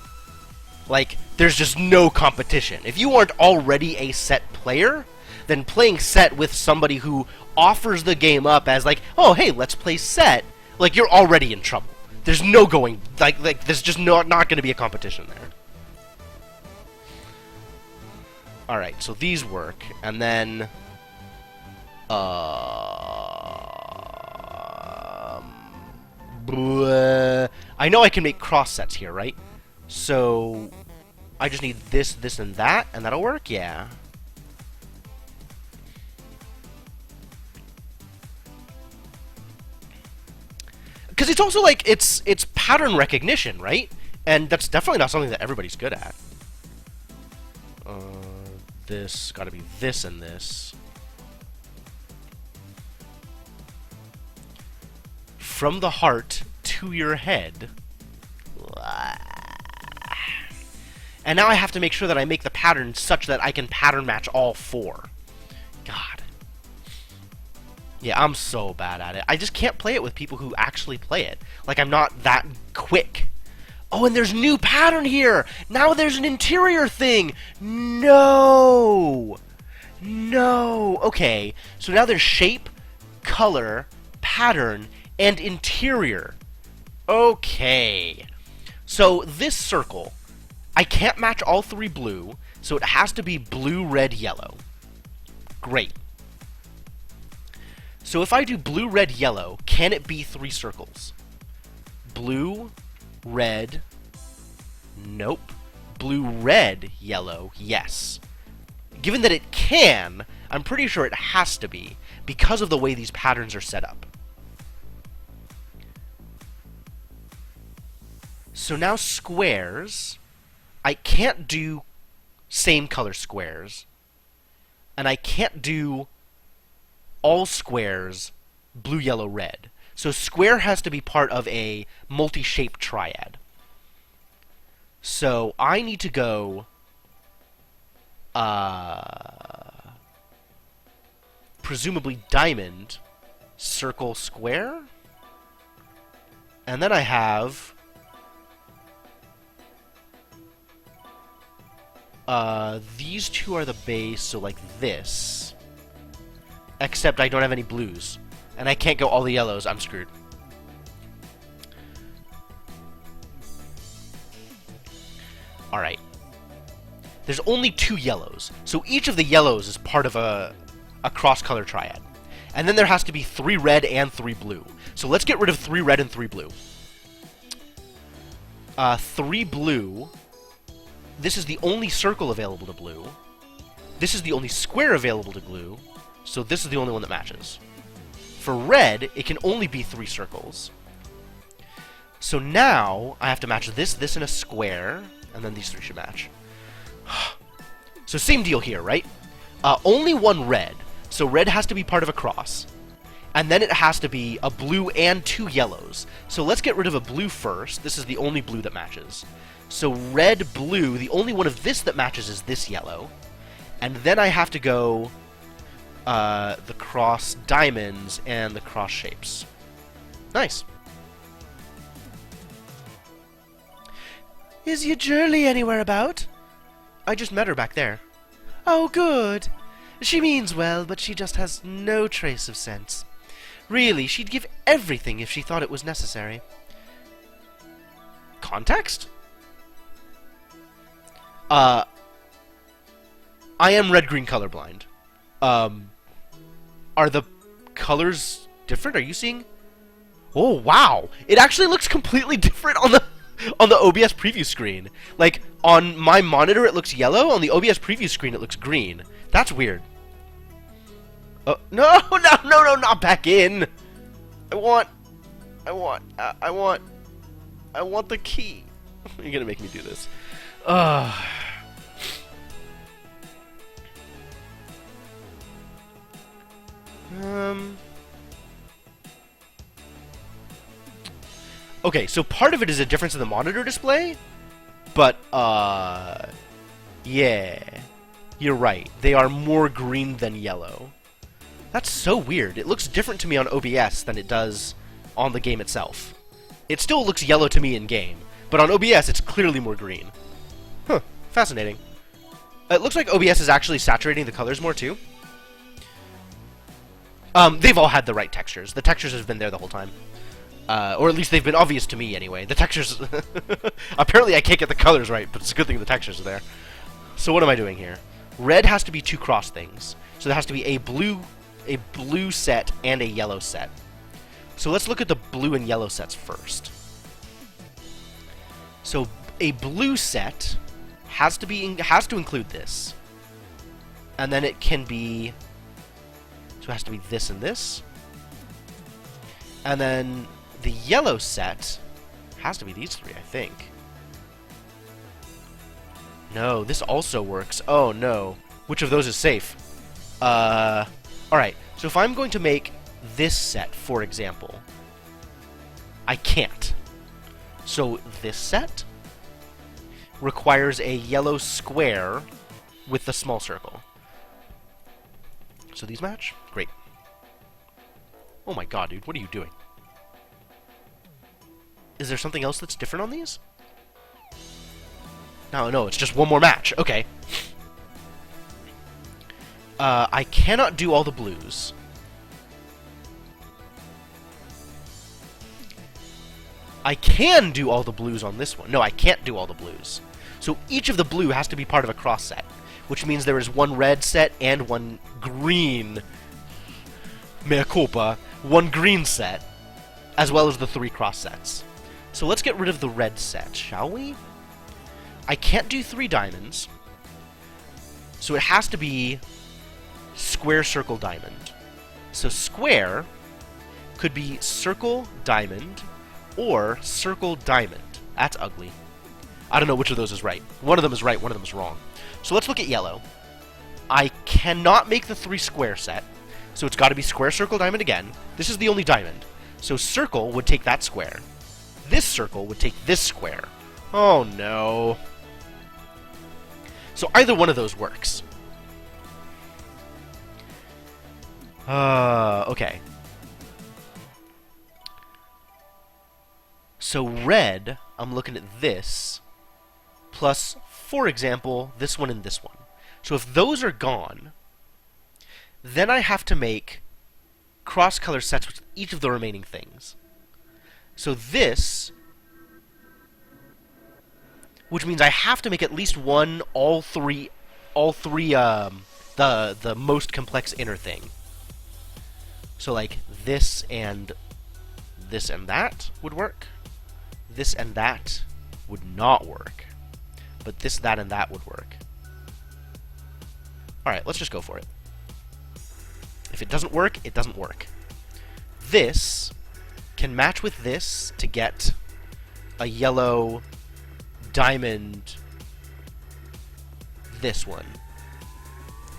Like, there's just no competition. If you aren't already a set player, then playing set with somebody who offers the game up as like, oh, hey, let's play set, like, you're already in trouble. There's no going, like there's just not going to be a competition there. Alright, so these work, and then... I know I can make cross sets here, right? So... I just need this, this, and that'll work? Yeah. Because it's also like, it's pattern recognition, right? And that's definitely not something that everybody's good at. This, gotta be this and this. From the heart to your head. And now I have to make sure that I make the pattern such that I can pattern match all 4. God. Yeah, I'm so bad at it. I just can't play it with people who actually play it. Like, I'm not that quick. Oh, and there's new pattern here! Now there's an interior thing! No! No! Okay, so now there's shape, color, pattern, and interior. Okay. So, this circle, I can't match all 3 blue, so it has to be blue, red, yellow. Great. So if I do blue, red, yellow, can it be 3 circles? Blue, red, nope. Blue, red, yellow, yes. Given that it can, I'm pretty sure it has to be, because of the way these patterns are set up. So now squares, I can't do same color squares, and I can't do all squares blue, yellow, red. So square has to be part of a multi-shaped triad. So I need to go presumably diamond, circle, square, and then I have these 2 are the base, so like this. Except I don't have any blues. And I can't go all the yellows. I'm screwed. Alright. There's only 2 yellows. So each of the yellows is part of a cross-color triad. And then there has to be 3 red and 3 blue. So let's get rid of 3 red and 3 blue. 3 blue. This is the only circle available to blue. This is the only square available to blue. So this is the only one that matches. For red, it can only be 3 circles. So now I have to match this, this, and a square. And then these 3 should match. So same deal here, right? Only 1 red. So red has to be part of a cross. And then it has to be a blue and 2 yellows. So let's get rid of a blue first. This is the only blue that matches. So red, blue, the only one of this that matches is this yellow. And then I have to go the cross diamonds and the cross shapes. Nice. Is your Jurley anywhere about? I just met her back there. Oh, good. She means well, but she just has no trace of sense. Really, she'd give everything if she thought it was necessary. Context? I am red-green colorblind. Are the colors different? Are you seeing? Oh, wow! It actually looks completely different on the OBS preview screen. Like, on my monitor it looks yellow, on the OBS preview screen it looks green. That's weird. Oh, no, not back in! I want the key. You're gonna make me do this. Okay, so part of it is a difference in the monitor display, but, yeah. You're right. They are more green than yellow. That's so weird. It looks different to me on OBS than it does on the game itself. It still looks yellow to me in-game, but on OBS it's clearly more green. Huh. Fascinating. It looks like OBS is actually saturating the colors more, too. They've all had the right textures. The textures have been there the whole time. Or at least they've been obvious to me, anyway. The textures... Apparently I can't get the colors right, but it's a good thing the textures are there. So what am I doing here? Red has to be 2 cross things. So there has to be a blue set and a yellow set. So let's look at the blue and yellow sets first. So a blue set has to include this. And then it can be... So it has to be this and this. And then the yellow set has to be these 3, I think. No, this also works. Oh, no. Which of those is safe? Alright, so if I'm going to make this set, for example, I can't. So this set requires a yellow square with the small circle. So these match? Great. Oh my god, dude, what are you doing? Is there something else that's different on these? No, it's just one more match. Okay. I cannot do all the blues. I can do all the blues on this one. No, I can't do all the blues. So each of the blue has to be part of a cross set, which means there is 1 red set and 1 green... Mea culpa. 1 green set, as well as the 3 cross sets. So let's get rid of the red set, shall we? I can't do 3 diamonds, so it has to be square, circle, diamond. So square could be circle, diamond, or circle, diamond. That's ugly. I don't know which of those is right. One of them is right, one of them is wrong. So let's look at yellow. I cannot make the 3 square set, so it's got to be square, circle, diamond again. This is the only diamond. So circle would take that square. This circle would take this square. Oh no. So either one of those works. Okay. So red, I'm looking at this, plus, for example, this one and this one. So if those are gone, then I have to make cross-color sets with each of the remaining things. So this, which means I have to make at least one, all three, the most complex inner thing. So, like, this and that would work. This and that would not work. But this, that, and that would work. Alright, let's just go for it. If it doesn't work, it doesn't work. This can match with this to get a yellow diamond. This one.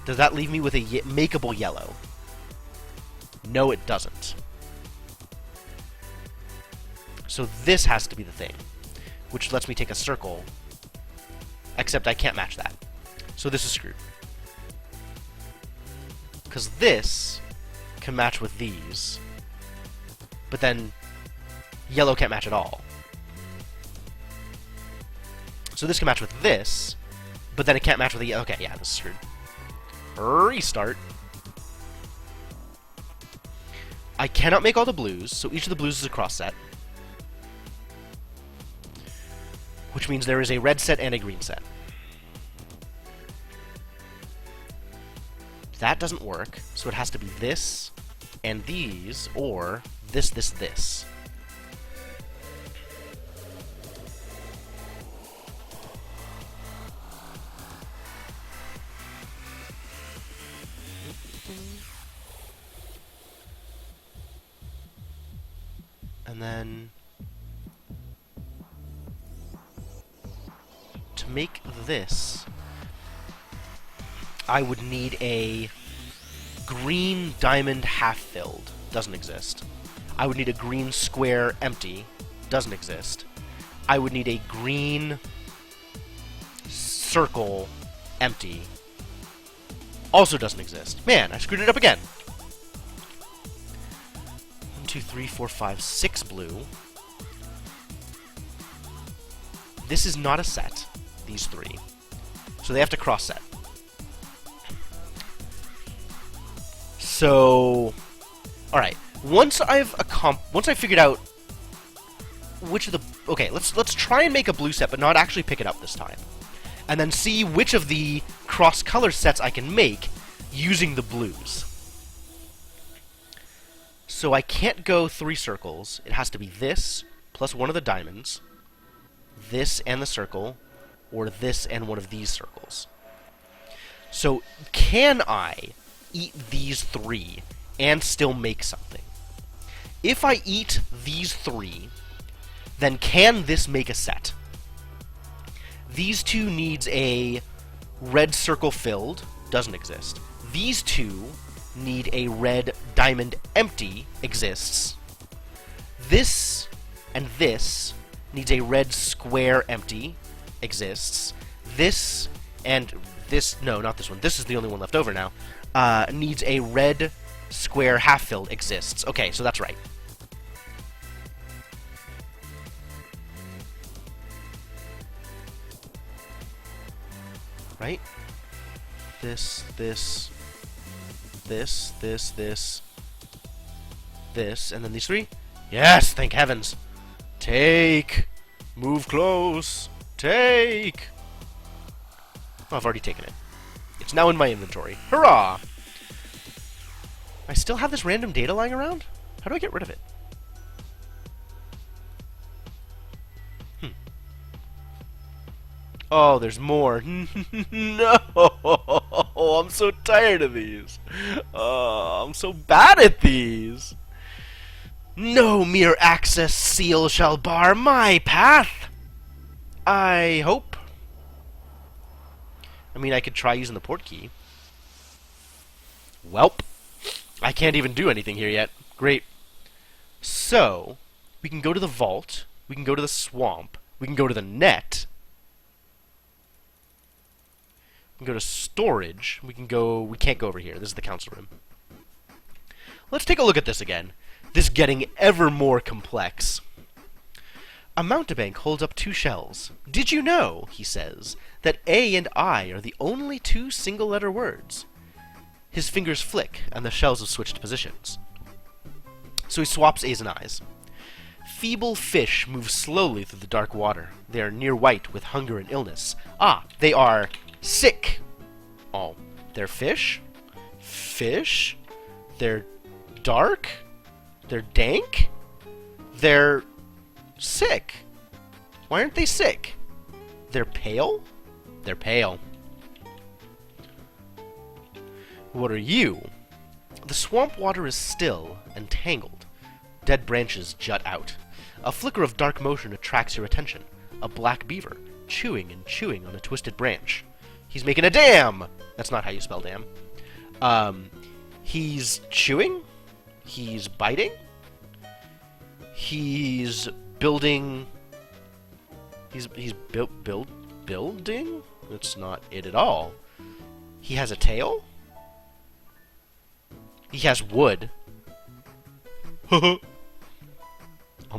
Does that leave me with a makeable yellow? No, it doesn't. So this has to be the thing, which lets me take a circle, except I can't match that. So this is screwed. Because this can match with these, but then yellow can't match at all. So this can match with this, but then it can't match with the... Okay, yeah, this is screwed. Restart. I cannot make all the blues, so each of the blues is a cross set. Which means there is a red set and a green set. That doesn't work, so it has to be this and these, or this, this, this. And then to make this, I would need a green diamond half-filled. Doesn't exist. I would need a green square empty. Doesn't exist. I would need a green circle empty. Also doesn't exist. Man, I screwed it up again. 1, 2, 3, 4, 5, 6 blue. This is not a set, these three. So they have to cross-set. So, all right. Once I've figured out which of the... Okay, let's try and make a blue set, but not actually pick it up this time. And then see which of the cross-color sets I can make using the blues. So I can't go 3 circles. It has to be this, plus one of the diamonds, this and the circle, or this and one of these circles. So, can I eat these 3 and still make something? If I eat these 3, then can this make a set? These 2 needs a red circle filled, doesn't exist. These 2 need a red diamond empty, exists. This and this needs a red square empty, exists. This and this, no, not this one. This is the only one left over now. Needs a red square half-filled, exists. Okay, so that's right. Right? This, and then these 3? Yes, thank heavens! Take! Move close! Take! Oh, I've already taken it. It's now in my inventory. Hurrah! I still have this random data lying around? How do I get rid of it? Oh, there's more. No! I'm so tired of these. Oh, I'm so bad at these. No mere access seal shall bar my path. I hope. I mean, I could try using the port key. Welp. I can't even do anything here yet. Great. So, we can go to the vault. We can go to the swamp. We can go to the net. We can go to storage. We can't go over here. This is the council room. Let's take a look at this again. This getting ever more complex. A mountebank holds up 2 shells. Did you know, he says, that A and I are the only 2 single-letter words? His fingers flick, and the shells have switched positions. So he swaps A's and I's. Feeble fish move slowly through the dark water. They are near white with hunger and illness. Ah, they are sick. Oh, they're fish? Fish? They're dark. They're dank. They're sick. Why aren't they sick? They're pale? They're pale. What are you? The swamp water is still and tangled. Dead branches jut out. A flicker of dark motion attracts your attention. A black beaver, chewing and chewing on a twisted branch. He's making a dam! That's not how you spell dam. He's chewing. He's biting. He's building... He's building? That's not it at all. He has a tail? He has wood. I'm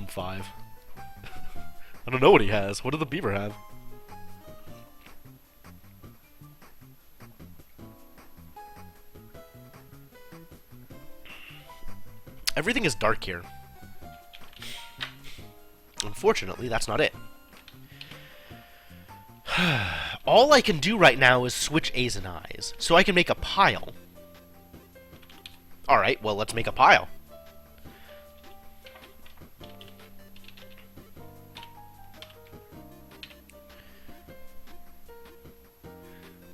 5. I don't know what he has. What did the beaver have? Everything is dark here. Unfortunately, that's not it. All I can do right now is switch A's and I's, so I can make a pile. Alright, well, let's make a pile.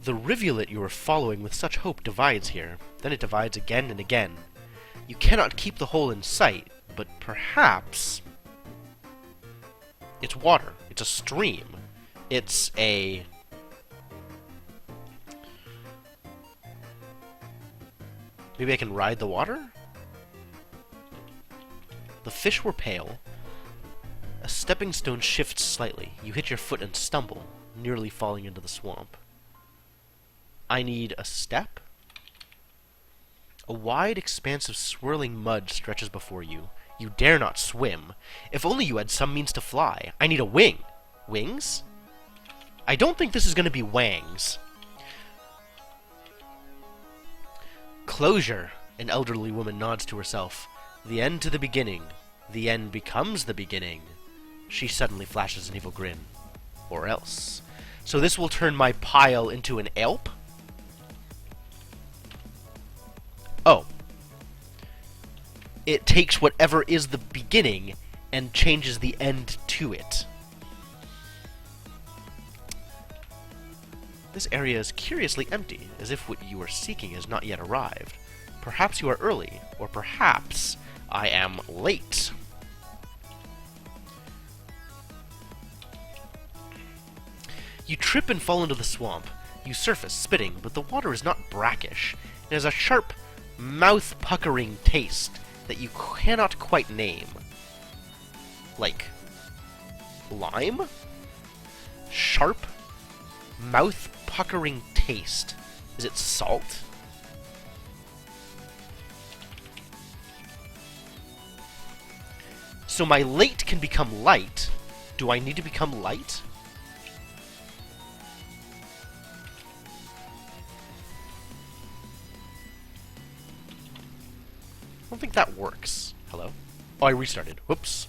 The rivulet you are following with such hope divides here. Then it divides again and again. You cannot keep the hole in sight, but perhaps... It's water. It's a stream. It's a... Maybe I can ride the water? The fish were pale. A stepping stone shifts slightly. You hit your foot and stumble, nearly falling into the swamp. I need a step? A wide expanse of swirling mud stretches before you. You dare not swim. If only you had some means to fly. I need a wing. Wings? I don't think this is going to be wangs. Closure. An elderly woman nods to herself. The end to the beginning. The end becomes the beginning. She suddenly flashes an evil grin. Or else. So this will turn my pile into an elp? Oh. It takes whatever is the beginning and changes the end to it. This area is curiously empty, as if what you are seeking has not yet arrived. Perhaps you are early, or perhaps I am late. You trip and fall into the swamp. You surface, spitting, but the water is not brackish. It has a sharp, mouth-puckering taste that you cannot quite name. Like, lime? Sharp, mouth-puckering taste. Is it salt? So my late can become light. Do I need to become light? I don't think that works. Hello? Oh, I restarted. Whoops.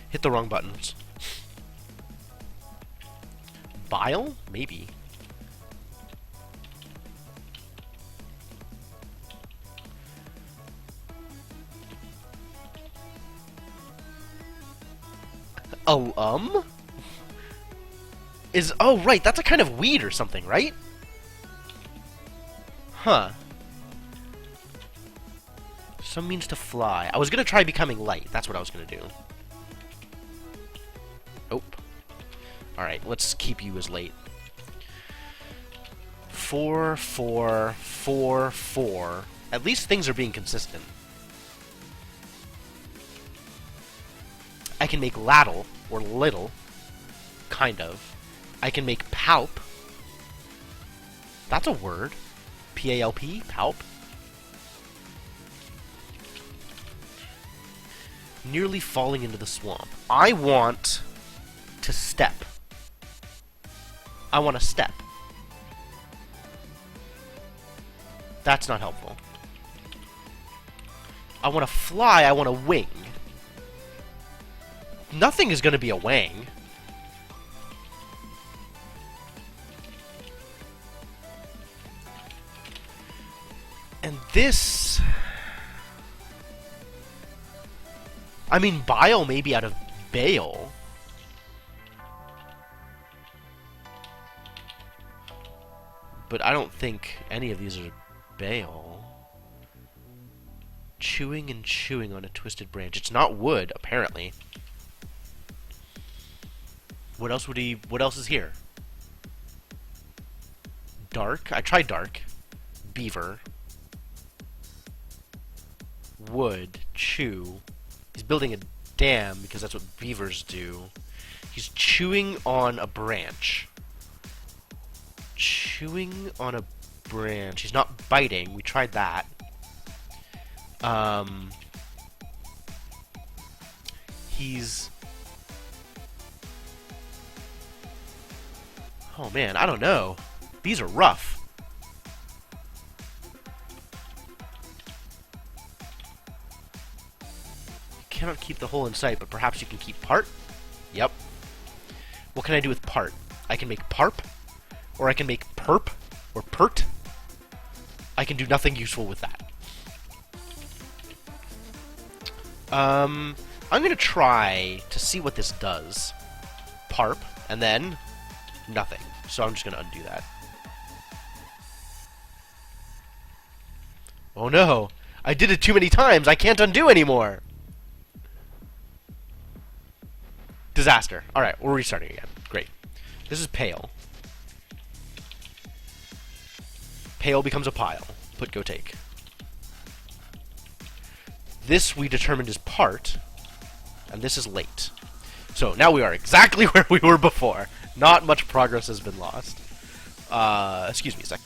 Hit the wrong buttons. Bile? Maybe. Oh, Is... Oh, right, that's a kind of weed or something, right? Huh. Some means to fly. I was gonna try becoming light. That's what I was gonna do. Oh. Alright, let's keep you as late. 4, 4, 4, 4. At least things are being consistent. I can make lattle, or little. Kind of. I can make palp. That's a word. P-A-L-P? Palp? Nearly falling into the swamp. I want to step. I want to step. That's not helpful. I want to fly. I want a wing. Nothing is going to be a wang. And this... I mean, bile may be out of bale. But I don't think any of these are bale. Chewing and chewing on a twisted branch. It's not wood, apparently. What else is here? Dark? I tried dark. Beaver. Wood. Chew. He's building a dam because that's what beavers do. He's chewing on a branch. Chewing on a branch. He's not biting. We tried that. He's... Oh man, I don't know. These are rough. You cannot keep the whole in sight, but perhaps you can keep part? Yep. What can I do with part? I can make parp, or I can make perp, or pert. I can do nothing useful with that. I'm gonna try to see what this does. Parp, and then nothing. So I'm just gonna undo that. Oh no! I did it too many times! I can't undo anymore! Disaster. Alright, we're restarting again. Great. This is pale. Pale becomes a pile. Put, go, take. This we determined is part, and this is late. So now we are exactly where we were before. Not much progress has been lost. Excuse me a sec.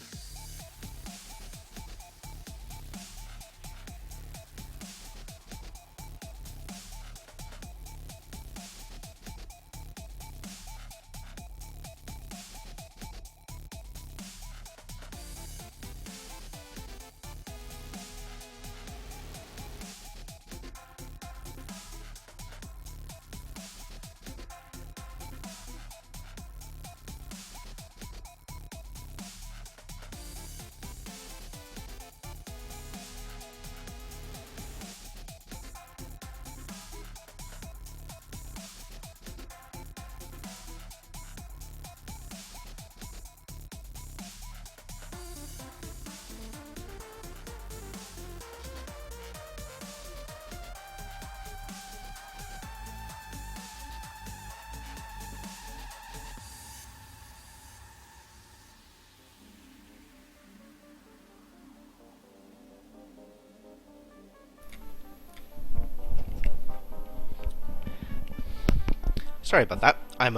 Sorry about that. I'm,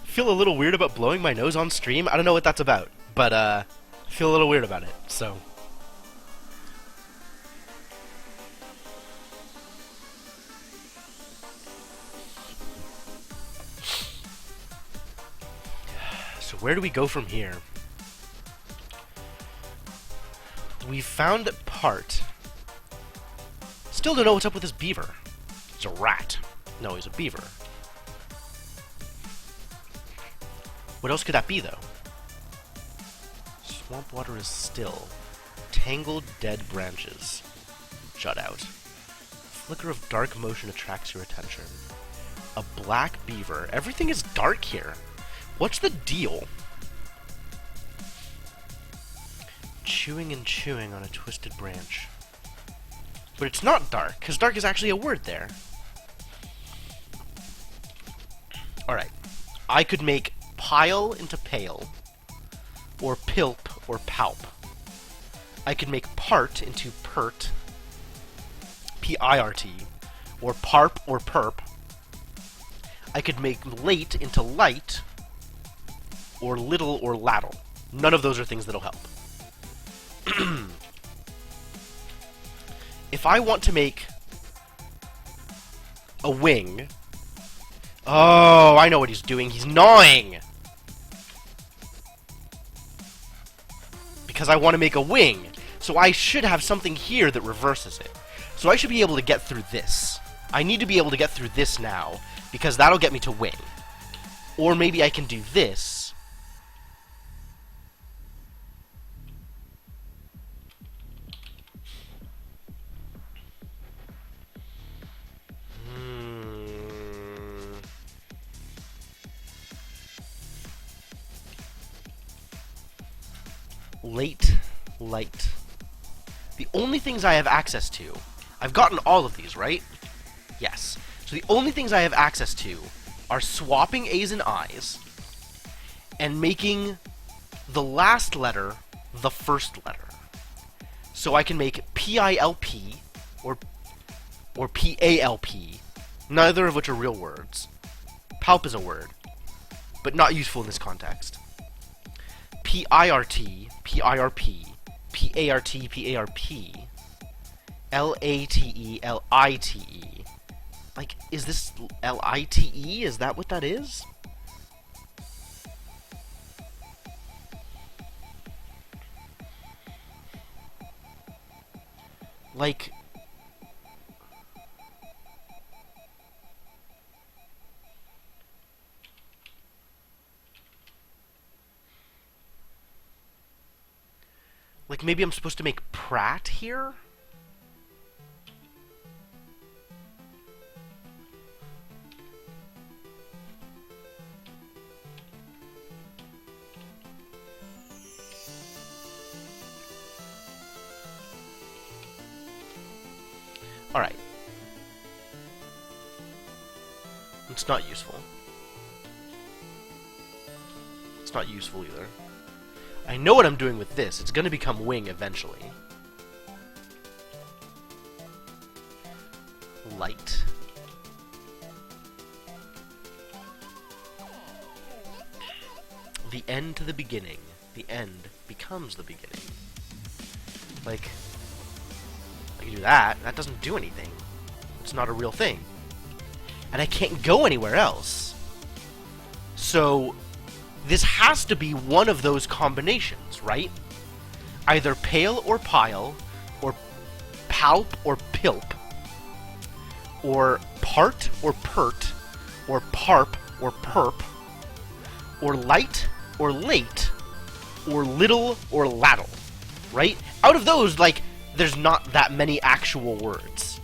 feel a little weird about blowing my nose on stream. I don't know what that's about, but, I feel a little weird about it, so... So where do we go from here? We found part. Still don't know what's up with this beaver. It's a rat. No, he's a beaver. What else could that be, though? Swamp water is still. Tangled dead branches jut out. Flicker of dark motion attracts your attention. A black beaver. Everything is dark here. What's the deal? Chewing and chewing on a twisted branch. But it's not dark, because dark is actually a word there. Alright. I could make pile into pale, or pilp, or palp. I could make part into pert, P-I-R-T, or parp, or perp. I could make late into light, or little, or lattle. None of those are things that'll help. If I want to make a wing... Oh, I know what he's doing. He's gnawing! Because I want to make a wing. So I should have something here that reverses it. So I should be able to get through this. I need to be able to get through this now, because that'll get me to wing. Or maybe I can do this. Late, light. The only things I have access to, I've gotten all of these, right? Yes. So the only things I have access to are swapping A's and I's and making the last letter the first letter. So I can make PILP or PALP, neither of which are real words. Palp is a word, but not useful in this context. PIRT, PIRP, PART, PARP, LATE, LITE. Like, is this LITE? Is that what that is? Like, maybe I'm supposed to make Pratt here? Alright. It's not useful. It's not useful either. I know what I'm doing with this. It's going to become wing eventually. Light. The end to the beginning. The end becomes the beginning. Like, I can do that. That doesn't do anything. It's not a real thing. And I can't go anywhere else. So this has to be one of those combinations, right? Either pale or pile, or palp or pilp, or part or pert, or parp or perp, or light or late, or little or laddle, right? Out of those, like, there's not that many actual words.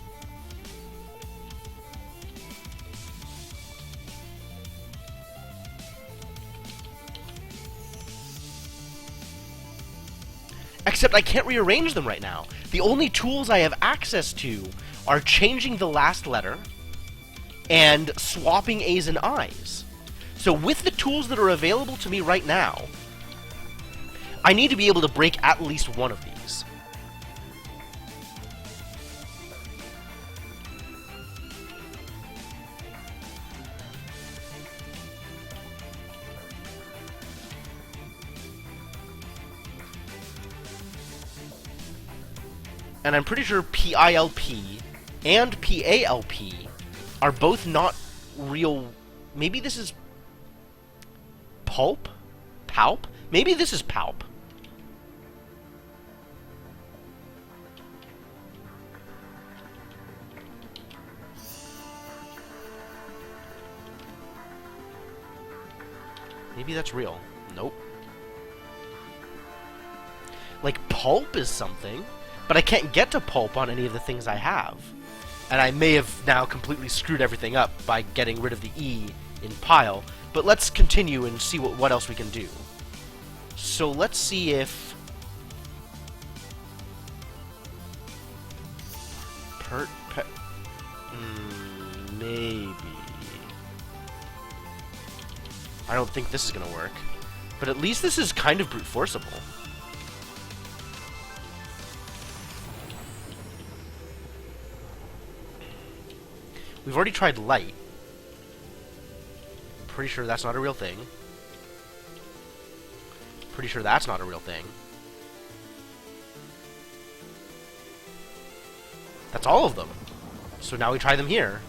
Except I can't rearrange them right now. The only tools I have access to are changing the last letter and swapping A's and I's. So with the tools that are available to me right now, I need to be able to break at least one of these. And I'm pretty sure PILP and PALP are both not real. Maybe this is pulp? Palp? Maybe this is palp. Maybe that's real. Nope. Like, pulp is something, but I can't get to pulp on any of the things I have. And I may have now completely screwed everything up by getting rid of the E in pile, but let's continue and see what else we can do. So let's see if... maybe... I don't think this is going to work. But at least this is kind of brute forceable. We've already tried light. Pretty sure that's not a real thing. Pretty sure that's not a real thing. That's all of them. So now we try them here.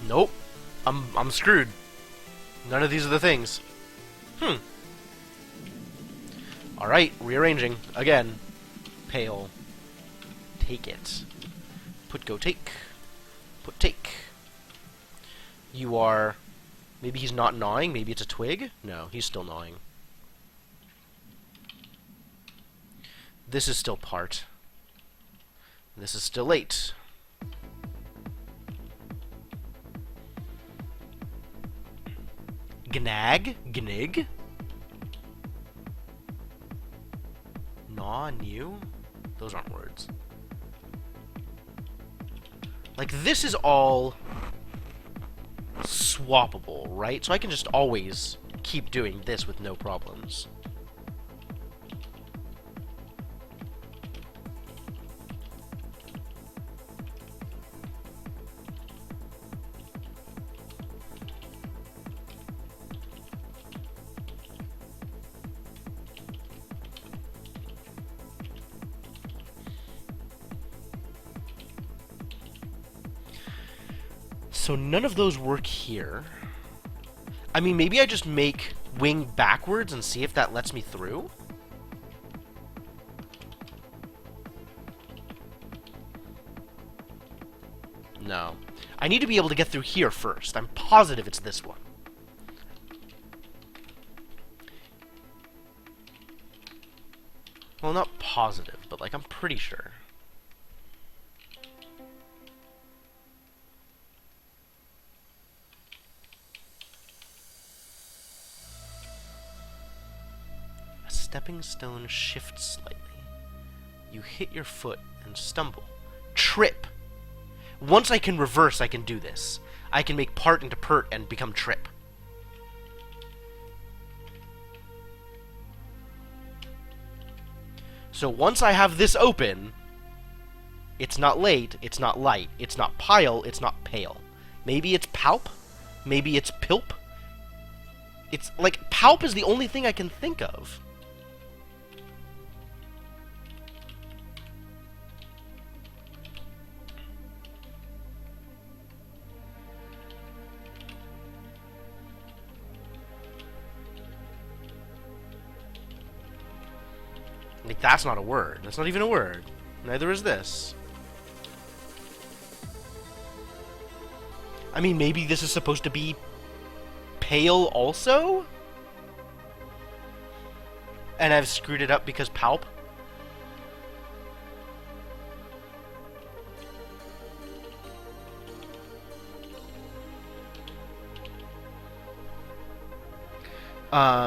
Nope. I'm screwed. None of these are the things. Alright, rearranging. Again. Pale. Take it. Put, go, take. Put, take. You are... Maybe he's not gnawing? Maybe it's a twig? No, he's still gnawing. This is still part. This is still 8. Gnag? Gnig? Gnaw? New? Those aren't words. Like, this is all swappable, right? So I can just always keep doing this with no problems. So none of those work here. I mean, maybe I just make wing backwards and see if that lets me through? No. I need to be able to get through here first. I'm positive it's this one. Well, not positive, but, like, I'm pretty sure. Stepping stone shifts slightly. You hit your foot and stumble. Trip! Once I can reverse, I can do this. I can make part into pert and become trip. So once I have this open, it's not late, it's not light, it's not pile, it's not pale. Maybe it's palp? Maybe it's pilp? It's like, palp is the only thing I can think of. Like, that's not a word. That's not even a word. Neither is this. I mean, maybe this is supposed to be pale also? And I've screwed it up because palp?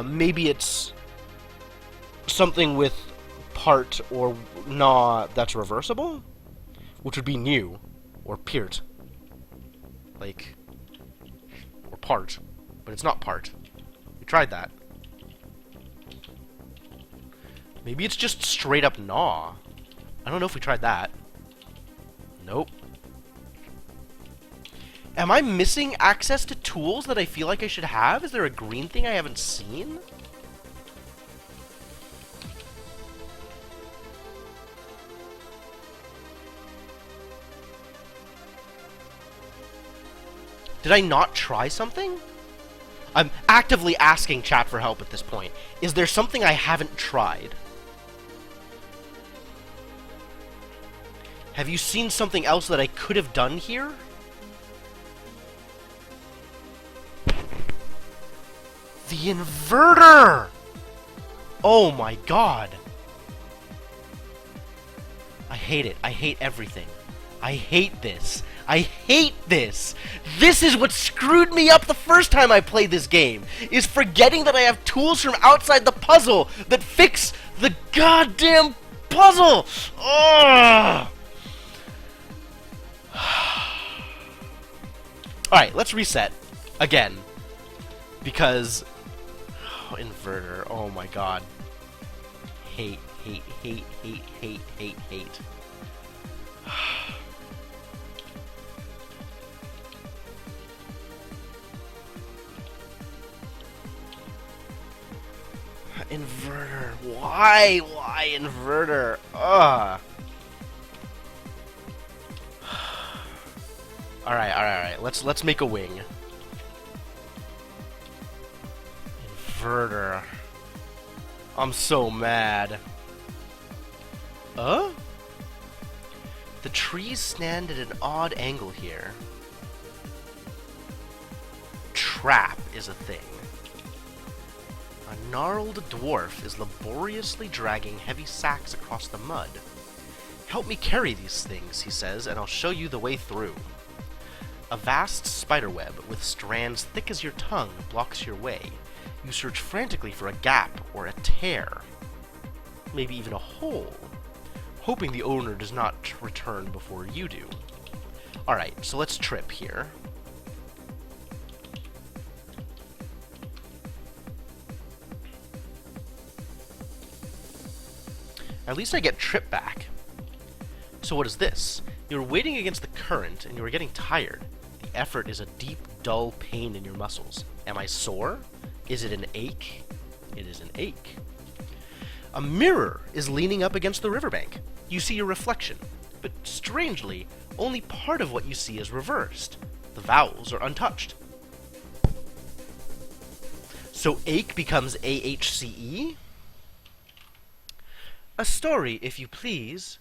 Maybe it's something with part or gnaw that's reversible, which would be new or peert, like, or part, but it's not part. We tried that. Maybe it's just straight up gnaw. I don't know if we tried that. Nope. Am I missing access to tools that I feel like I should have? Is there a green thing I haven't seen? Did I not try something? I'm actively asking chat for help at this point. Is there something I haven't tried? Have you seen something else that I could have done here? The inverter! Oh my god. I hate it. I hate everything. I hate this. I hate this! This is what screwed me up the first time I played this game, is forgetting that I have tools from outside the puzzle that fix the goddamn puzzle! Ugh! Alright, let's reset. Again. Because... Oh, inverter. Oh my god. Hate, hate, hate, hate, hate, hate, hate. Inverter. Why? Why inverter? Ugh. Alright. Let's make a wing. Inverter. I'm so mad. The trees stand at an odd angle here. Trap is a thing. A gnarled dwarf is laboriously dragging heavy sacks across the mud. Help me carry these things, he says, and I'll show you the way through. A vast spiderweb with strands thick as your tongue blocks your way. You search frantically for a gap or a tear, maybe even a hole, hoping the owner does not return before you do. Alright, so let's trip here. At least I get trip back. So what is this? You're wading against the current and you are getting tired. The effort is a deep, dull pain in your muscles. Am I sore? Is it an ache? It is an ache. A mirror is leaning up against the riverbank. You see your reflection, but strangely, only part of what you see is reversed. The vowels are untouched. So ache becomes AHCE? A story, if you please,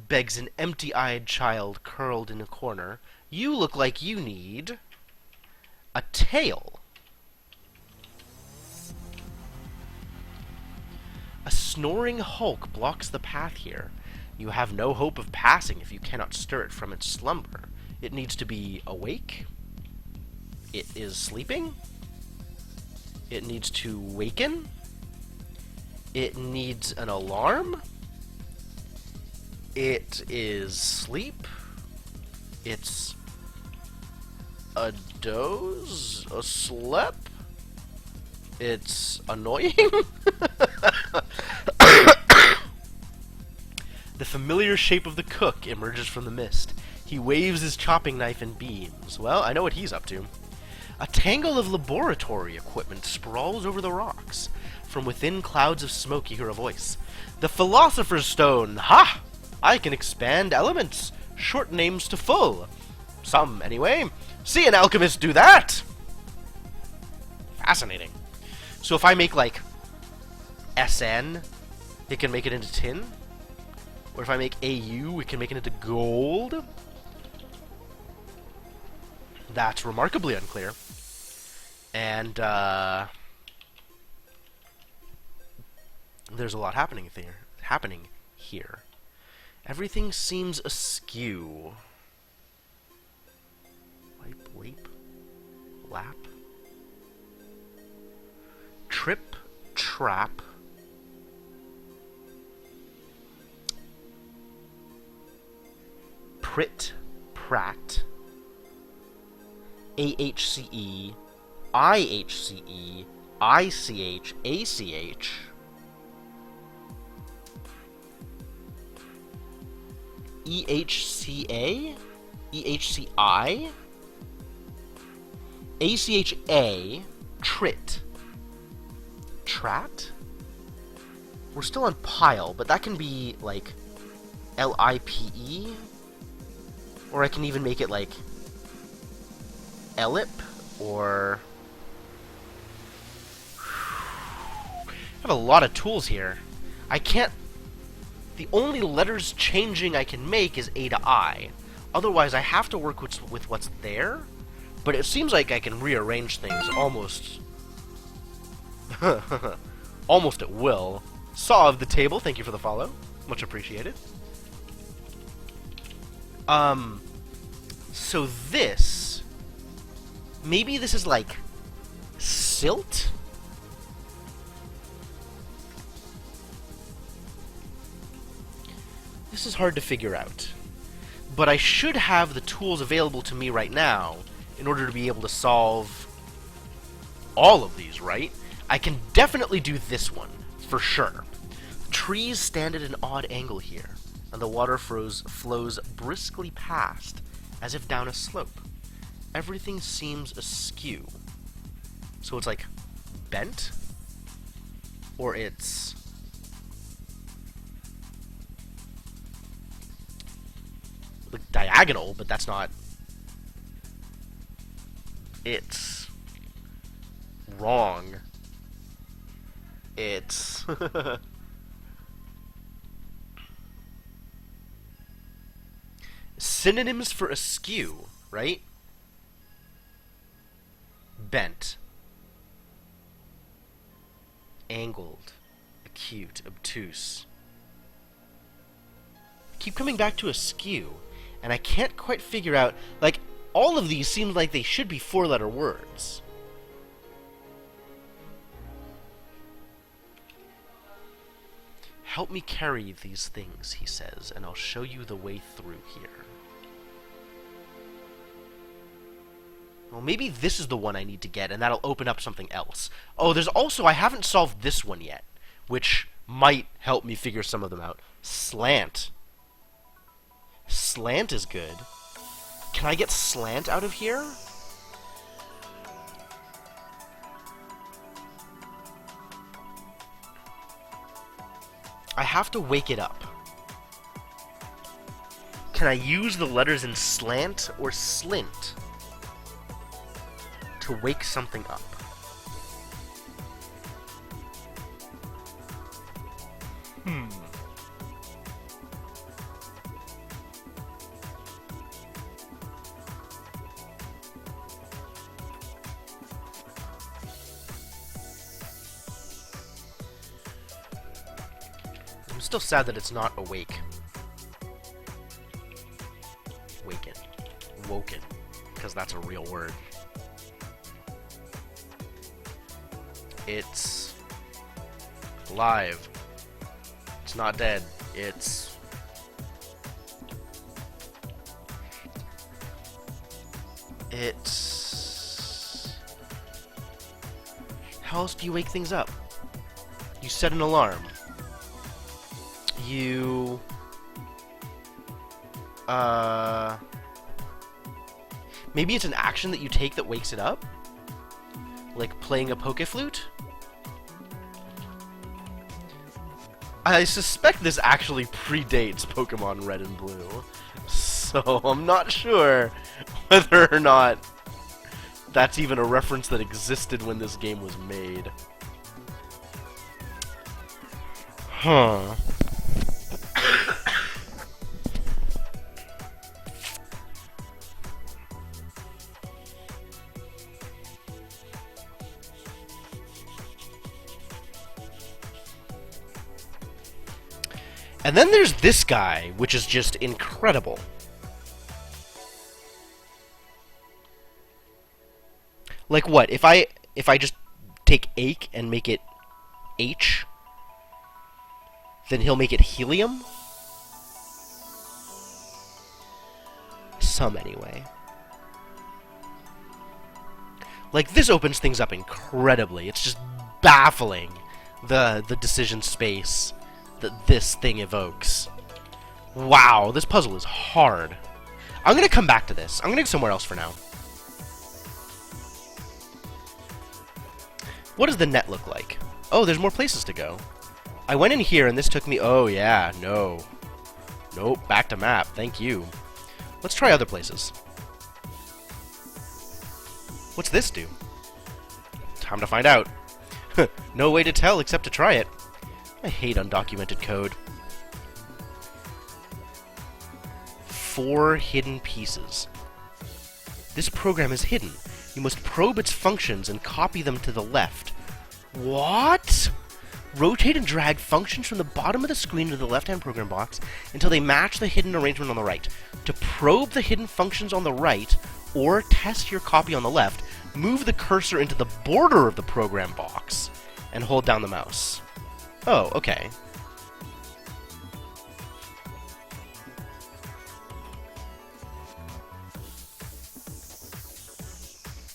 begs an empty-eyed child curled in a corner. You look like you need a tail. A snoring hulk blocks the path here. You have no hope of passing if you cannot stir it from its slumber. It needs to be awake. It is sleeping. It needs to waken. It needs an alarm. It is sleep. It's a doze, a slep. It's annoying. The familiar shape of the cook emerges from the mist. He waves his chopping knife and beams. Well, I know what he's up to. A tangle of laboratory equipment sprawls over the rocks. From within clouds of smoke you hear a voice. The Philosopher's Stone! Ha! I can expand elements. Short names to full. Some, anyway. See an alchemist do that! Fascinating. So if I make, like, SN, it can make it into tin? Or if I make AU, it can make it into gold? That's remarkably unclear. And, there's a lot happening here. Everything seems askew. Wipe, wape, lap. Trip, trap. Prit, prat. AHCE, IHCE, ICH, ACH. EHCA? EHCI? ACHA? Trit. Trat? We're still on pile, but that can be, like, LIPE? Or I can even make it, like, ELIP? Or... I have a lot of tools here. I can't... The only letters changing I can make is A to I. Otherwise, I have to work with what's there. But it seems like I can rearrange things almost... almost at will. Saw of the table, thank you for the follow. Much appreciated. So this... Maybe this is like... silt? This is hard to figure out. But I should have the tools available to me right now in order to be able to solve all of these, right? I can definitely do this one, for sure. Trees stand at an odd angle here, and the water flows briskly past, as if down a slope. Everything seems askew. So it's like bent? Or it's... like diagonal, but that's not... It's... wrong. It's... Synonyms for askew, right? Bent. Angled. Acute. Obtuse. keep coming back to askew, and I can't quite figure out, like, all of these seem like they should be four-letter words. Help me carry these things, he says, and I'll show you the way through here. Well, maybe this is the one I need to get, and that'll open up something else. Oh, there's also, I haven't solved this one yet, which might help me figure some of them out. Slant. Slant is good. Can I get slant out of here? I have to wake it up. Can I use the letters in slant or slint to wake something up? I'm still sad that it's not awake. Waken. Woken. Because that's a real word. It's alive. It's not dead. It's how else do you wake things up? You set an alarm. You maybe it's an action that you take that wakes it up? Like playing a poke flute? I suspect this actually predates Pokemon Red and Blue, so I'm not sure whether or not that's even a reference that existed when this game was made. Huh. And then there's this guy, which is just incredible. Like what? If I just take ache and make it H, then he'll make it helium? Some anyway. Like, this opens things up incredibly. It's just baffling, the decision space that this thing evokes. Wow, this puzzle is hard. I'm gonna come back to this. I'm gonna go somewhere else for now. What does the net look like? Oh, there's more places to go. I went in here and this took me... Oh, yeah, no. Nope, back to map. Thank you. Let's try other places. What's this do? Time to find out. No way to tell except to try it. I hate undocumented code. 4 hidden pieces. This program is hidden. You must probe its functions and copy them to the left. What? Rotate and drag functions from the bottom of the screen to the left-hand program box until they match the hidden arrangement on the right. To probe the hidden functions on the right, or test your copy on the left, move the cursor into the border of the program box and hold down the mouse. Oh, okay.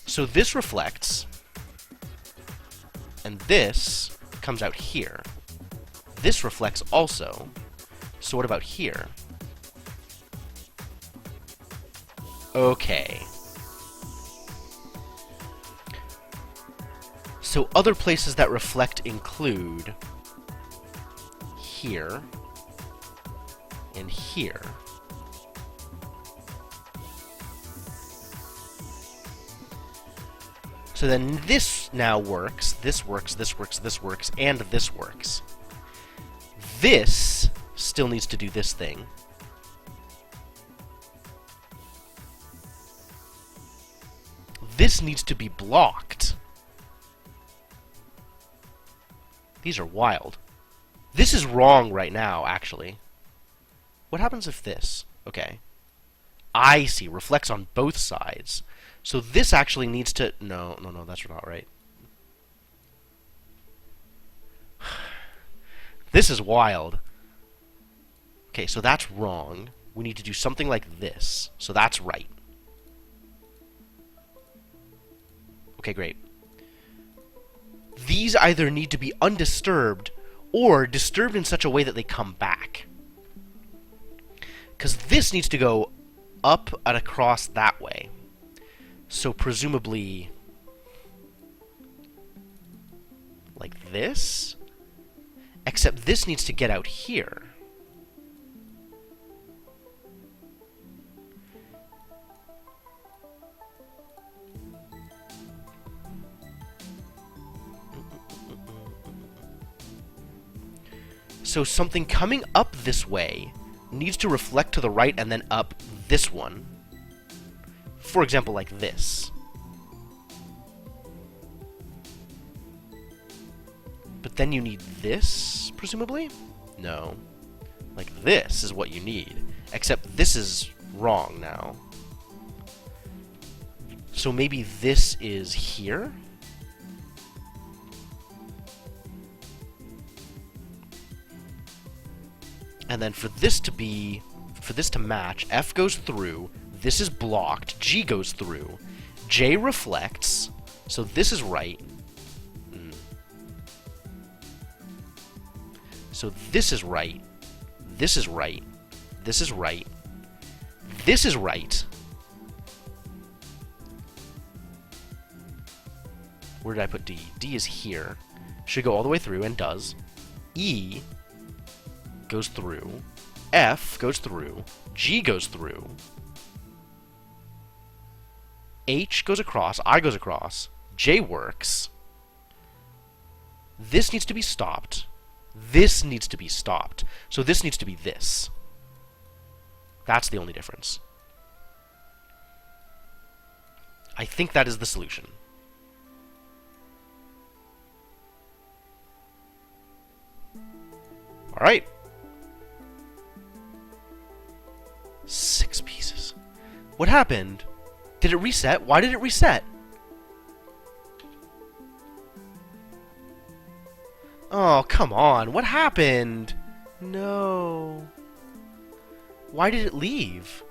So this reflects, and this comes out here. This reflects also. So what about here? Okay. So other places that reflect include here and here. So then this now works, this works, this works, this works, and this works. This still needs to do this thing. This needs to be blocked. These are wild. This is wrong right now, actually. What happens if this? Okay. I see. Reflects on both sides. So this actually needs to... No, that's not right. This is wild. Okay, so that's wrong. We need to do something like this. So that's right. Okay, great. These either need to be undisturbed or disturbed in such a way that they come back. Because this needs to go up and across that way. So presumably like this, except this needs to get out here. So something coming up this way needs to reflect to the right and then up this one. For example, like this. But then you need this, presumably? No. Like this is what you need. Except this is wrong now. So maybe this is here? And then for this to match, F goes through, this is blocked, G goes through, J reflects, so this is right. So this is right, this is right, this is right, this is right. Where did I put D? D is here. Should go all the way through, and does. E goes through, F goes through, G goes through, H goes across, I goes across, J works. This needs to be stopped. This needs to be stopped. So this needs to be this. That's the only difference. I think that is the solution. All right. 6 pieces. What happened? Did it reset? Why did it reset? Oh, come on. What happened? No. Why did it leave?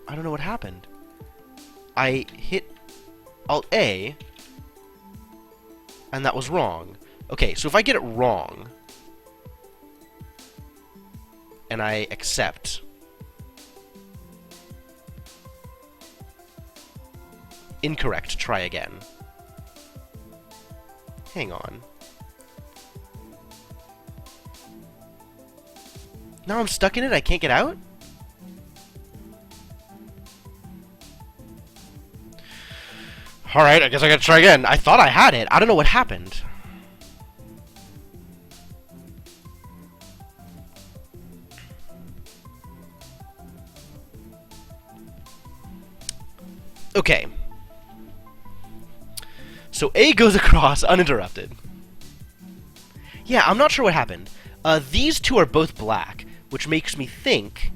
I don't know what happened. I hit Alt-A, and that was wrong. Okay, so if I get it wrong, and I accept, incorrect, try again. Hang on. Now I'm stuck in it, I can't get out? Alright, I guess I gotta try again. I thought I had it. I don't know what happened. Okay. So A goes across uninterrupted. Yeah, I'm not sure what happened. These two are both black, which makes me think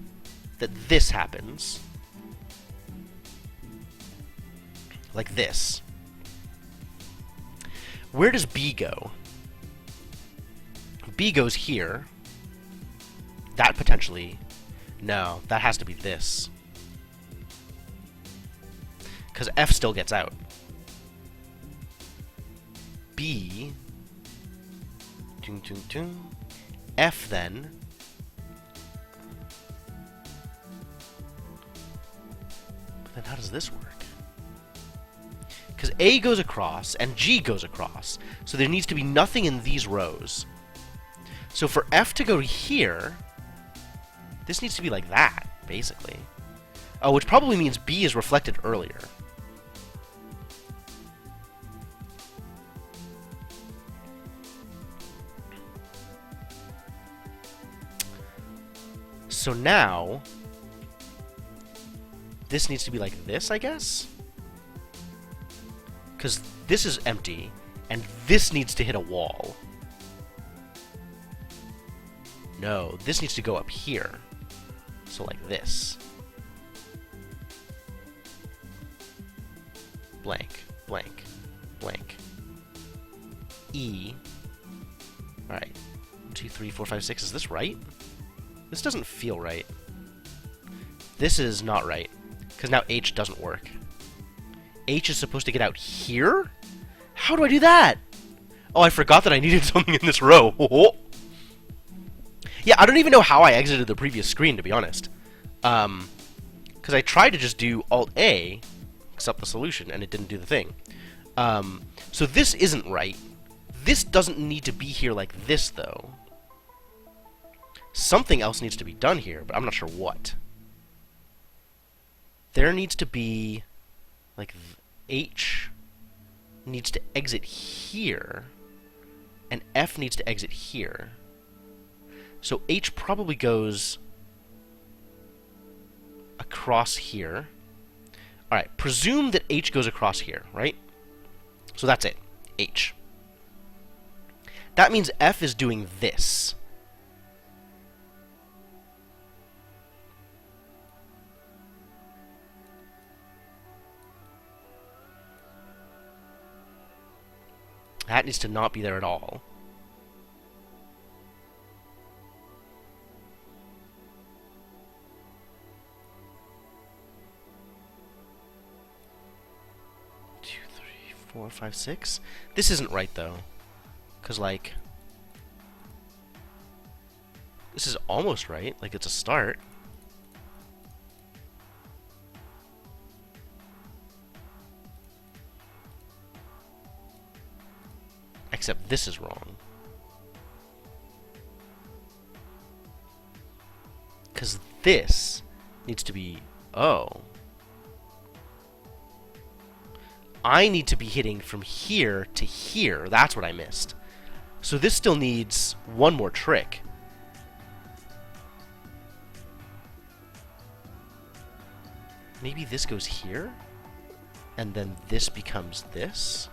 that this happens. Like this. Where does B go? B goes here. That potentially... No, that has to be this. Because F still gets out. B... Tung, tung, tung. F then... But then how does this work? Because A goes across, and G goes across. So there needs to be nothing in these rows. So for F to go here, this needs to be like that, basically. Oh, which probably means B is reflected earlier. So now, this needs to be like this, I guess? Because this is empty, and this needs to hit a wall. No, this needs to go up here. So like this. Blank, blank, blank. E. Alright. 1, 2, 3, 4, 5, 6. Is this right? This doesn't feel right. This is not right. Because now H doesn't work. H is supposed to get out here? How do I do that? Oh, I forgot that I needed something in this row. Yeah, I don't even know how I exited the previous screen, to be honest. Because I tried to just do Alt-A, accept the solution, and it didn't do the thing. So this isn't right. This doesn't need to be here like this, though. Something else needs to be done here, but I'm not sure what. There needs to be, like, H needs to exit here, and F needs to exit here. So H probably goes across here. Alright, presume that H goes across here, right? So that's it. H. That means F is doing this. That needs to not be there at all. Two, 3, 4, 5, 6. This isn't right though, because like this is almost right. Like it's a start. Except this is wrong. Because this needs to be... Oh. I need to be hitting from here to here. That's what I missed. So this still needs one more trick. Maybe this goes here? And then this becomes this?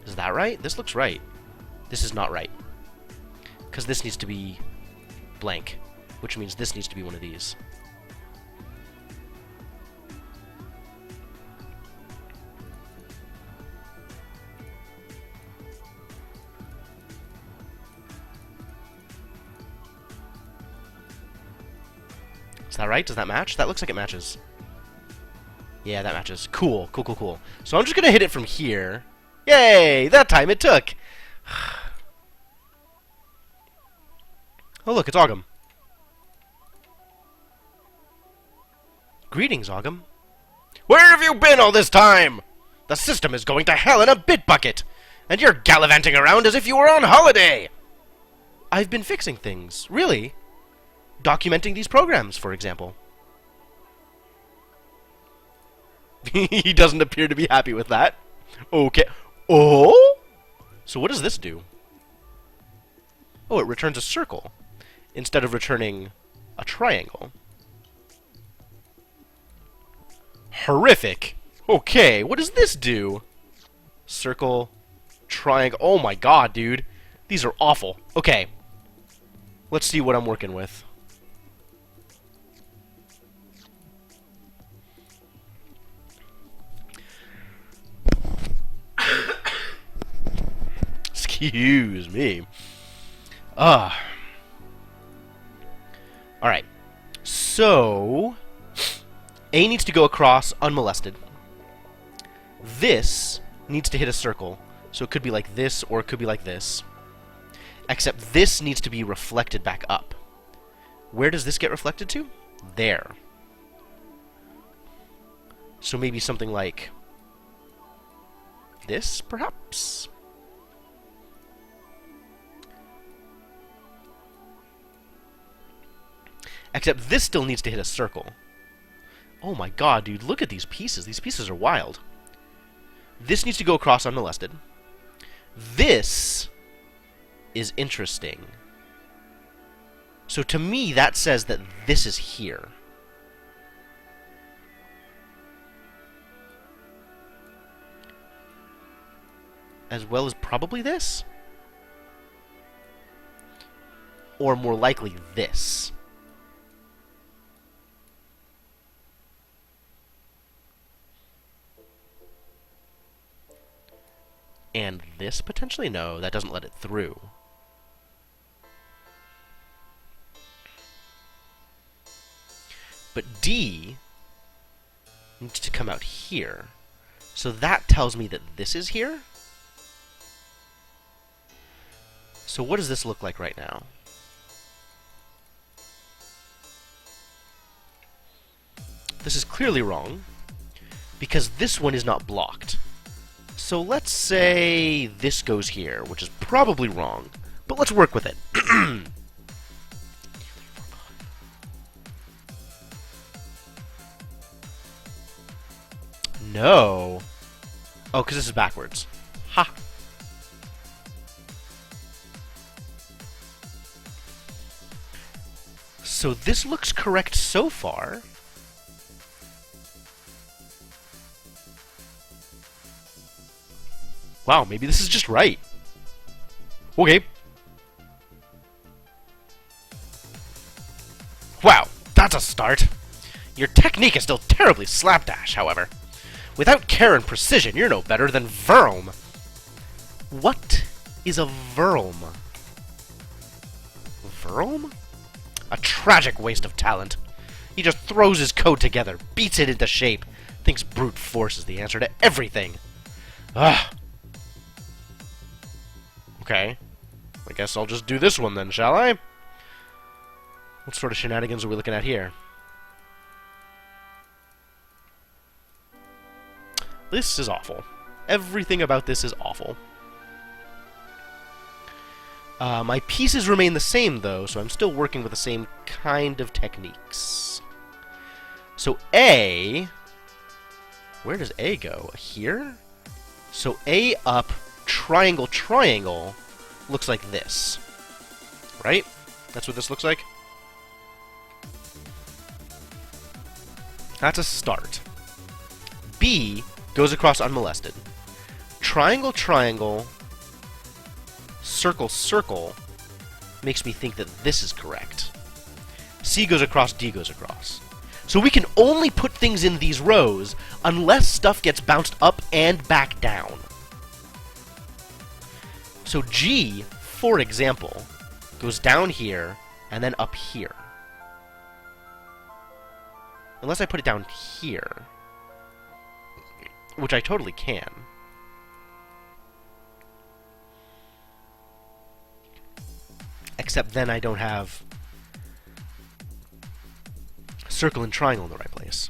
Is that right? This looks right. This is not right. Because this needs to be blank, which means this needs to be one of these. Is that right? Does that match? That looks like it matches. Yeah, that matches. Cool, cool, cool, cool. So I'm just going to hit it from here. Yay! That time it took! Oh look, it's Ogham. Greetings, Ogham. Where have you been all this time? The system is going to hell in a bit bucket, and you're gallivanting around as if you were on holiday! I've been fixing things, really. Documenting these programs, for example. He doesn't appear to be happy with that. Okay. Oh? So what does this do? Oh, it returns a circle instead of returning a triangle. Horrific. Okay, what does this do? Circle, triangle. Oh my god, dude. These are awful. Okay. Let's see what I'm working with. Excuse me. Alright. So, A needs to go across unmolested. This needs to hit a circle. So it could be like this, or it could be like this. Except this needs to be reflected back up. Where does this get reflected to? There. So maybe something like this, perhaps? Except this still needs to hit a circle. Oh my god, dude, look at these pieces. These pieces are wild. This needs to go across unmolested. This is interesting. So to me, that says that this is here. as well as probably this? Or more likely, this. And this, potentially? No, that doesn't let it through. But D needs to come out here. So that tells me that this is here? So what does this look like right now? This is clearly wrong, because this one is not blocked. So let's say this goes here, which is probably wrong, but let's work with it. No. Oh, because this is backwards. Ha! So this looks correct so far. Wow, maybe this is just right. Okay. Wow, that's a start. Your technique is still terribly slapdash, however. Without care and precision, you're no better than Verm. What is a Verm? Verm? A tragic waste of talent. He just throws his code together, beats it into shape, thinks brute force is the answer to everything. Ugh. Okay. I guess I'll just do this one then, shall I? What sort of shenanigans are we looking at here? This is awful. Everything about this is awful. My pieces remain the same, though, so I'm still working with the same kind of techniques. So A... Where does A go? Here? So A up, triangle, triangle, looks like this. Right? That's what this looks like? That's a start. B goes across unmolested. Triangle, triangle, circle, circle makes me think that this is correct. C goes across, D goes across. So we can only put things in these rows unless stuff gets bounced up and back down. So G, for example, goes down here and then up here. Unless I put it down here. Which I totally can. Except then I don't have circle and triangle in the right place.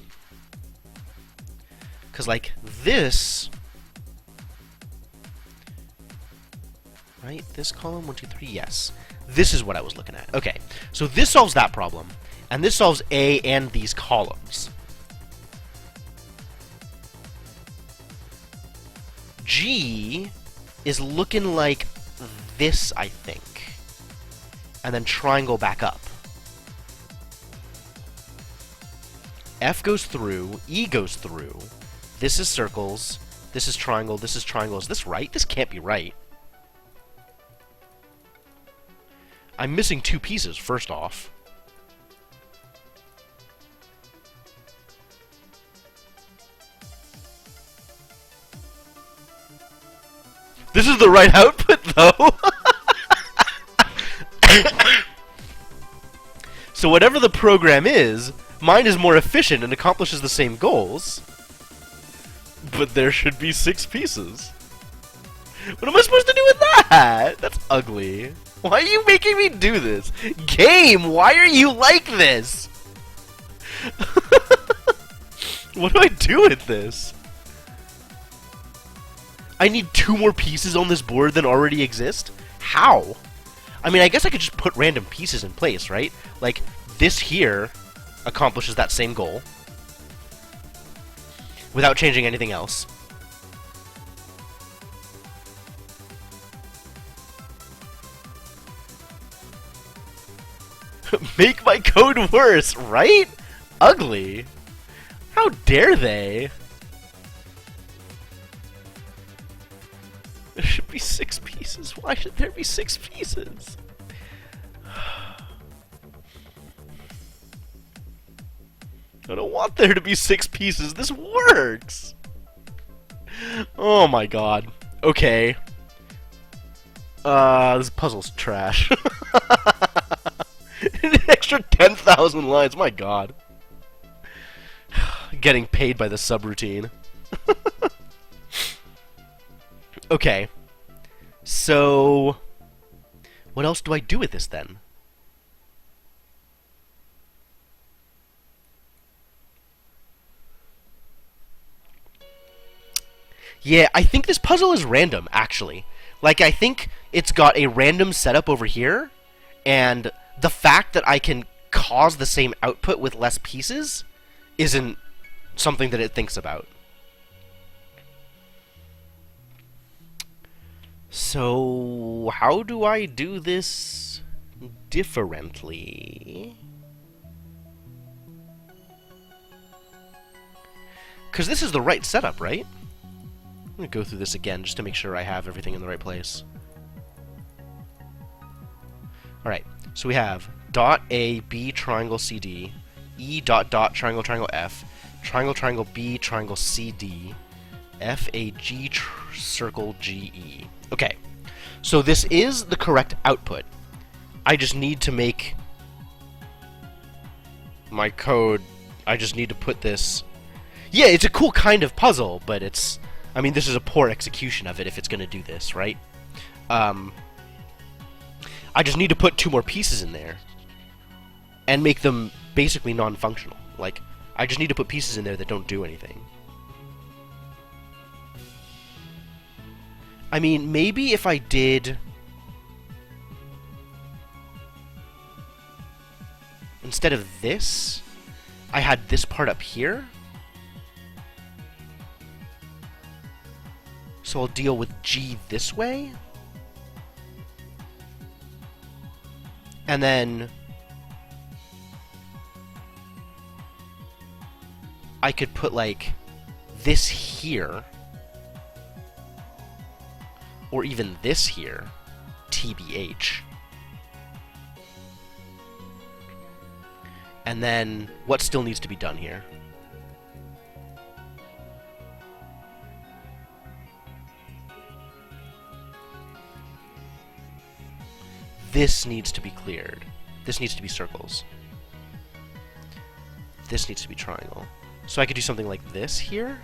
Because, like, this... Right? This column? 1, 2, 3, yes. This is what I was looking at. Okay, so this solves that problem. And this solves A and these columns. G is looking like this, I think. And then triangle back up. F goes through, E goes through. This is circles, this is triangle, this is triangle. Is this right? This can't be right. I'm missing 2 pieces, first off. This is the right output, though! So whatever the program is, mine is more efficient and accomplishes the same goals. But there should be 6 pieces. What am I supposed to do with that? That's ugly. Why are you making me do this? Game, why are you like this? What do I do with this? I need 2 more pieces on this board than already exist? How? I mean, I guess I could just put random pieces in place, right? Like, this here accomplishes that same goal without changing anything else. Make my code worse, right? Ugly. How dare they? There should be 6 pieces. Why should there be 6 pieces? I don't want there to be 6 pieces. This works! Oh my god. Okay. This puzzle's trash. An extra 10,000 lines. My god. Getting paid by the subroutine. Okay. So, what else do I do with this then? Yeah, I think this puzzle is random, actually. Like, I think it's got a random setup over here, and the fact that I can cause the same output with less pieces isn't something that it thinks about. So, how do I do this differently? Because this is the right setup, right? I'm going to go through this again just to make sure I have everything in the right place. Alright, so we have dot A, B, triangle, CD, E, dot, dot, triangle, triangle, F, triangle, triangle, B, triangle, CD, F, A, G, circle, G, E. Okay, so this is the correct output. I just need to make my code, I just need to put this... Yeah, it's a cool kind of puzzle, but it's... I mean, this is a poor execution of it if it's going to do this, right? I just need to put 2 more pieces in there and make them basically non-functional. Like, I just need to put pieces in there that don't do anything. I mean, maybe if I did... Instead of this, I had this part up here. So I'll deal with G this way. And then I could put, like, this here. Or even this here. TBH. And then, what still needs to be done here? This needs to be cleared. This needs to be circles. This needs to be triangle. So I could do something like this here.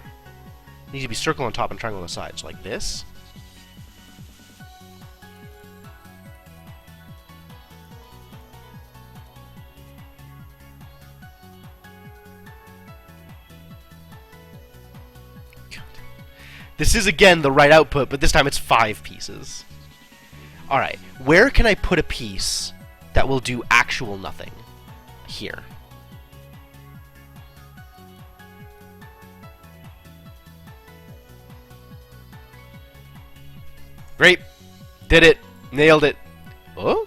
It needs to be circle on top and triangle on the side. So like this. God. This is again the right output, but this time it's 5 pieces. Alright, where can I put a piece that will do actual nothing? Here. Great! Did it! Nailed it! Oh?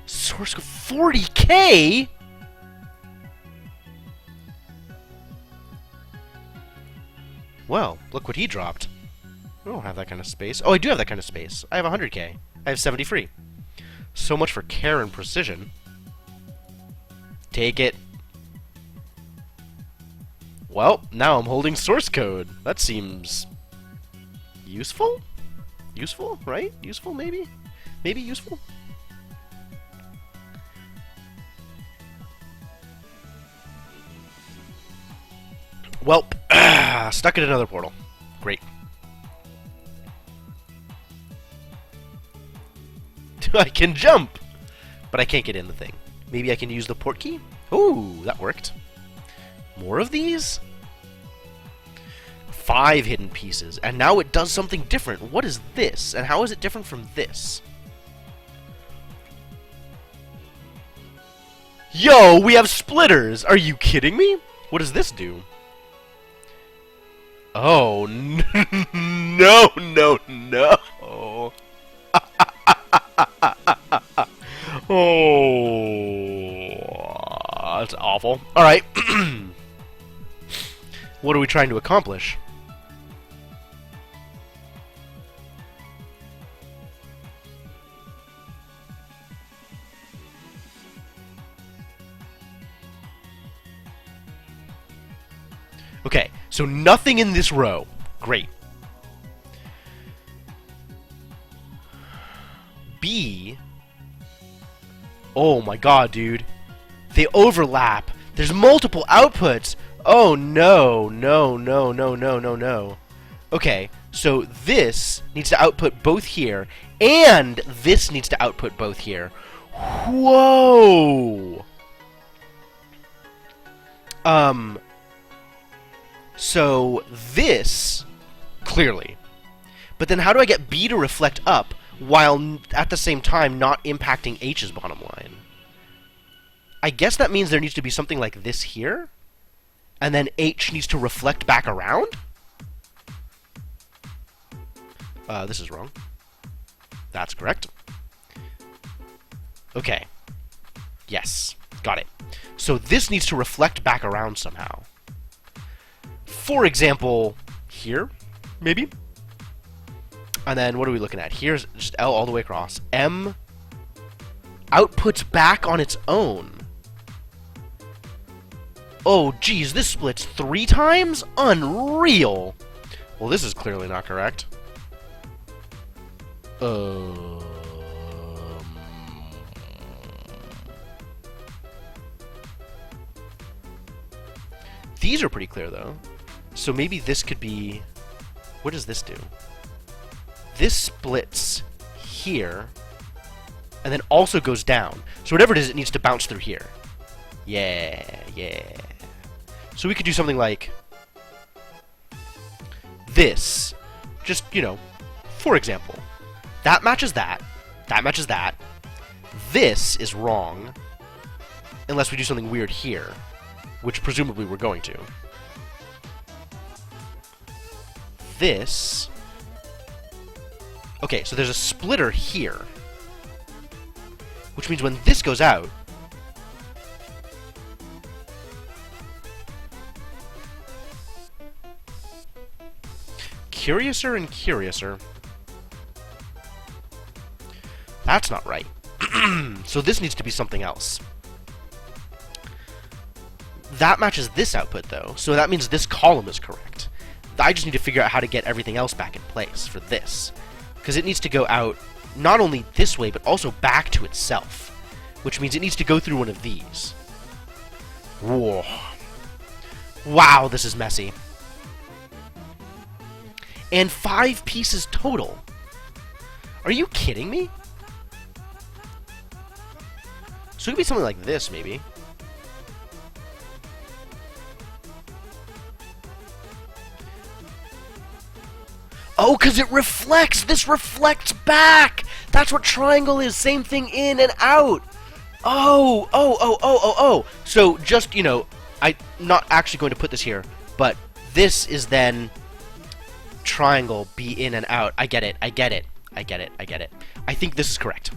Source code 40K?! Well, look what he dropped. I don't have that kind of space. Oh, I do have that kind of space. I have 100K. I have 70 free. So much for care and precision. Take it. Well, now I'm holding source code. That seems... useful? Useful, right? Useful, maybe? Maybe useful? Well, stuck in another portal. Great. I can jump! But I can't get in the thing. Maybe I can use the port key? Ooh, that worked. More of these? 5 hidden pieces. And now it does something different. What is this? And how is it different from this? Yo, we have splitters! Are you kidding me? What does this do? Oh, no, no, no. Oh, that's awful. Alright. What are we trying to accomplish? Okay, so nothing in this row. Great. B. Oh my god, dude. They overlap. There's multiple outputs. Oh no, no, no, no, no, no, no. Okay, so this needs to output both here, and this needs to output both here. Whoa! So this, clearly. But then how do I get B to reflect up while at the same time not impacting H's bottom line? I guess that means there needs to be something like this here, and then H needs to reflect back around? This is wrong. That's correct. Okay. Yes. Got it. So this needs to reflect back around somehow. For example, here, maybe? And then what are we looking at? Here's just L all the way across. M outputs back on its own. Oh, geez, this splits 3 times? Unreal! Well, this is clearly not correct. These are pretty clear, though. So maybe this could be... What does this do? This splits here, and then also goes down. So whatever it is, it needs to bounce through here. Yeah, yeah. So we could do something like this. Just, you know, for example. That matches that. That matches that. This is wrong. Unless we do something weird here. Which presumably we're going to. This... Okay, so there's a splitter here. Which means when this goes out... Curiouser and curiouser. That's not right. So this needs to be something else. That matches this output, though, so that means this column is correct. I just need to figure out how to get everything else back in place for this. Because it needs to go out not only this way, but also back to itself. Which means it needs to go through one of these. Whoa. Wow, this is messy. And 5 pieces total. Are you kidding me? So it could be something like this, maybe. Oh, because it reflects! This reflects back! That's what triangle is! Same thing in and out! Oh! So, just, you know, I'm not actually going to put this here, but this is then triangle, be in and out. I get it. I think this is correct.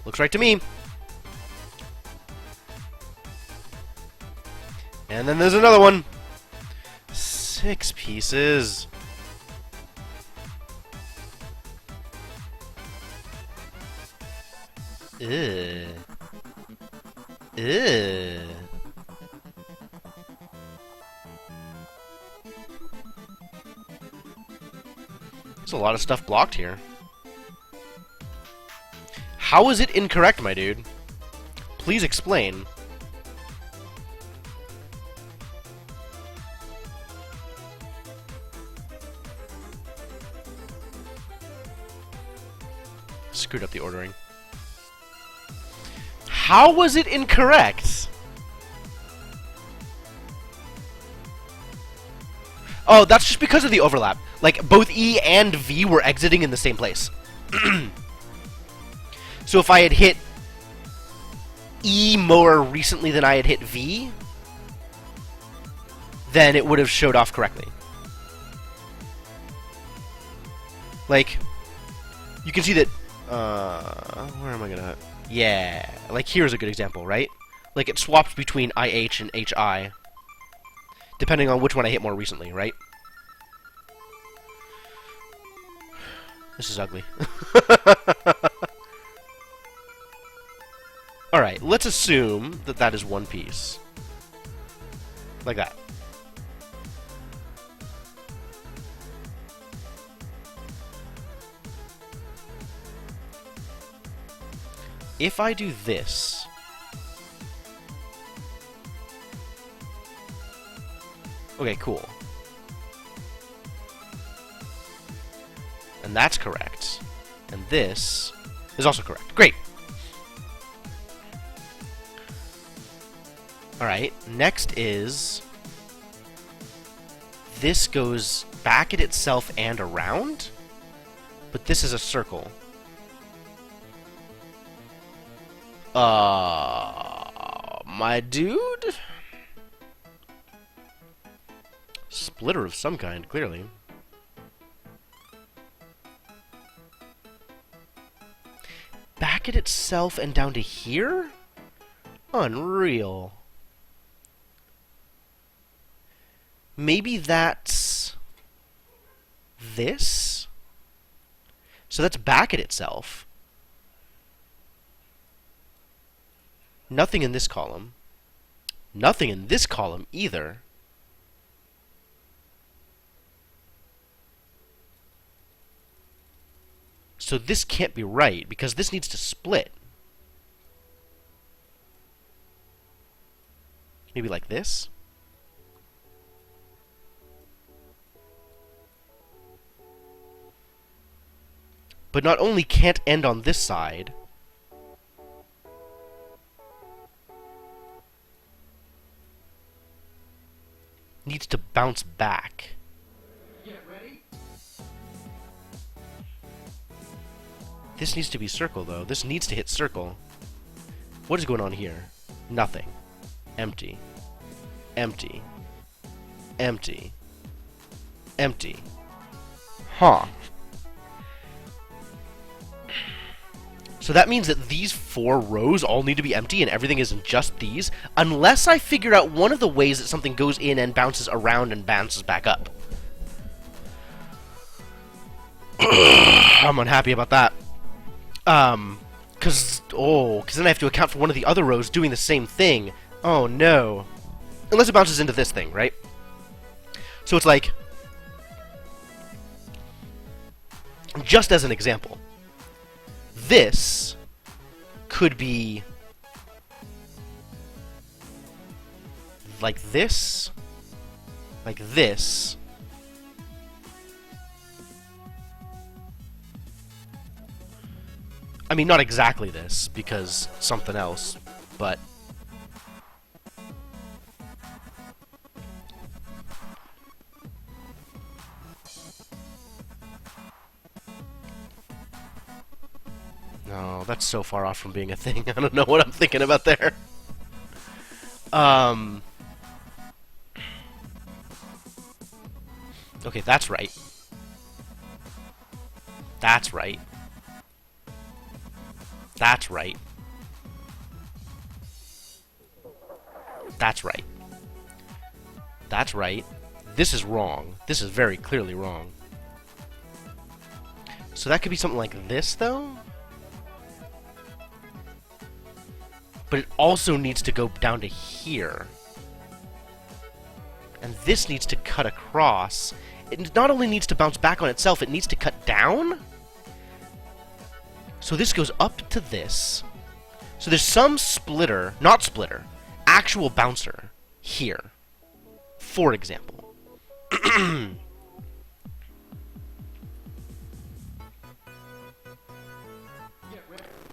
Looks right to me. And then there's another one. 6 pieces. Ew. Ew. There's a lot of stuff blocked here. How is it incorrect, my dude? Please explain. Screwed up the ordering. How was it incorrect? Oh, that's just because of the overlap. Like, both E and V were exiting in the same place. So if I had hit E more recently than I had hit V, then it would have showed off correctly. Like, you can see that, where am I gonna... Yeah, like here's a good example, right? Like it swapped between IH and HI, depending on which one I hit more recently, right? This is ugly. Alright, let's assume that that is one piece. Like that. If I do this... Okay, cool. And that's correct. And this is also correct. Great! Alright, next is... This goes back at itself and around? But this is a circle. My dude? Splitter of some kind, clearly. Back at itself and down to here? Unreal. Maybe that's... this? So that's back at itself. Nothing in this column. Nothing in this column either. So this can't be right, because this needs to split. Maybe like this? But not only can't end on this side, needs to bounce back. Get ready. This needs to be circle, though. This needs to hit circle. What is going on here? Nothing. Empty. Empty. Empty. Empty. Huh. So that means that these 4 rows all need to be empty and everything isn't just these, unless I figure out one of the ways that something goes in and bounces around and bounces back up. I'm unhappy about that. Cause then I have to account for one of the other rows doing the same thing. Oh no. Unless it bounces into this thing, right? So it's like, just as an example, this could be like this, like this, I mean, not exactly this, because something else, but no, that's so far off from being a thing. I don't know what I'm thinking about there. Okay, that's right. That's right. That's right. That's right. That's right. This is wrong. This is very clearly wrong. So that could be something like this, though? But it also needs to go down to here. And this needs to cut across. It not only needs to bounce back on itself, it needs to cut down? So this goes up to this. So there's some splitter, not splitter, actual bouncer here, for example.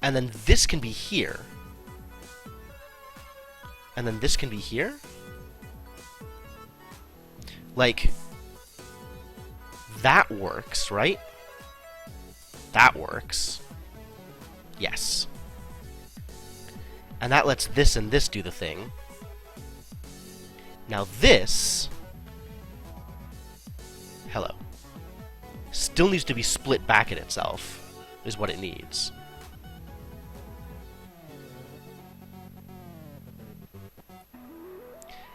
And then this can be here. And then this can be here. Like, that works, right? That works. Yes. And that lets this and this do the thing. Now this... hello. Still needs to be split back at itself, is what it needs.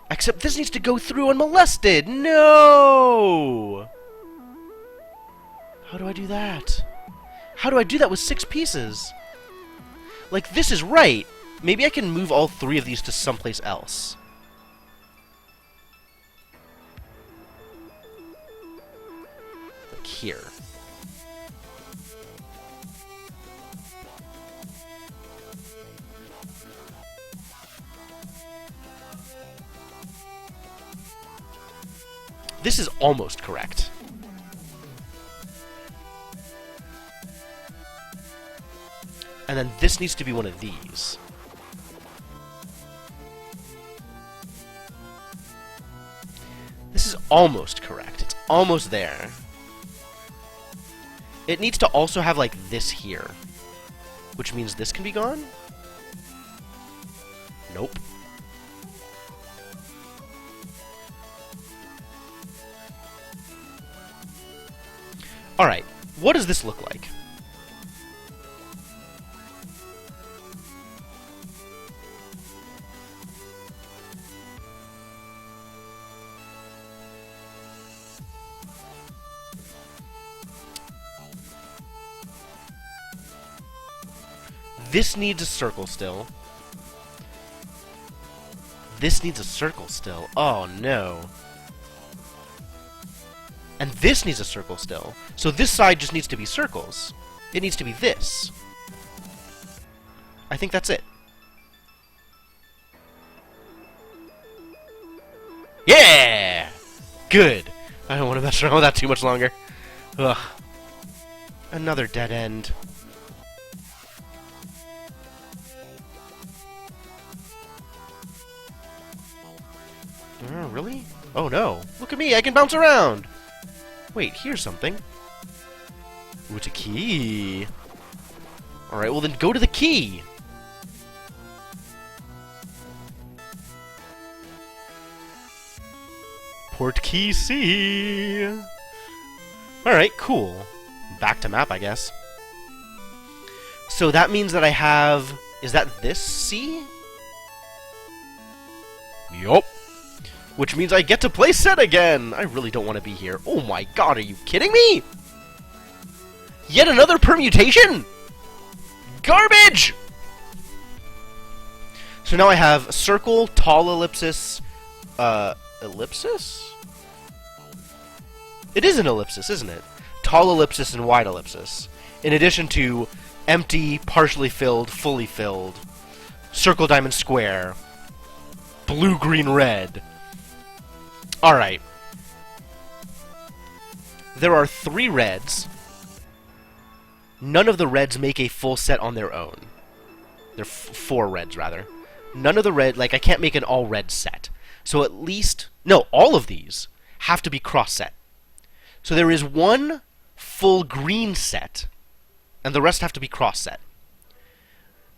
Except this needs to go through unmolested! No! How do I do that? How do I do that with 6 pieces? Like, this is right. Maybe I can move all 3 of these to someplace else. Like here. This is almost correct. And then this needs to be one of these. This is almost correct. It's almost there. It needs to also have, like, this here. Which means this can be gone? Nope. Alright, what does this look like? This needs a circle still. This needs a circle still. Oh no. And this needs a circle still. So this side just needs to be circles. It needs to be this. I think that's it. Yeah! Good. I don't want to mess around with that too much longer. Ugh. Another dead end. Really? Oh no. Look at me, I can bounce around! Wait, here's something. Ooh, it's a key. Alright, well then go to the key! Port key C! Alright, cool. Back to map, I guess. So that means that I have... Is that this C? Yup. Which means I get to play set again! I really don't want to be here. Oh my god, are you kidding me? Yet another permutation?! Garbage! So now I have circle, tall ellipsis, ellipsis? It is an ellipsis, isn't it? Tall ellipsis and wide ellipsis. In addition to empty, partially filled, fully filled, circle, diamond, square, blue, green, red. Alright. There are 3 reds. None of the reds make a full set on their own. There are 4 reds, rather. None of the red... Like, I can't make an all-red set. So at least... No, all of these have to be cross-set. So there is 1 full green set, and the rest have to be cross-set.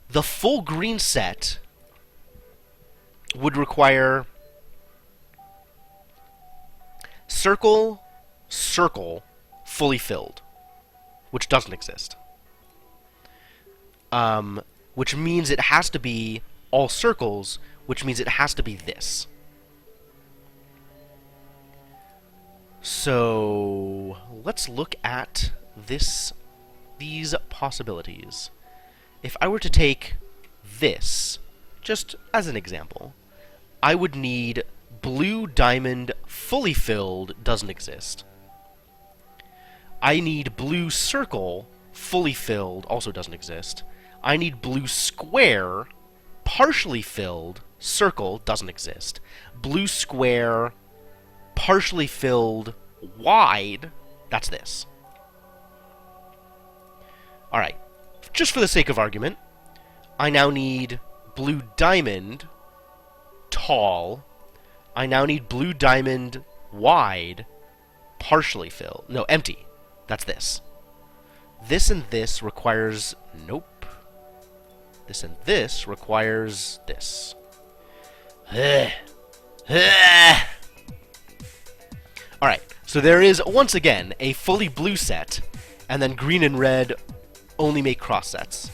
The full green set would require... circle, circle, fully filled, which doesn't exist. Which means it has to be all circles, which means it has to be this. So let's look at these possibilities. If I were to take this, just as an example, I would need blue diamond fully filled, doesn't exist. I need blue circle fully filled, also doesn't exist. I need blue square partially filled, circle, doesn't exist. Blue square partially filled, wide, that's this. Alright, just for the sake of argument, I now need blue diamond tall. I now need blue diamond wide, partially filled. No, empty. That's this. This and this requires... Nope. This and this requires this. Alright, so there is, once again, a fully blue set, and then green and red only make cross sets.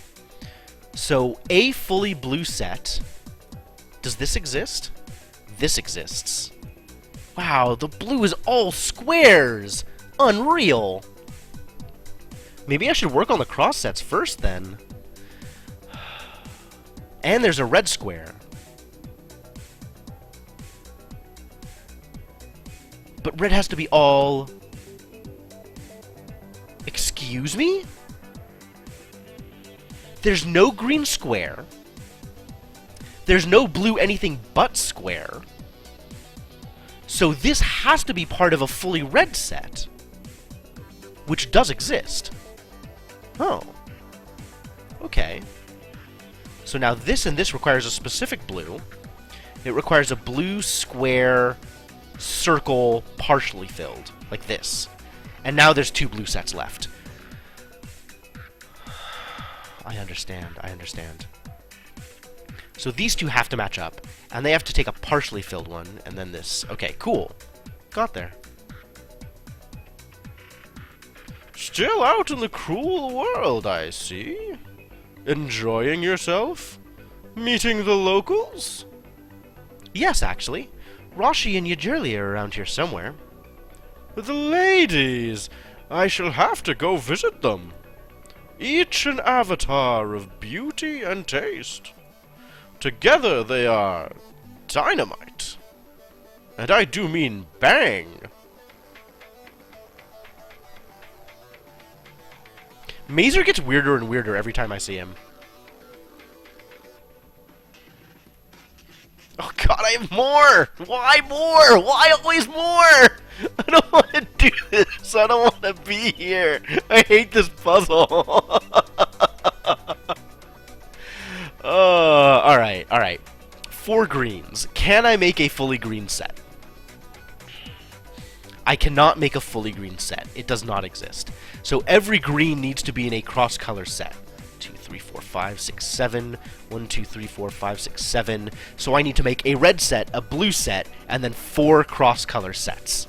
So, a fully blue set... Does this exist? This exists. Wow, the blue is all squares! Unreal! Maybe I should work on the cross sets first, then. And there's a red square. But red has to be all... Excuse me? There's no green square. There's no blue anything but square. So this has to be part of a fully red set. Which does exist. Oh. Okay. So now this and this requires a specific blue. It requires a blue square circle partially filled, like this. And now there's 2 blue sets left. I understand, I understand. So these 2 have to match up, and they have to take a partially filled one, and then this. Okay, cool. Got there. Still out in the cruel world, I see. Enjoying yourself? Meeting the locals? Yes, actually. Rashi and Yajurli are around here somewhere. The ladies! I shall have to go visit them. Each an avatar of beauty and taste. Together they are dynamite. And I do mean bang. Mazer gets weirder and weirder every time I see him. Oh god, I have more! Why more? Why always more? I don't want to do this. I don't want to be here. I hate this puzzle. Alright. 4 greens. Can I make a fully green set? I cannot make a fully green set. It does not exist. So every green needs to be in a cross-color set. 2, 3, 4, 5, 6, 7. 1, 2, 3, 4, 5, 6, 7. So I need to make a red set, a blue set, and then 4 cross-color sets.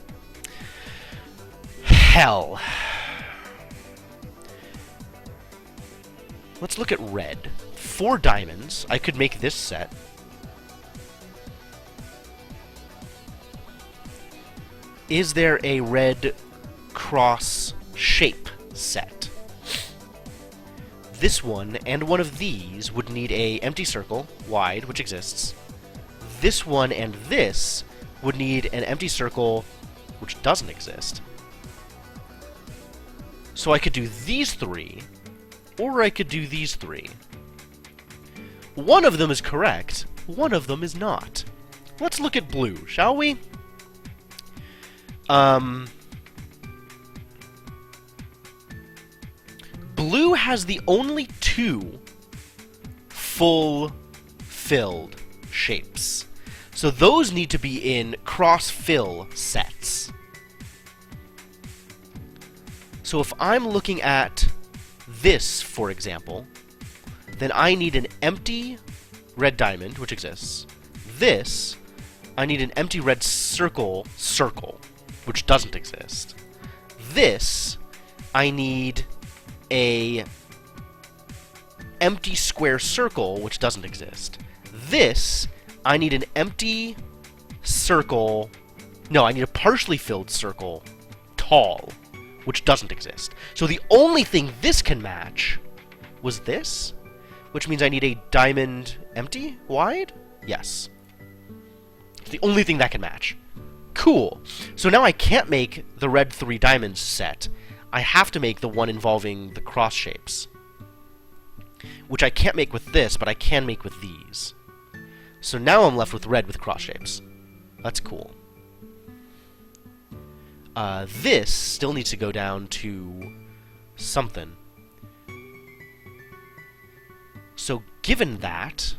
Hell. Let's look at red. 4 diamonds. I could make this set. Is there a red cross shape set? This one and one of these would need a empty circle, wide, which exists. This one and this would need an empty circle, which doesn't exist. So I could do these 3, or I could do these 3. One of them is correct, one of them is not. Let's look at blue, shall we? Blue has the only 2 full-filled shapes. So those need to be in cross-fill sets. So if I'm looking at this, for example, then I need an empty red diamond, which exists. This, I need an empty red circle, which doesn't exist. This, I need a empty square circle, which doesn't exist. This, I need an empty circle... No, I need a partially filled circle, tall, which doesn't exist. So the only thing this can match was this, which means I need a diamond empty, wide? Yes. It's the only thing that can match. Cool. So now I can't make the red 3 diamonds set. I have to make the one involving the cross shapes. Which I can't make with this, but I can make with these. So now I'm left with red with cross shapes. That's cool. This still needs to go down to something. So given that,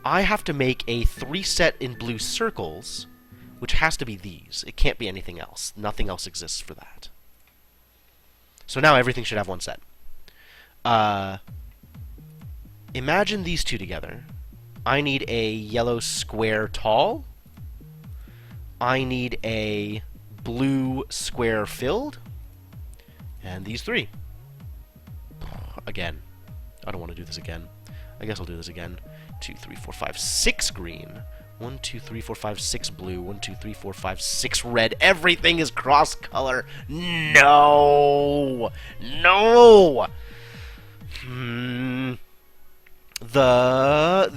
I have to make a 3 set in blue circles, which has to be these. It can't be anything else. Nothing else exists for that. So now everything should have 1 set. Imagine these 2 together. I need a yellow square tall. I need a blue square filled. And these 3. Again. I don't want to do this again. I guess I'll do this again. 2, 3, 4, 5, 6 green. 1, 2, 3, 4, 5, 6 blue. 1, 2, 3, 4, 5, 6 red. Everything is cross color. No! No!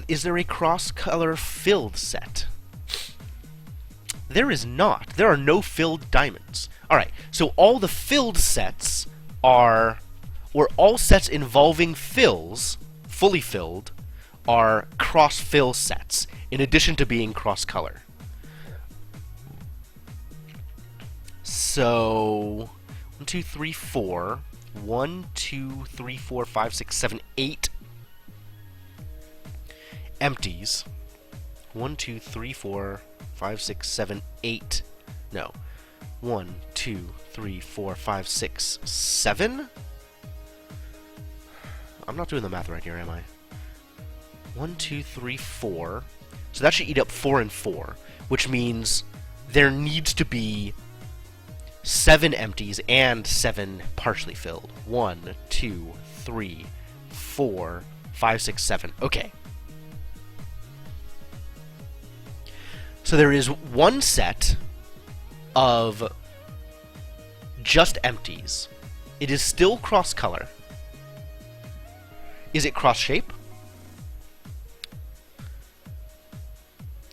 Is there a cross color filled set? There is not. There are no filled diamonds. Alright, so all the filled sets are, or all sets involving fills, fully filled, are cross-fill sets, in addition to being cross-color. So, 1, 2, 3, 4. 1, 2, 3, 4, 5, 6, 7, 8 empties. 1, 2, 3, 4, 5, 6, 7, 8. No. 1, 2, 3, 4, 5, 6, 7? I'm not doing the math right here, am I? 1, 2, 3, 4. So that should eat up 4 and 4, which means there needs to be 7 empties and 7 partially filled. 1, 2, 3, 4, 5, 6, 7. Okay. So there is one set of just empties. It is still cross-color. Is it cross-shape?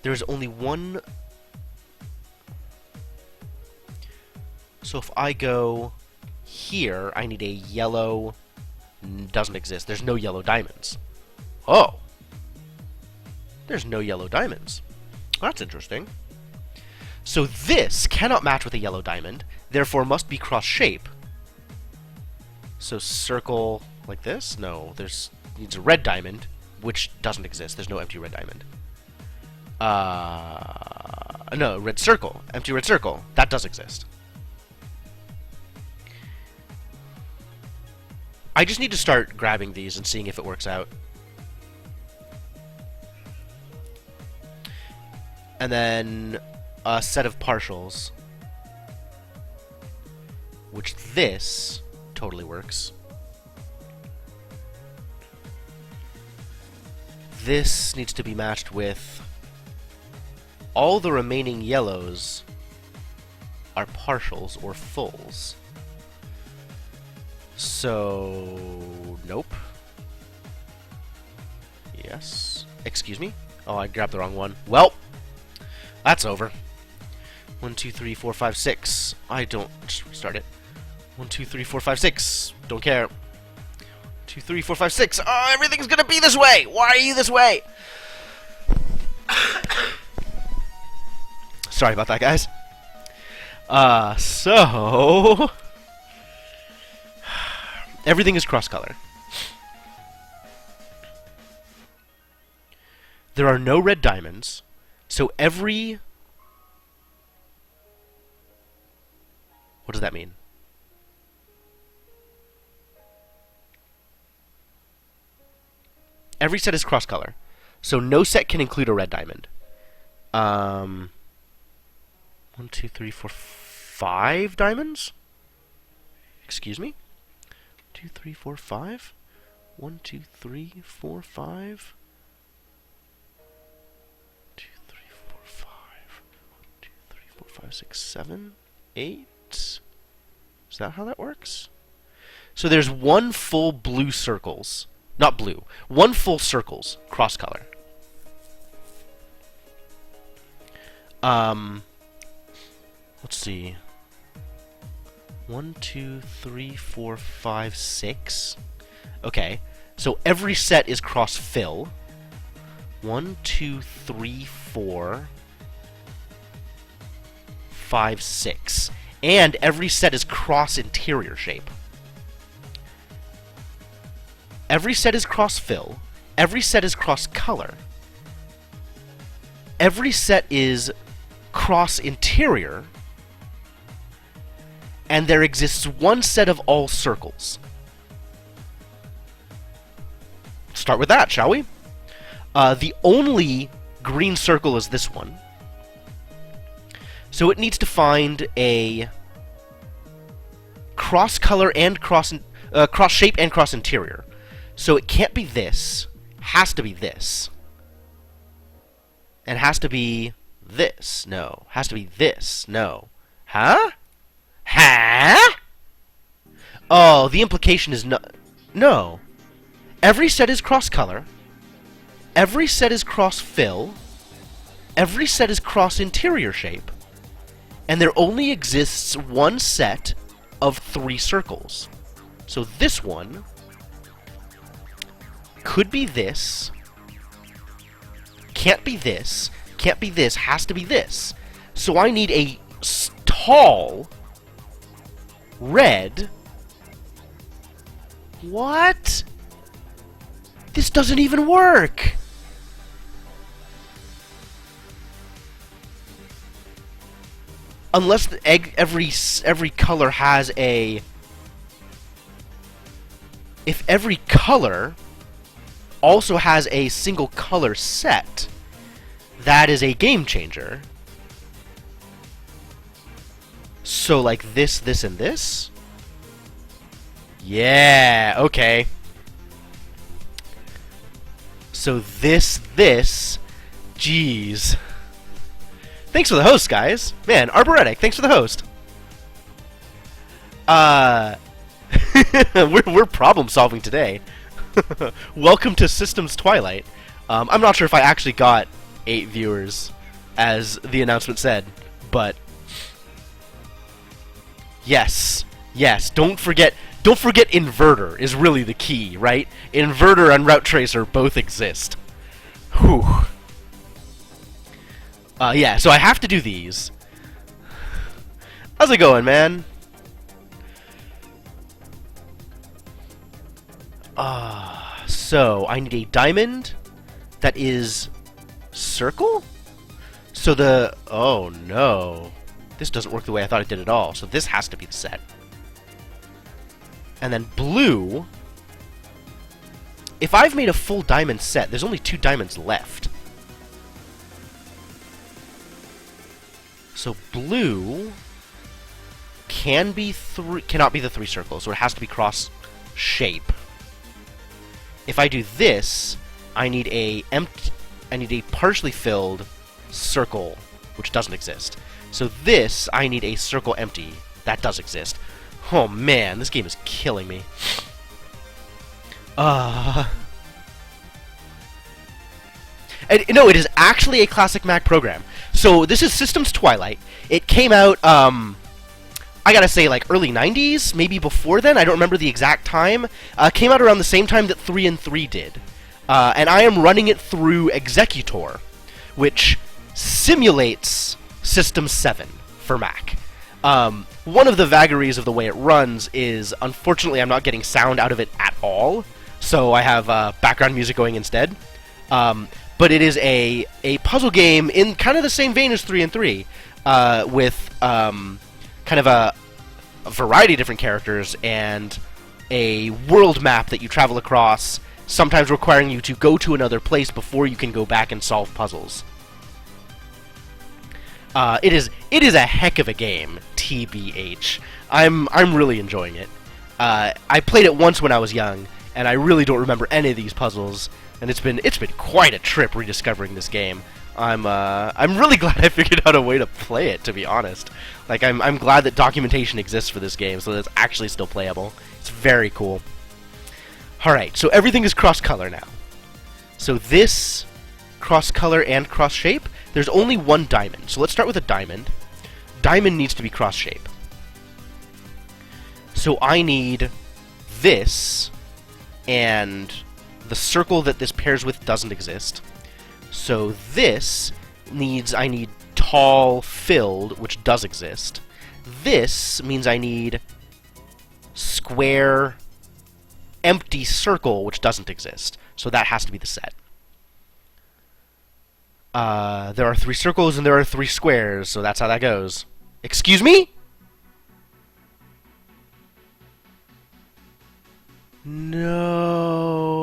There is only one. So if I go here, I need a yellow. Doesn't exist. There's no yellow diamonds. Oh. There's no yellow diamonds. That's interesting. So this cannot match with a yellow diamond, therefore must be cross-shape. So circle like this? No, needs a red diamond, which doesn't exist. There's no empty red diamond. No, red circle. Empty red circle. That does exist. I just need to start grabbing these and seeing if it works out. And then a set of partials, which this totally works. This needs to be matched with all the remaining yellows are partials or fulls. So, nope. Yes. Excuse me? Oh, I grabbed the wrong one. Well, that's over. 1, 2, 3, 4, 5, 6. I don't. Just restart it. 1, 2, 3, 4, 5, 6. Don't care. 2, 3, 4, 5, 6. Oh, everything's gonna be this way! Why are you this way? Sorry about that, guys. So... everything is cross-color. There are no red diamonds, so every... what does that mean? Every set is cross-color, so no set can include a red diamond. 1, 2, 3, 4, 5 diamonds? Excuse me? 2, 3, 4, 5? 1, 2, 3, 4, 5? 2, 3, 4, 5. 1, 2, 3, 4, 5, 6, 7, 8? Is that how that works? So there's one full blue circles. Not blue. One full circles, cross-color. Let's see. 1, 2, 3, 4, 5, 6. Okay, so every set is cross-fill. 1, 2, 3, 4, 5, 6. And every set is cross-interior shape. Every set is cross-fill. Every set is cross-color. Every set is cross-interior. And there exists one set of all circles. Let's start with that, shall we? The only green circle is this one. So it needs to find a cross-color and cross-shape and cross-interior. So it can't be this. Has to be this. And it has to be this. No. Has to be this. No. Huh? Huh? Oh, the implication is no. No. Every set is cross-color. Every set is cross-fill. Every set is cross-interior shape. And there only exists one set of 3 circles. So this one could be this. Can't be this. Can't be this. Has to be this. So I need a tall red. What? This doesn't even work. Unless the every color has a... If every color also has a single color set, that is a game changer. So like this, this, and this? Yeah, okay. So this, jeez. Thanks for the host, guys. Man, Arboretic, thanks for the host. We're problem solving today. Welcome to Systems Twilight. I'm not sure if I actually got 8 viewers, as the announcement said, but yes, don't forget inverter is really the key, right? Inverter and route tracer both exist. Whew. Yeah, so I have to do these. How's it going, man? So I need a diamond that is circle? So the... Oh, no. This doesn't work the way I thought it did at all. So this has to be the set. And then blue... If I've made a full diamond set, there's only 2 diamonds left. So blue cannot be the 3 circles, so it has to be cross shape. If I do this, I need a partially filled circle, which doesn't exist. So this, I need a circle empty. That does exist. Oh man, this game is killing me. And, no, it is actually a classic Mac program. So this is Systems Twilight. It came out, I gotta say, like, early 90s, maybe before then. I don't remember the exact time. Came out around the same time that 3 and 3 did. And I am running it through Executor, which simulates System 7 for Mac. One of the vagaries of the way it runs is, unfortunately, I'm not getting sound out of it at all, so I have background music going instead. But it is a puzzle game in kind of the same vein as 3 and 3, with kind of a variety of different characters and a world map that you travel across, sometimes requiring you to go to another place before you can go back and solve puzzles. It is a heck of a game, TBH. I'm really enjoying it. I played it once when I was young, and I really don't remember any of these puzzles. And it's been quite a trip rediscovering this game. I'm really glad I figured out a way to play it, to be honest. Like, I'm glad that documentation exists for this game, so that it's actually still playable. It's very cool. Alright, so everything is cross-color now. So this, cross-color and cross-shape, there's only one diamond. So let's start with a diamond. Diamond needs to be cross-shape. So I need this, and the circle that this pairs with doesn't exist. So this means I need tall filled, which does exist. This means I need square empty circle, which doesn't exist. So that has to be the set. There are 3 circles and there are 3 squares, so that's how that goes. Excuse me? No.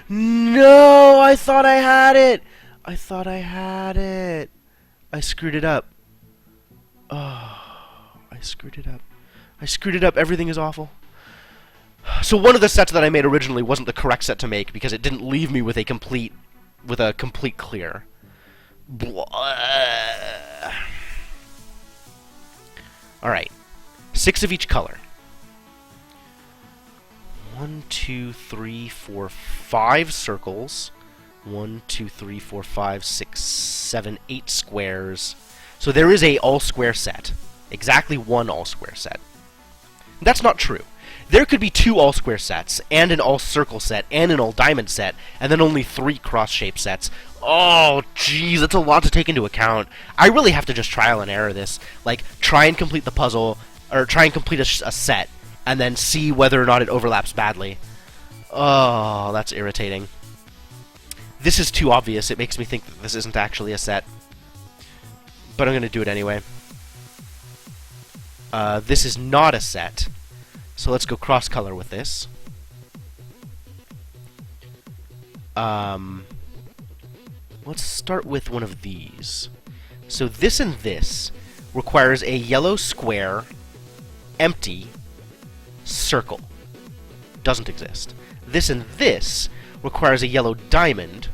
No, I thought I had it. I screwed it up. Oh, I screwed it up. Everything is awful. So one of the sets that I made originally wasn't the correct set to make because it didn't leave me with a complete clear. Alright. 6 of each color. 1, 2, 3, 4, 5 circles. 1, 2, 3, 4, 5, 6, 7, 8 squares. So there is a all-square set. Exactly one all-square set. That's not true. There could be 2 all-square sets, and an all-circle set, and an all-diamond set, and then only 3 cross-shape sets. Oh, jeez, that's a lot to take into account. I really have to just trial and error this. Like, try and complete the puzzle, or try and complete a set, and then see whether or not it overlaps badly. Oh, that's irritating. This is too obvious. It makes me think that this isn't actually a set. But I'm going to do it anyway. This is not a set. So let's go cross-color with this. Let's start with one of these. So this and this requires a yellow square, empty, circle. Doesn't exist. This and this requires a yellow diamond,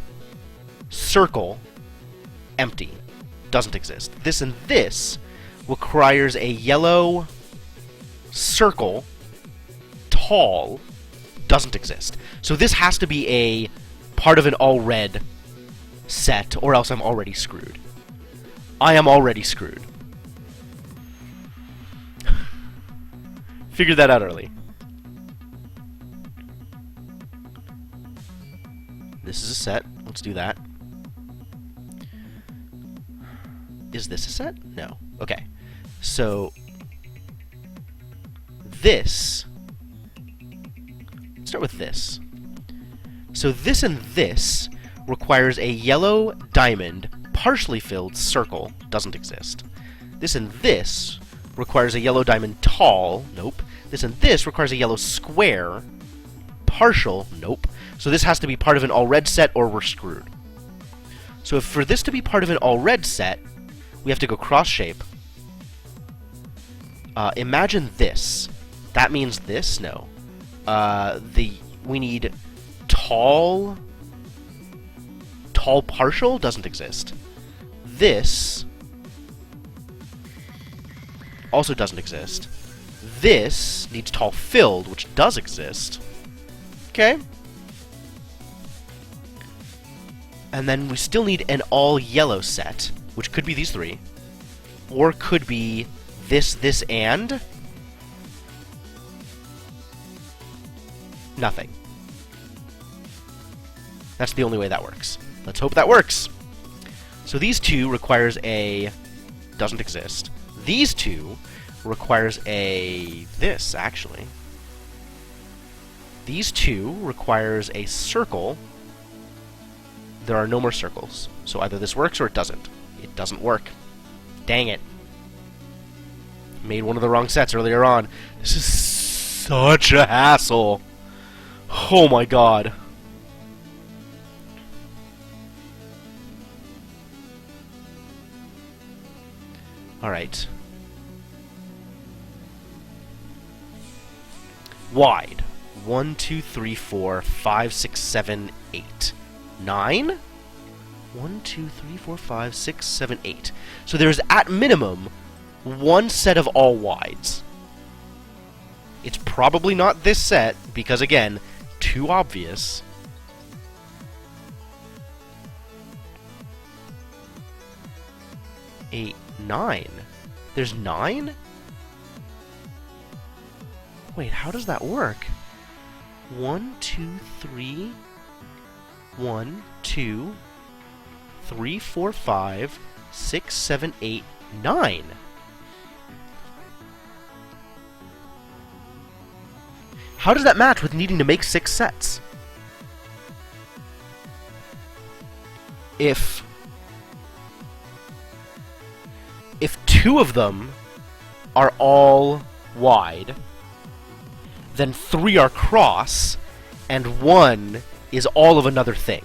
circle, empty. Doesn't exist. This and this requires a yellow circle, tall, doesn't exist. So this has to be a part of an all-red set, or else I'm already screwed. I am already screwed. Figured that out early. This is a set. Let's do that. Is this a set? No. Okay. So this... Let's start with this. So this and this requires a yellow diamond, partially filled circle. Doesn't exist. This and this requires a yellow diamond tall. Nope. This and this requires a yellow square, partial. Nope. So this has to be part of an all-red set, or we're screwed. So if for this to be part of an all-red set, we have to go cross-shape. Imagine this. That means this? No. We need tall partial? Doesn't exist. This also doesn't exist. This needs tall filled, which does exist. Okay. And then we still need an all-yellow set, which could be these 3. Or could be this, and... nothing. That's the only way that works. Let's hope that works. So these 2 requires a... doesn't exist. These 2 requires a... this, actually. These 2 requires a circle. There are no more circles. So either this works or it doesn't. It doesn't work. Dang it. Made one of the wrong sets earlier on. This is such a hassle. Oh my god. Alright. Wide. 1, 2, 3, 4, 5, 6, 7, 8. 9? 1, 2, 3, 4, 5, 6, 7, 8. So there's, at minimum, 1 set of all wides. It's probably not this set, because, again, too obvious. 8, 9. There's 9? Wait, how does that work? 1, 2, 3... 1, 2, 3, 4, 5, 6, 7, 8, 9. How does that match with needing to make 6 sets? If 2 of them are all wide, then 3 are cross, and 1 is all of another thing.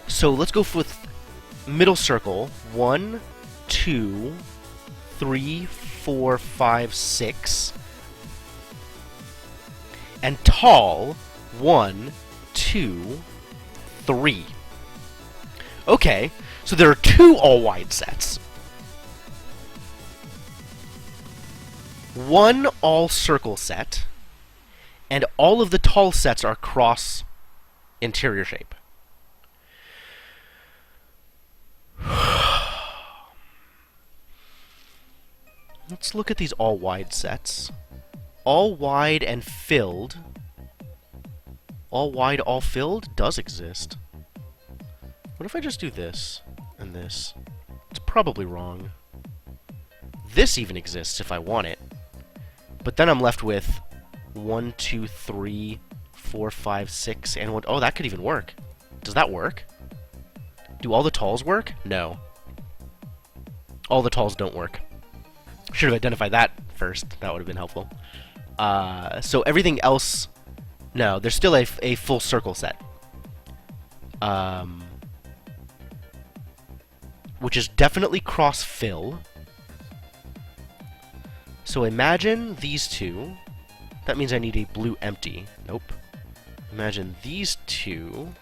So let's go with middle circle. 1, 2, 3, 4, 5, 6. And tall. 1, 2, 3. Okay, so there are 2 all-wide sets. 1 all-circle set, and all of the tall sets are cross interior shape. Let's look at these all-wide sets. All wide and filled. All wide, all filled does exist. What if I just do this and this? It's probably wrong. This even exists if I want it. But then I'm left with 1, 2, 3, 4, 5, 6, and 1. Oh, that could even work. Does that work? Do all the talls work? No. All the talls don't work. Should have identified that first. That would have been helpful. So everything else... No, there's still a full circle set. Which is definitely cross-fill. So imagine these two. That means I need a blue empty. Nope. Imagine these two.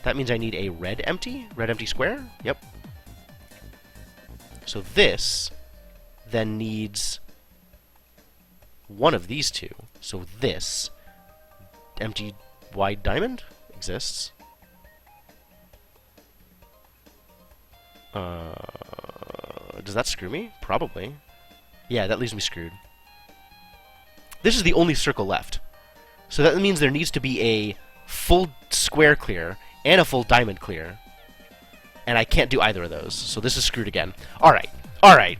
That means I need a red empty? Red empty square? Yep. So this then needs one of these two. So this empty wide diamond exists. Does that screw me? Probably. Yeah, that leaves me screwed. This is the only circle left. So that means there needs to be a full square clear and a full diamond clear. And I can't do either of those. So this is screwed again. Alright. Alright.